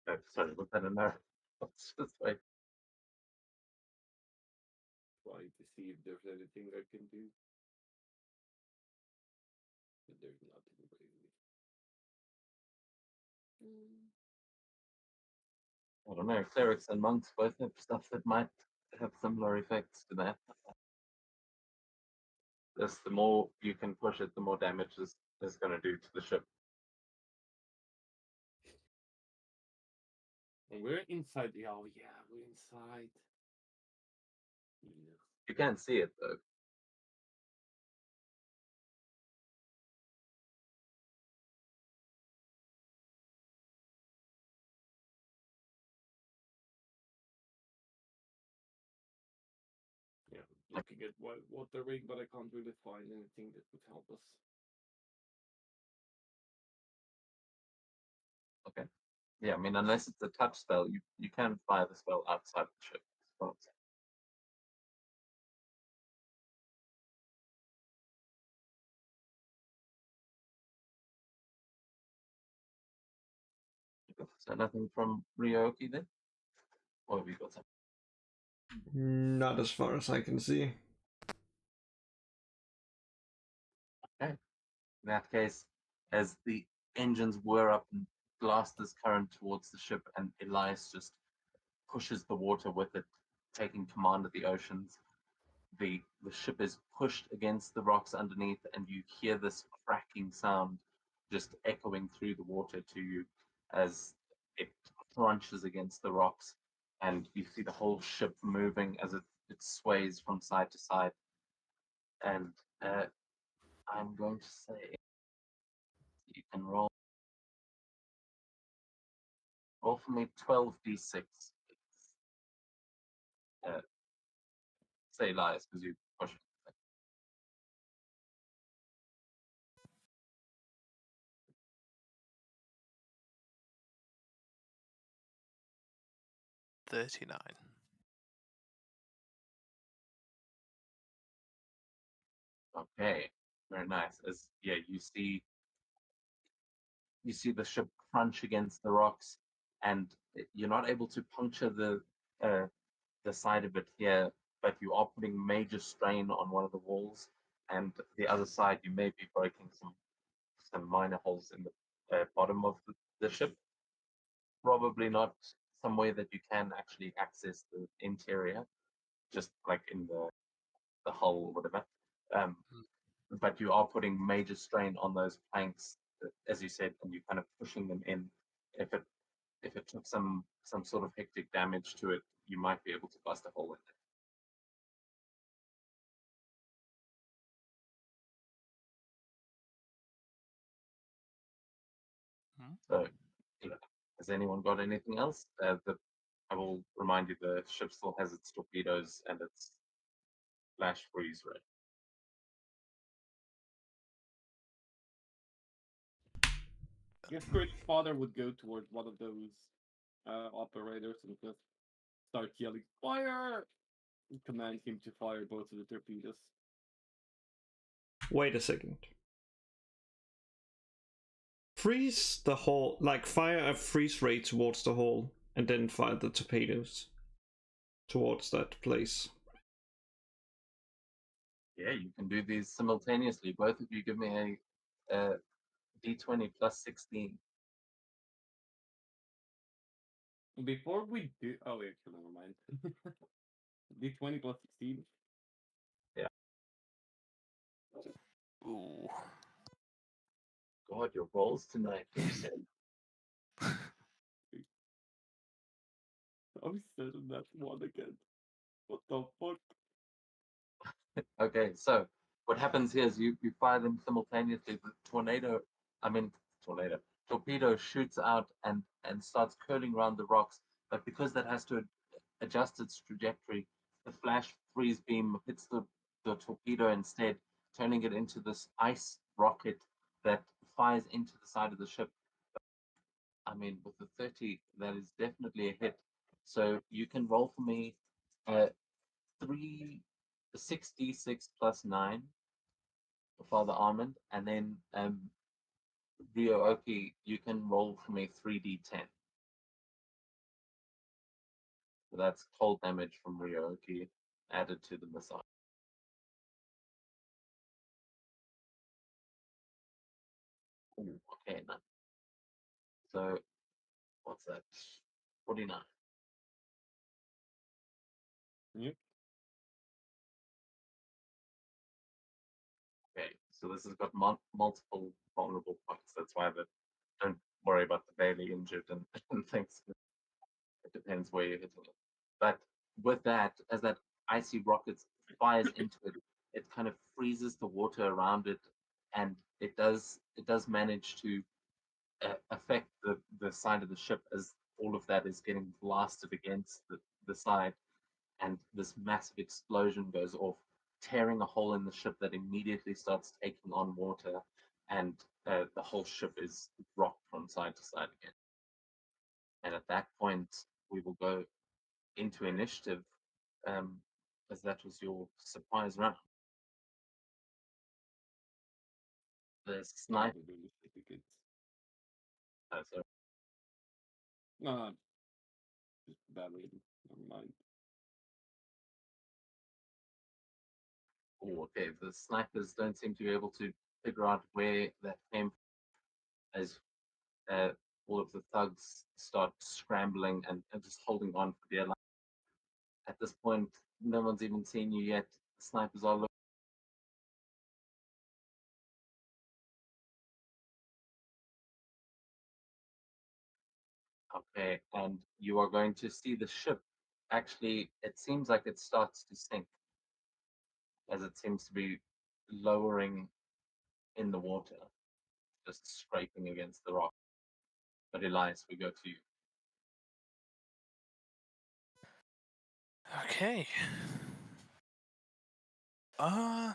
Oh, sorry, was that a no? It's just like, Try to see if there's anything I can do. But there's nothing really. I don't know, clerics and monks both have stuff that might have similar effects to that. Just the more you can push it, the more damage is going to do to the ship. And we're inside. Oh yeah, we're inside. Yeah. You can't see it though. Yeah, looking at water rig, but I can't really find anything that would help us. Okay. Yeah, I mean, unless it's a touch spell, you can fire the spell outside the ship. Well, so nothing from Ryoki then? Or have you got something? Not as far as I can see. Okay. In that case, as the engines whir up and blast this current towards the ship, and Elias just pushes the water with it, taking command of the oceans, the ship is pushed against the rocks underneath, and you hear this cracking sound just echoing through the water to you as it crunches against the rocks, and you see the whole ship moving as it sways from side to side. And I'm going to say you can roll for me 12d6. Say Elias because you push it. 39. Okay, very nice. As yeah, you see the ship crunch against the rocks, and you're not able to puncture the side of it here, but you are putting major strain on one of the walls, and the other side you may be breaking some minor holes in bottom of the ship. Probably not somewhere that you can actually access the interior, just like in the hull or whatever. But you are putting major strain on those planks, as you said, and you're kind of pushing them in. If it took some sort of hectic damage to it, you might be able to bust a hole in it. So, yeah. Has anyone got anything else? I will remind you the ship still has its torpedoes and its flash freeze rate. I guess Crit's father would go towards one of those operators and just start yelling, "Fire!" and command him to fire both of the torpedoes. Wait a second. Freeze the hull, like fire a freeze ray towards the hull, and then fire the torpedoes towards that place. Yeah, you can do these simultaneously. Both of you give me a d20 plus 16. Before we do, oh, actually, never mind. D20 plus 16. Yeah. Ooh. God, your rolls tonight, you said. I'm setting that one again. What the fuck? Okay, so what happens here is you fire them simultaneously. The torpedo shoots out and starts curling around the rocks. But because that has to adjust its trajectory, the flash freeze beam hits the torpedo instead, turning it into this ice rocket that fires into the side of the ship. I mean, with the 30, that is definitely a hit. So you can roll for me 6d6 plus 9 for Father Armand, and then Ryo-Oki, you can roll for me 3d10. So that's cold damage from Ryo-Oki added to the missile. Ooh, okay, now. So what's that? 49. Yep. Okay, so this has got multiple vulnerable points. That's why don't worry about the barely injured and things. It depends where you're hitting it. But with that, as that icy rocket fires into it, it kind of freezes the water around it, and it does manage to affect the side of the ship as all of that is getting blasted against the side, and this massive explosion goes off, tearing a hole in the ship that immediately starts taking on water, and the whole ship is rocked from side to side again. And at that point, we will go into initiative, as that was your surprise round. The sniper. So No, just badly. Never mind. oh, okay, the snipers don't seem to be able to figure out where that came from, as all of the thugs start scrambling and just holding on for dear life. At this point, no one's even seen you yet. The snipers are looking. Okay, and you are going to see the ship. Actually, it seems like it starts to sink as it seems to be lowering in the water, just scraping against the rock. But Elias, we go to you. Okay. Uh.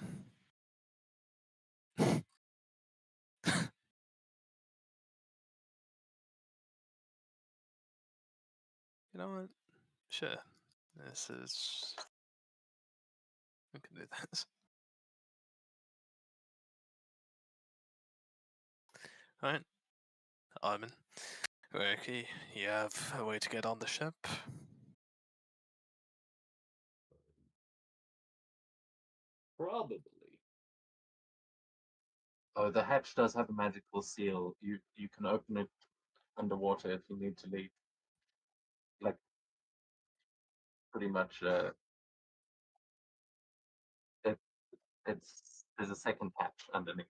You know what? Sure. This is. We can do this. Alright. Armin. Okay, you have a way to get on the ship? Probably. Oh, the hatch does have a magical seal. You can open it underwater if you need to leave. Like pretty much, there's a second hatch underneath.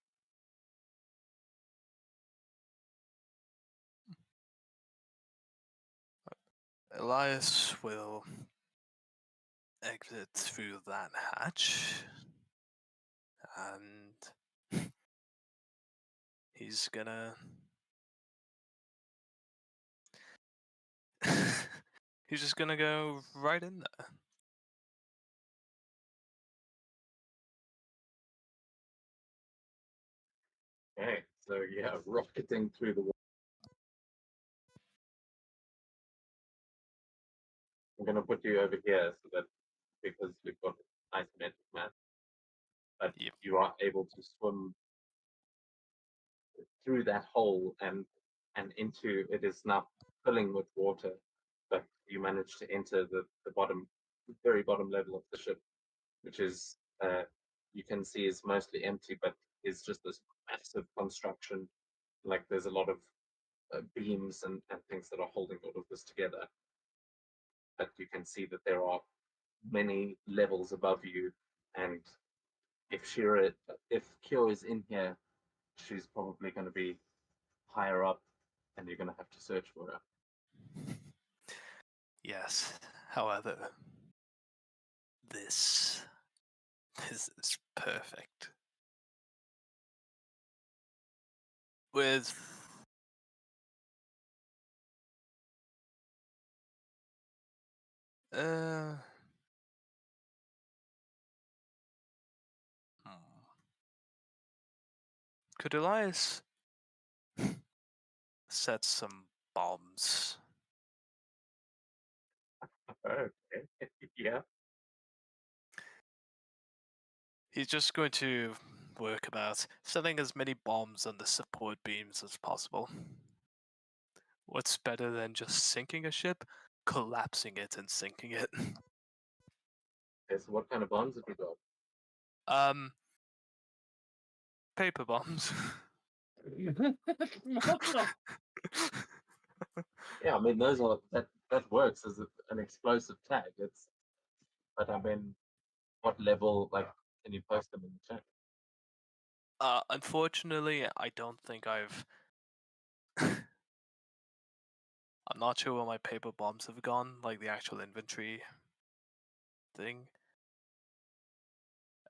Elias will exit through that hatch, and he's gonna he's just gonna go right in there. Okay, so yeah, rocketing through the water. I'm gonna put you over here so that because we've got a nice metal mat, but Yep. you are able to swim through that hole and into it is now filling with water, but you manage to enter the bottom, very bottom level of the ship, which is you can see is mostly empty, but is just this massive construction. Like there's a lot of beams and things that are holding all of this together. But you can see that there are many levels above you, and if Kyo is in here, she's probably going to be higher up, and you're going to have to search for her. Yes. However, this is perfect. With uh could Elias set some bombs? Okay. Yeah. He's just going to work about setting as many bombs on the support beams as possible. What's better than just sinking a ship? Collapsing it and sinking it. Okay, so what kind of bombs have you got? Paper bombs. Yeah, I mean those are that works as an explosive tag. But I mean, what level? Like, can you post them in the chat? Unfortunately, I don't think I've. I'm not sure where my paper bombs have gone, like the actual inventory thing.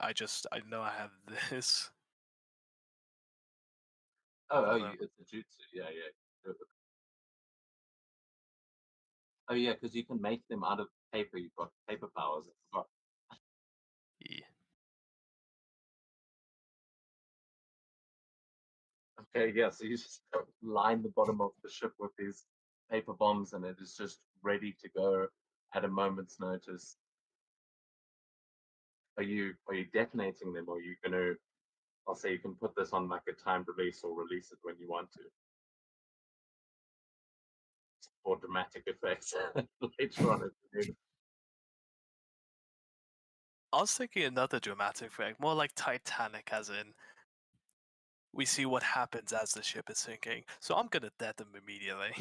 I know I have this. It's a jutsu. Yeah, yeah. Oh yeah, because you can make them out of paper. You've got paper powers. I forgot. Yeah. Okay, yeah. So you just line the bottom of the ship with these paper bombs, and it is just ready to go at a moment's notice. Are you detonating them, or are you gonna? I'll say you can put this on like a timed release or release it when you want to for dramatic effects later on in the game. I was thinking another dramatic effect, more like Titanic, as in we see what happens as the ship is sinking. So I'm gonna dead them immediately.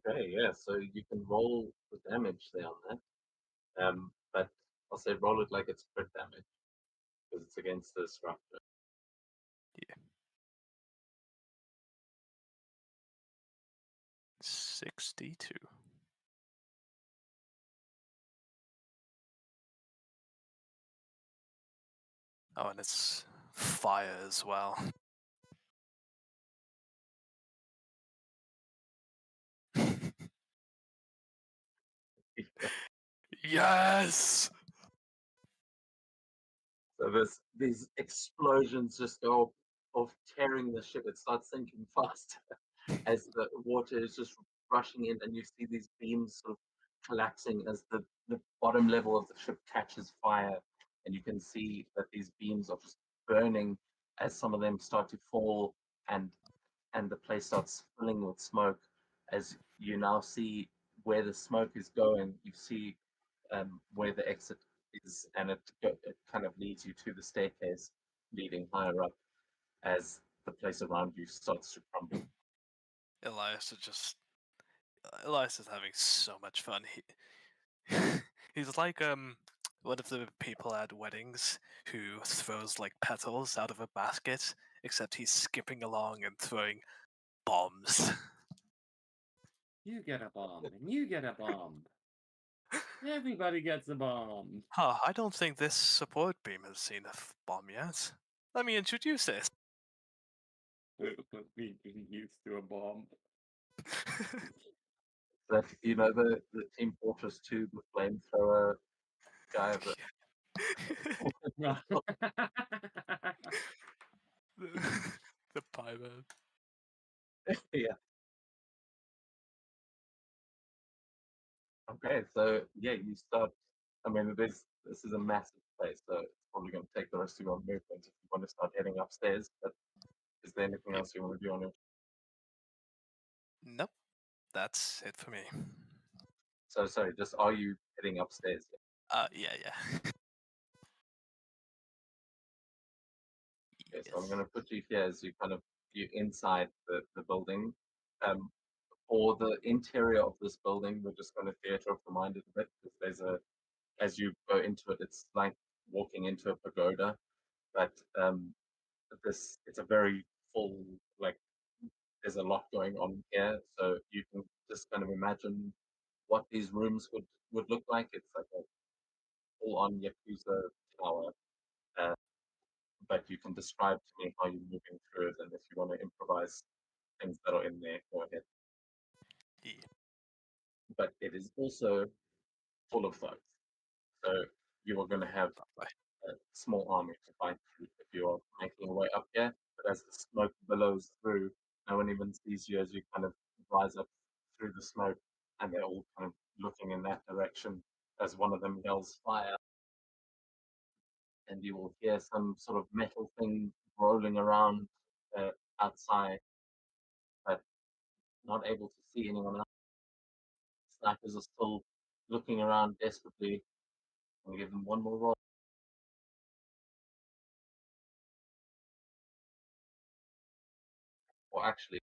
Okay, yeah. So you can roll the damage there on that. But I'll say roll it like it's crit damage because it's against the structure. Yeah. 62. Oh, and it's fire as well. Yes! So these explosions just go off, tearing the ship. It starts sinking faster as the water is just rushing in, and you see these beams sort of collapsing as the bottom level of the ship catches fire, and you can see that these beams are just burning as some of them start to fall, and the place starts filling with smoke. As you now see where the smoke is going, you see where the exit is, and it kind of leads you to the staircase leading higher up as the place around you starts to crumble. Elias is having so much fun. He's like one of the people at weddings who throws like petals out of a basket, except he's skipping along and throwing bombs. You get a bomb, and you get a bomb. Everybody gets a bomb. Huh, I don't think this support beam has seen a bomb yet. Let me introduce it. Me getting used to a bomb. That the Team Fortress 2, the flamethrower guy that The pirate. yeah. Okay, so yeah, you start. I mean, this is a massive place, so it's probably going to take the rest of your movement if you want to start heading upstairs. But is there anything Yep. else you want to do on it? Nope, that's it for me. So sorry, just are you heading upstairs? Yeah. Okay, so I'm going to put you here as you inside the building. For the interior of this building, we're just going to theater of the mind it a bit, because as you go into it, it's like walking into a pagoda, but it's a very full, like, there's a lot going on here, so you can just kind of imagine what these rooms would look like. It's like a full-on Yakuza tower, uh, but you can describe to me how you're moving through it, and if you want to improvise things that are in there, go ahead. Yeah. But it is also full of thugs, so you are going to have a small army to fight through if you are making your way up here. But as the smoke billows through, no one even sees you as you kind of rise up through the smoke, and they're all kind of looking in that direction as one of them yells fire, and you will hear some sort of metal thing rolling around outside, but not able to see anyone else. Snipers are still looking around desperately. I'll give them one more roll. Or actually,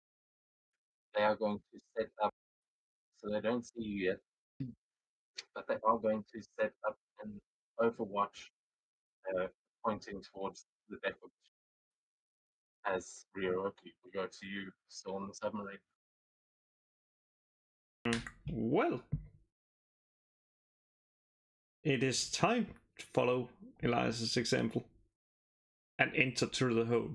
they are going to set up, so they don't see you yet, but they are going to set up an overwatch pointing towards the deck of as Ryoki. We go to you, still on the submarine. Well, it is time to follow Elias's example and enter through the hole.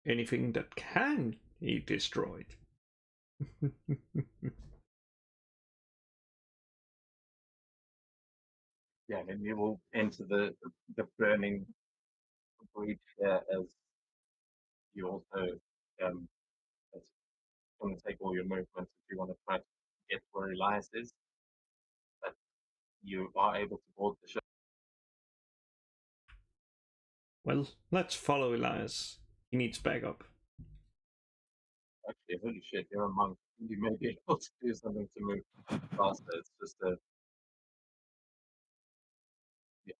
Anything that can be destroyed. Yeah, and you will enter the burning breach here as you also it's going to take all your movements if you want to try to get where Elias is. But you are able to board the ship. Well, let's follow Elias. He needs backup. Actually, holy shit, you're a monk. You may be able to do something to move faster. It's just a yeah.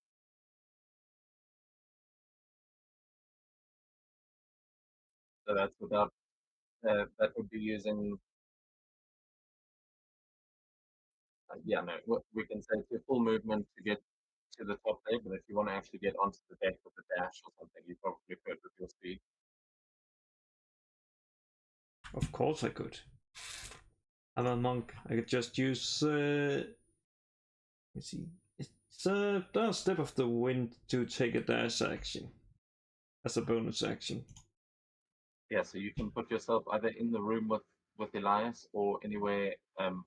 So that's without that would be using yeah, no, we can say it's your full movement to get to the top there, but if you want to actually get onto the deck with a dash or something, you probably could with your speed. Of course I could. I'm a monk. I could just use let's see. It's a step of the wind to take a dash action as a bonus action. Yeah, so you can put yourself either in the room with Elias or anywhere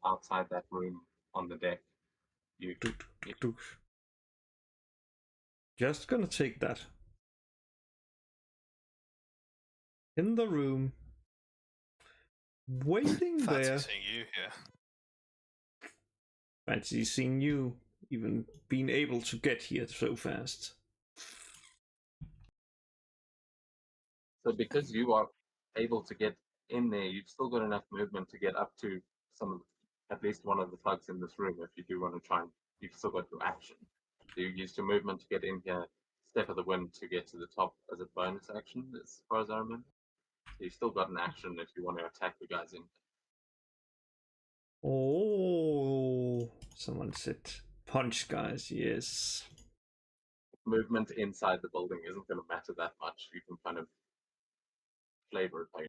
outside that room on the deck. You Just gonna take that. In the room. Waiting Fancy there. seeing you here. Fancy seeing you even being able to get here so fast. So because you are able to get in there, you've still got enough movement to get up to at least one of the thugs in this room. If you do want to try and, you've still got your action. So you used your movement to get in here, step of the wind to get to the top as a bonus action, as far as I remember. So you've still got an action if you want to attack the guys in. Oh, someone said punch guys, yes. Movement inside the building isn't going to matter that much. You can kind of flavor it by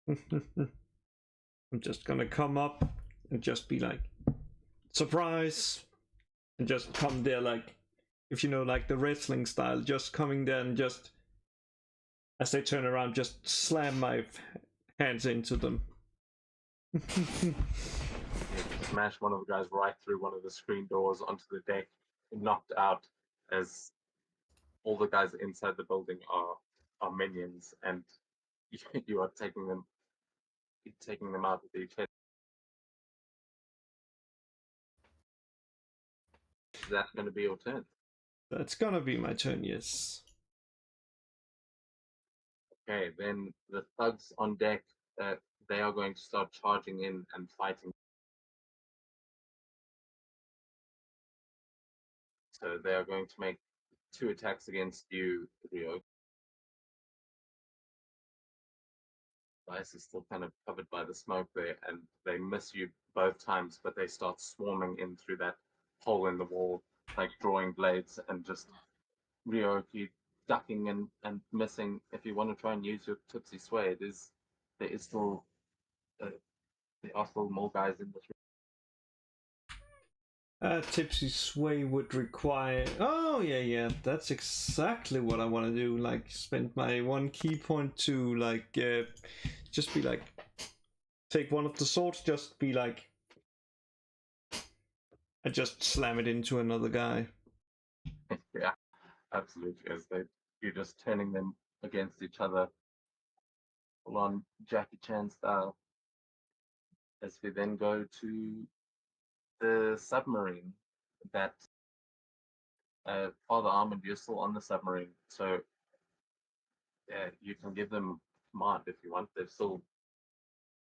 I'm just gonna come up and just be like, surprise! And just come there like, if you know, like the wrestling style, just coming there and just, as they turn around, just slam my hands into them. smash one of the guys right through one of the screen doors onto the deck, knocked out, as all the guys inside the building are minions, and you are taking them out with each head. Is that going to be your turn? That's gonna be my turn, yes. Okay, then the thugs on deck, they are going to start charging in and fighting. So they are going to make 2 attacks against you, Rio. Elias is still kind of covered by the smoke there, and they miss you both times, but they start swarming in through that hole in the wall, like drawing blades, and just Ryoki ducking and missing. If you want to try and use your tipsy sway, there is still there are still more guys in this room. Tipsy sway would require. Oh yeah, that's exactly what I want to do. Like, spend my 1 key point to like, just be like, take one of the swords, just be like, I just slam it into another guy. Yeah, absolutely. You're just turning them against each other, full on Jackie Chan style. As we then go to the submarine, that Father Armand, you're still on the submarine, so you can give them command if you want. They've still,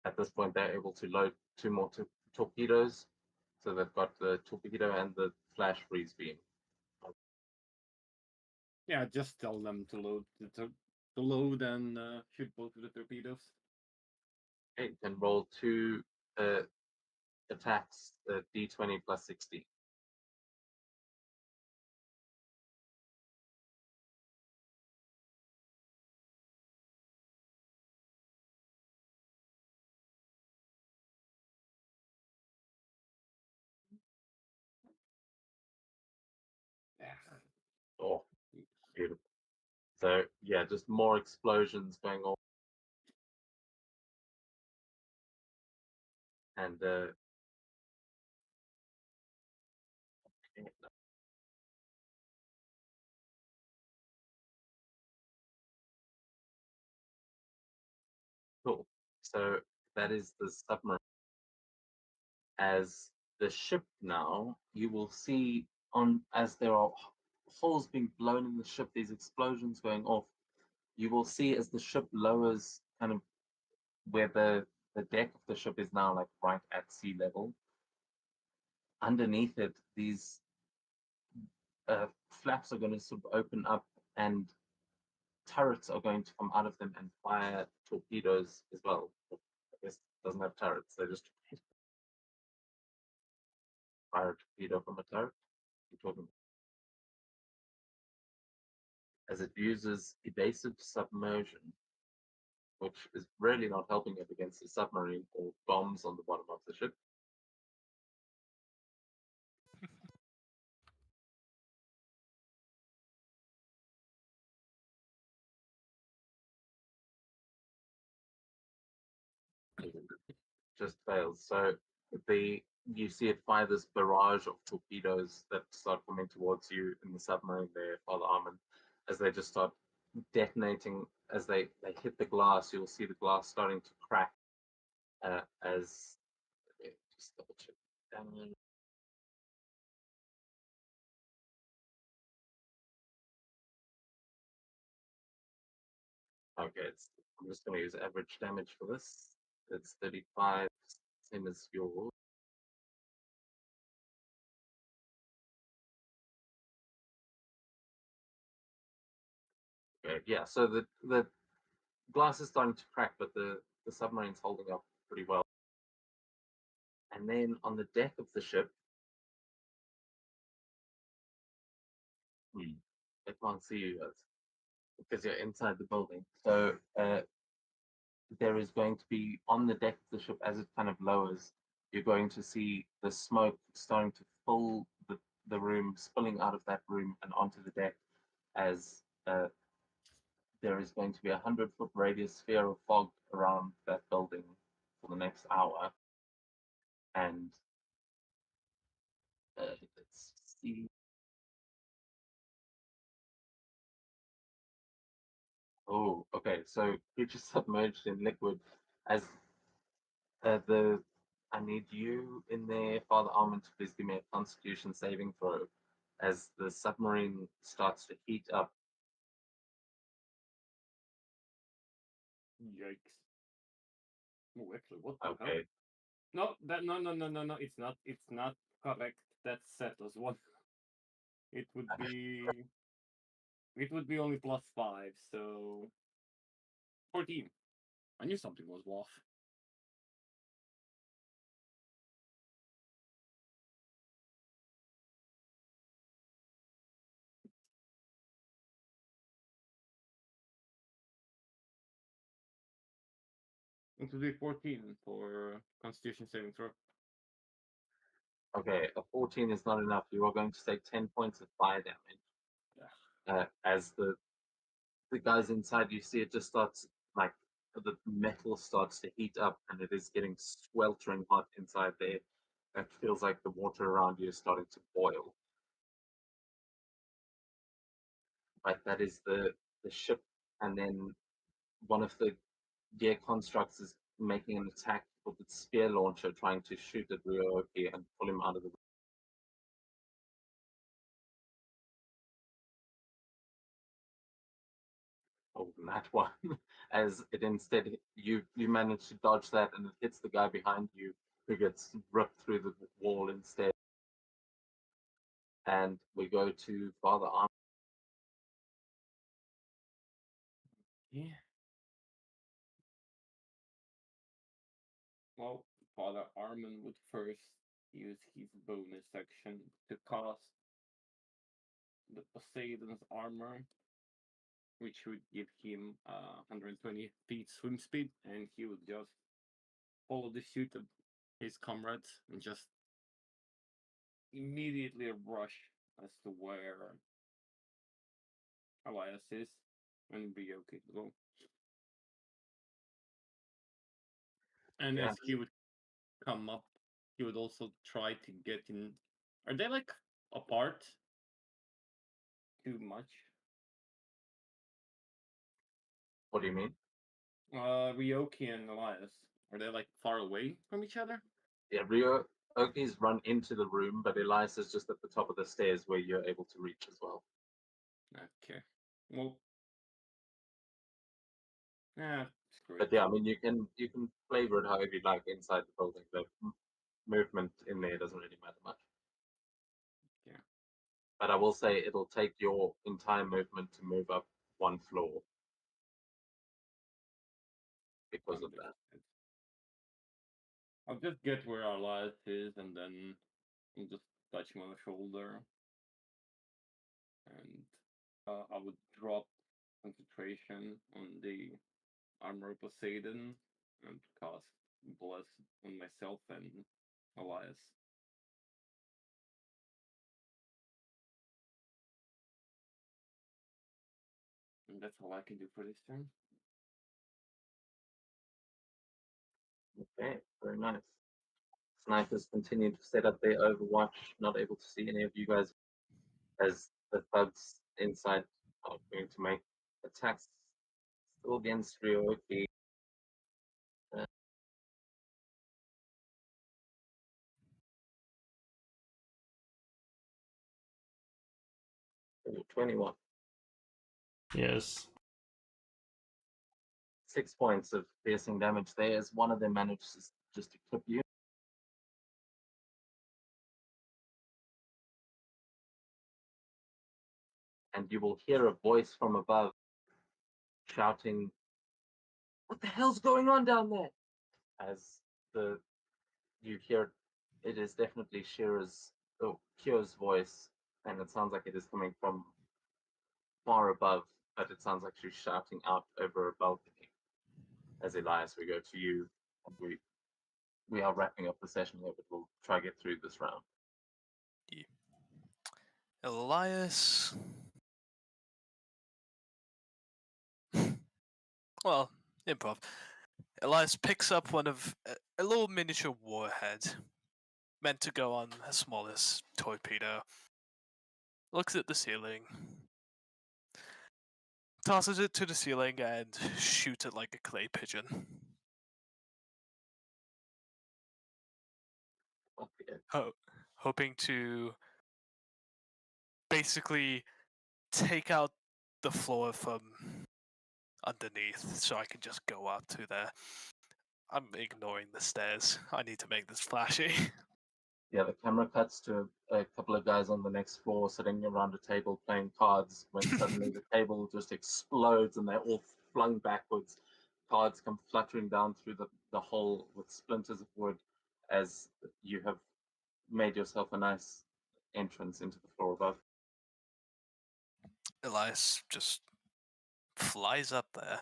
at this point, they're able to load 2 more torpedoes, so they've got the torpedo and the flash freeze beam. Yeah, just tell them to load to load and shoot both of the torpedoes. Okay, you can roll 2 attacks, d20 plus 16. Yeah. Oh, beautiful. So yeah, just more explosions going on, and cool. So that is the submarine. As the ship now, you will see as there are holes being blown in the ship, these explosions going off. You will see as the ship lowers, kind of where the deck of the ship is now, like right at sea level. Underneath it, these flaps are going to sort of open up, and turrets are going to come out of them and fire torpedoes as well. I guess it doesn't have turrets, they just fire a torpedo from a turret. You're talking as it uses evasive submersion, which is really not helping it against the submarine or bombs on the bottom of the ship. Just fails. So you see it fire this barrage of torpedoes that start coming towards you in the submarine there, Father Armand, as they just start detonating as they hit the glass. You'll see the glass starting to crack as just double check. Okay, I'm just going to use average damage for this. It's 35, same as yours. Okay, yeah, so the glass is starting to crack, but the submarine's holding up pretty well. And then on the deck of the ship, I can't see you guys because you're inside the building. So there is going to be on the deck of the ship as it kind of lowers, you're going to see the smoke starting to fill the room, spilling out of that room and onto the deck as there is going to be 100-foot radius sphere of fog around that building for the next hour. And let's see. Oh, okay. So creatures submerged in liquid as I need you in there, Father Armand, to please give me a Constitution saving throw as the submarine starts to heat up. Yikes. Oh, actually, what the hell? Okay. No, no. It's not. It's not correct. That's Seto's one. It would be. It would be only +5, so 14. I knew something was off. It would be 14 for Constitution saving throw. Okay, a 14 is not enough. You are going to take 10 points of fire damage. As the guys inside, you see it just starts, like, the metal starts to heat up and it is getting sweltering hot inside there. It feels like the water around you is starting to boil. Right, that is the ship, and then one of the gear constructs is making an attack with its spear launcher, trying to shoot at Ryoki and pull him out of the. Oh, that one! As it instead, you manage to dodge that, and it hits the guy behind you, who gets ripped through the wall instead. And we go to Father Arm. Yeah. Well, Father Armin would first use his bonus action to cast the Poseidon's armor, which would give him 120 feet swim speed, and he would just follow the suit of his comrades and just immediately rush as to where Elias is and be okay to go. And Yeah. as he would come up, he would also try to get in. Are they like apart too much? What do you mean? Ryoki and Elias, are they like far away from each other? Yeah, Ryoki's run into the room, but Elias is just at the top of the stairs where you're able to reach as well. Okay. Well, yeah, it's great. But yeah, I mean, you can flavor it however you like inside the building. The movement in there doesn't really matter much. Yeah. But I will say it'll take your entire movement to move up one floor because of that. I'll just get where Elias is and then I'll just touch him on the shoulder. And I would drop concentration on the armor of Poseidon and cast Bless on myself and Elias. And that's all I can do for this turn. Okay, very nice. Snipers continue to set up their overwatch, not able to see any of you guys as the thugs inside are going to make attacks still against Ryoki. 21. Yes. 6 points of piercing damage there as one of them manages just to clip you. And you will hear a voice from above shouting, "What the hell's going on down there?" As you hear it is definitely Kyo's voice, and it sounds like it is coming from far above, but it sounds like she's shouting out over a balcony. As Elias, we go to you, and we are wrapping up the session here, but we'll try to get through this round. Elias. Well, improv. Elias picks up one of a little miniature warhead meant to go on as small as torpedo. Looks at the ceiling, tosses it to the ceiling, and shoots it like a clay pigeon. Okay. Hoping to basically take out the floor from underneath so I can just go up to there. I'm ignoring the stairs. I need to make this flashy. Yeah, the camera cuts to a couple of guys on the next floor sitting around a table playing cards when suddenly the table just explodes and they're all flung backwards. Cards come fluttering down through the hole with splinters of wood as you have made yourself a nice entrance into the floor above. Elias just flies up there,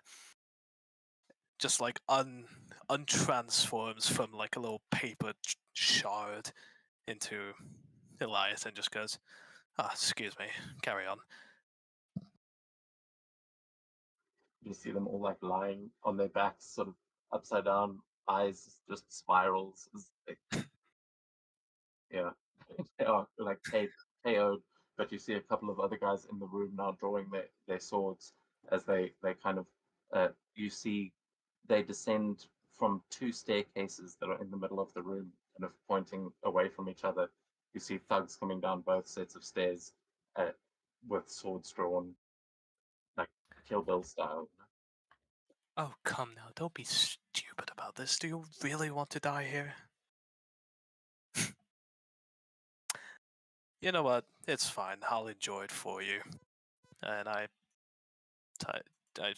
just like untransforms from like a little paper shard into Elias and just goes, excuse me, carry on. You see them all like lying on their backs, sort of upside down, eyes just spirals. Yeah, they are like KO'd. But you see a couple of other guys in the room now drawing their swords as they kind of you see they descend from two staircases that are in the middle of the room, kind of pointing away from each other. You see thugs coming down both sets of stairs with swords drawn, like Kill Bill style. Oh, come now, don't be stupid about this. Do you really want to die here? You know what? It's fine. I'll enjoy it for you. And I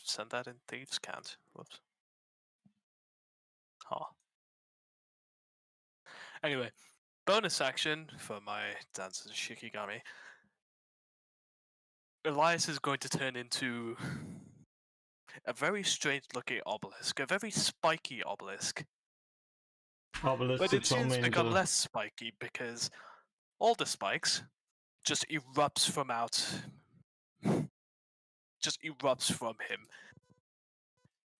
sent that in Thieves' Cant. Whoops. Huh. Anyway, bonus action for my Dances Shikigami. Elias is going to turn into a very strange looking obelisk, a very spiky obelisk. Obelisk But to it seems to torment. become less spiky because all the spikes just erupts from him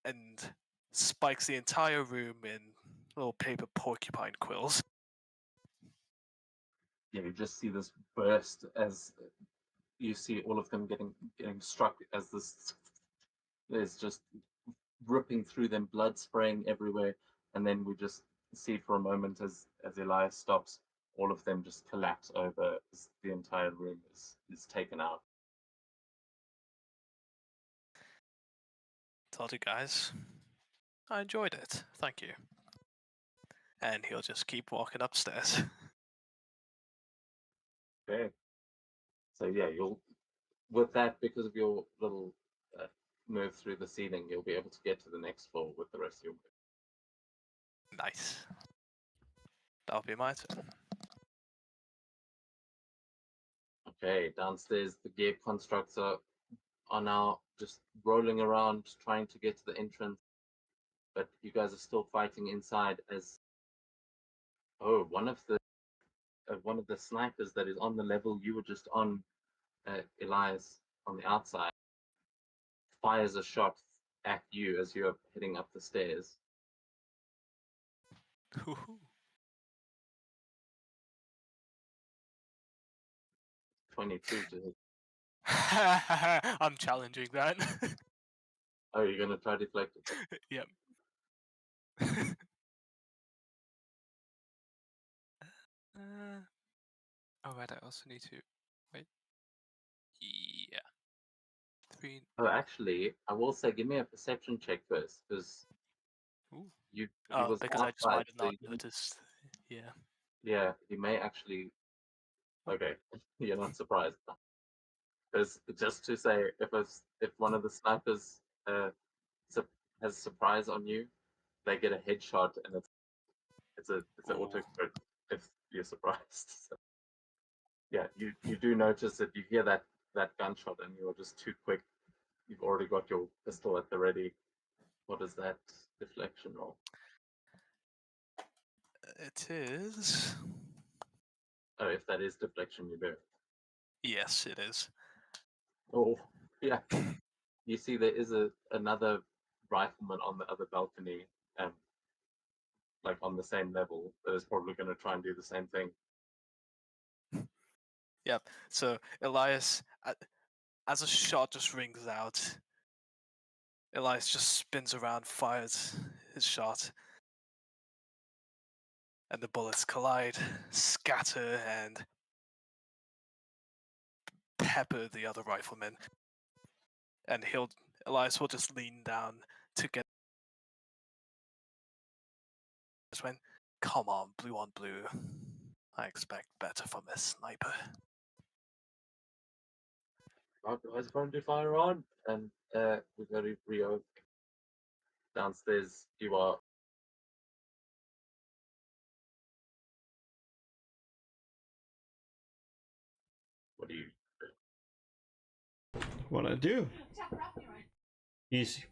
and spikes the entire room in little paper porcupine quills. Yeah, you just see this burst as you see all of them getting struck as this is just ripping through them, blood spraying everywhere, and then we just see for a moment as Elias stops, all of them just collapse over as the entire room is taken out. Told you guys, I enjoyed it. Thank you. And he'll just keep walking upstairs. Okay. So yeah, you'll with that, because of your little move through the ceiling, you'll be able to get to the next floor with the rest of your move. Nice. That'll be my turn. Okay, downstairs the gear constructs are now just rolling around trying to get to the entrance, but you guys are still fighting inside as one of the snipers that is on the level you were just on, Elias, on the outside, fires a shot at you as you're heading up the stairs. 22 to hit. I'm challenging that. Oh, you're gonna try deflect it? Yep. Oh right, I also need to wait. Yeah. 3. Oh, actually, I will say, give me a perception check first, because Ooh. he Oh, was because I just outside, might have so not you didn't- noticed. Yeah. yeah, he may actually. Okay, you're not surprised. Because just to say, if one of the snipers has surprise on you, they get a headshot, and it's an auto Ooh. crit if you're surprised. So, yeah, you do notice that you hear that gunshot, and you're just too quick. You've already got your pistol at the ready. What is that deflection roll? It is. Oh, if that is deflection, you do. Yes, it is. Oh, yeah. You see, there is another rifleman on the other balcony, like on the same level, that is probably going to try and do the same thing. Yep. So Elias, as a shot just rings out, Elias just spins around, fires his shot, and the bullets collide, scatter, and pepper the other rifleman. And Elias will just lean down to get this when, come on, blue on blue. I expect better from this sniper. Right, guys, friendly fire on, and we go to Rio downstairs. You are. What do you? What I do? Easy.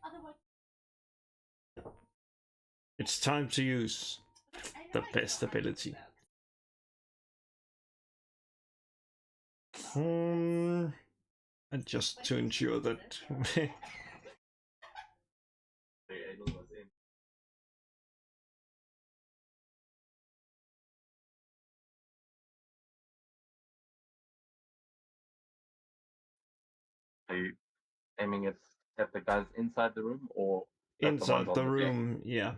It's time to use the best ability. And just to ensure that Are you aiming it at the guys inside the room or at the ones inside on the the deck? room, yeah.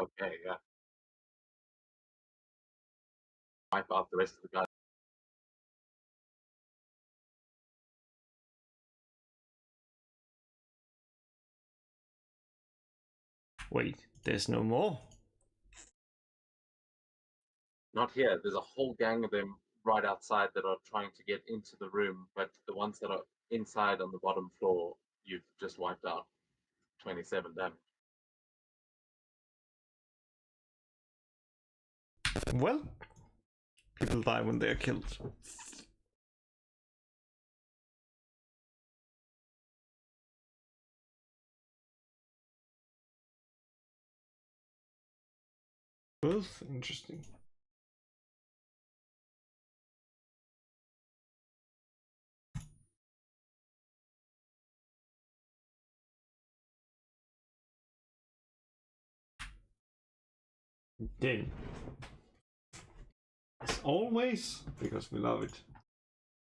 Okay, yeah. Wipe out the rest of the guys. Wait, there's no more? Not here. There's a whole gang of them right outside that are trying to get into the room, but the ones that are inside on the bottom floor, you've just wiped out. 27 damage. Well, people die when they're killed. Both interesting. Then, as always, because we love it,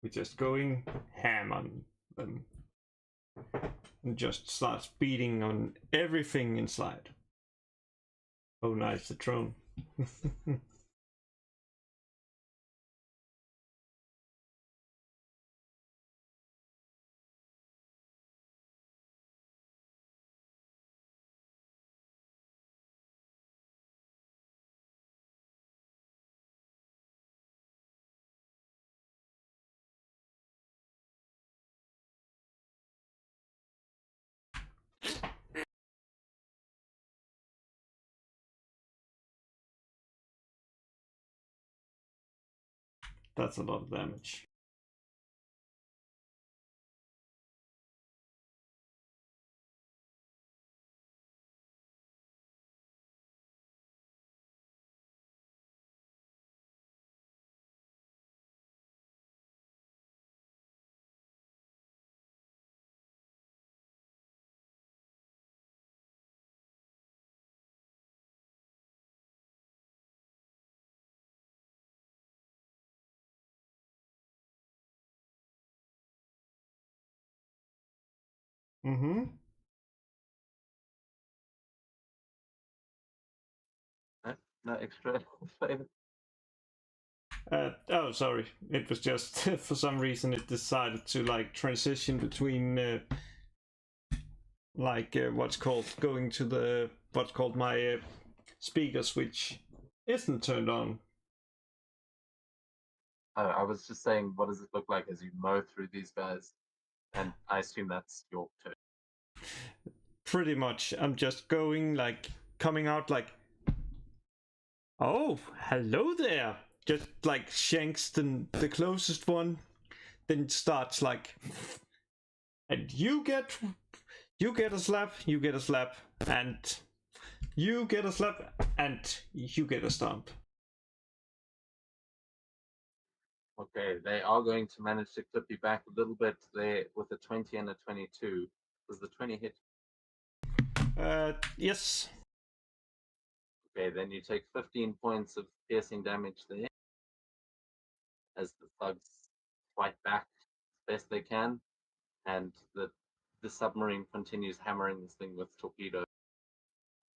we're just going ham on them and just starts beating on everything inside. Oh, nice, the drone. That's a lot of damage. Mm-hmm. No extra flavor. Oh, sorry. It was just for some reason it decided to like transition between what's called going to the what's called my speaker switch isn't turned on. I was just saying, what does it look like as you mow through these guys? And I assume that's your turn. Pretty much, I'm just going like coming out like, oh, hello there. Just like shanks the closest one, then starts like, and you get a slap, you get a slap, and you get a slap, and you get a stomp. Okay, they are going to manage to clip you back a little bit there with a 20 and a 22. Does the 20 hit? Yes. Okay, then you take 15 points of piercing damage there as the thugs fight back as best they can, and the submarine continues hammering this thing with torpedoes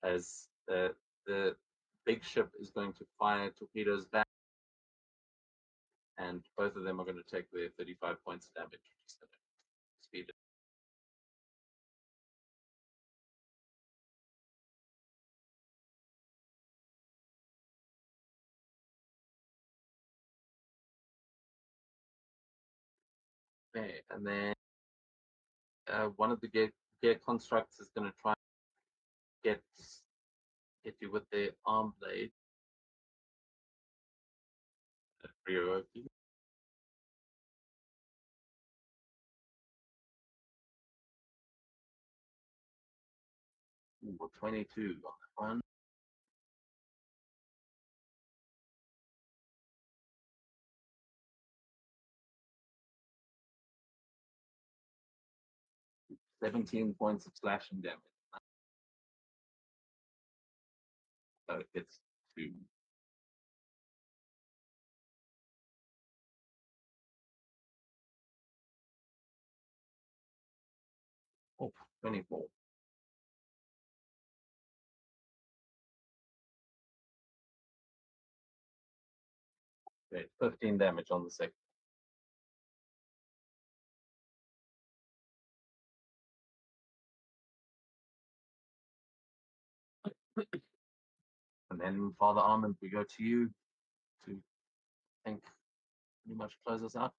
as the big ship is going to fire torpedoes back, and both of them are going to take their 35 points of damage, which is going to speed it. Okay, and then one of the gear constructs is going to try and hit you with the arm blade. Ryoki. Ooh, 22 on that one. "17 points of slashing damage." So it gets to 24. Okay, 15 damage on the second. And then Father Armand, we go to you to think pretty much close us out.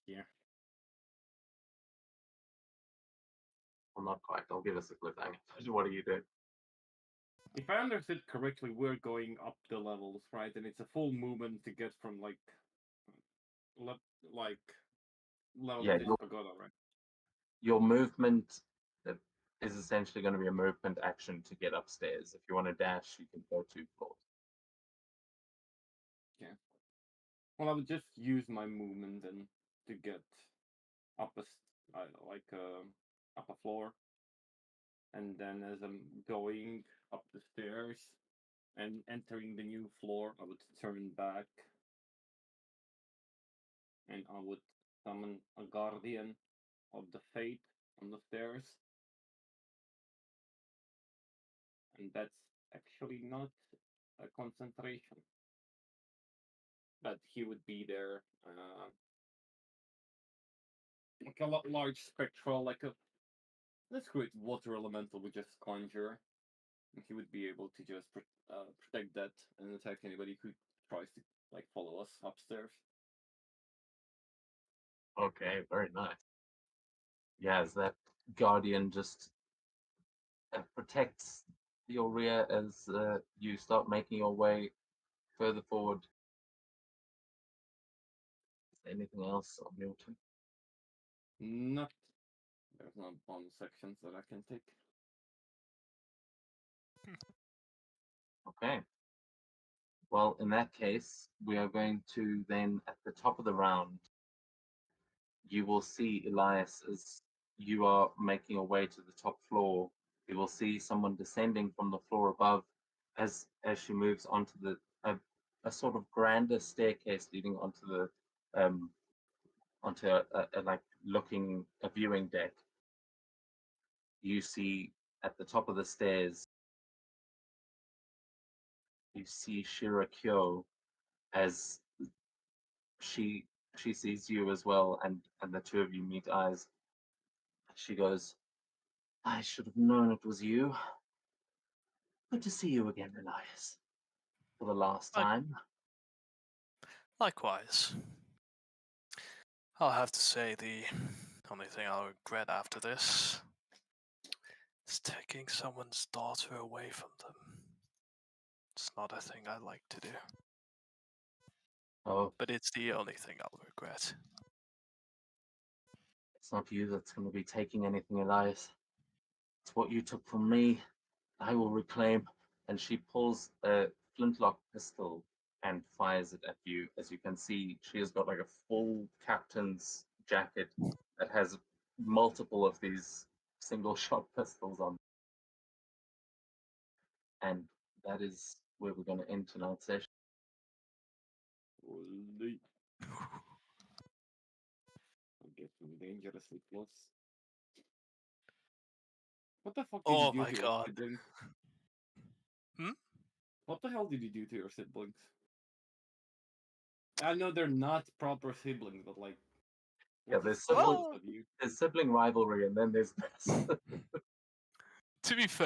Yeah. Well, not quite. I'll give us a cliffhanger. What do you do? If I understood correctly, we're going up the levels, right? And it's a full movement to get from like like level Yeah, this pagoda, right? your movement is essentially going to be a movement action to get upstairs. If you want to dash, you can go 2 floors. Yeah. Well, I would just use my movement then to get up up a floor, and then as I'm going up the stairs and entering the new floor, I would turn back and I would summon a guardian of the fate on the stairs. And that's actually not a concentration. But he would be there, like a large spectral, like a let's create water elemental with just conjure. And he would be able to just protect that and attack anybody who tries to like follow us upstairs. Okay, very nice. Yeah, as that guardian just protects your rear as you start making your way further forward. Is there anything else on your turn? Not there's no bonus sections that I can take. Okay. Well, in that case, we are going to then, at the top of the round, you will see Elias as you are making your way to the top floor. You will see someone descending from the floor above as she moves onto a sort of grander staircase leading onto the onto a like a viewing deck. You see at the top of the stairs, you see Shirakyo as she sees you as well, and the two of you meet eyes. She goes, "I should have known it was you. Good to see you again, Elias. For the last Like- time." Likewise. I'll have to say the only thing I'll regret after this is taking someone's daughter away from them. It's not a thing I like to do, Oh, but it's the only thing I'll regret. it's not you that's going to be taking anything, Elias. It's what you took from me. I will reclaim. And she pulls a flintlock pistol and fires it at you. As you can see, she has got like a full captain's jacket that has multiple of these single shot pistols on. And that is where we're going to end tonight's session. Holy. I'm getting dangerously close. What the fuck did Oh you do my to your god. siblings? Hmm? What the hell did you do to your siblings? I know they're not proper siblings, but like, Yeah, what there's the hell sibling- of you? There's sibling rivalry, and then there's this. To be fair,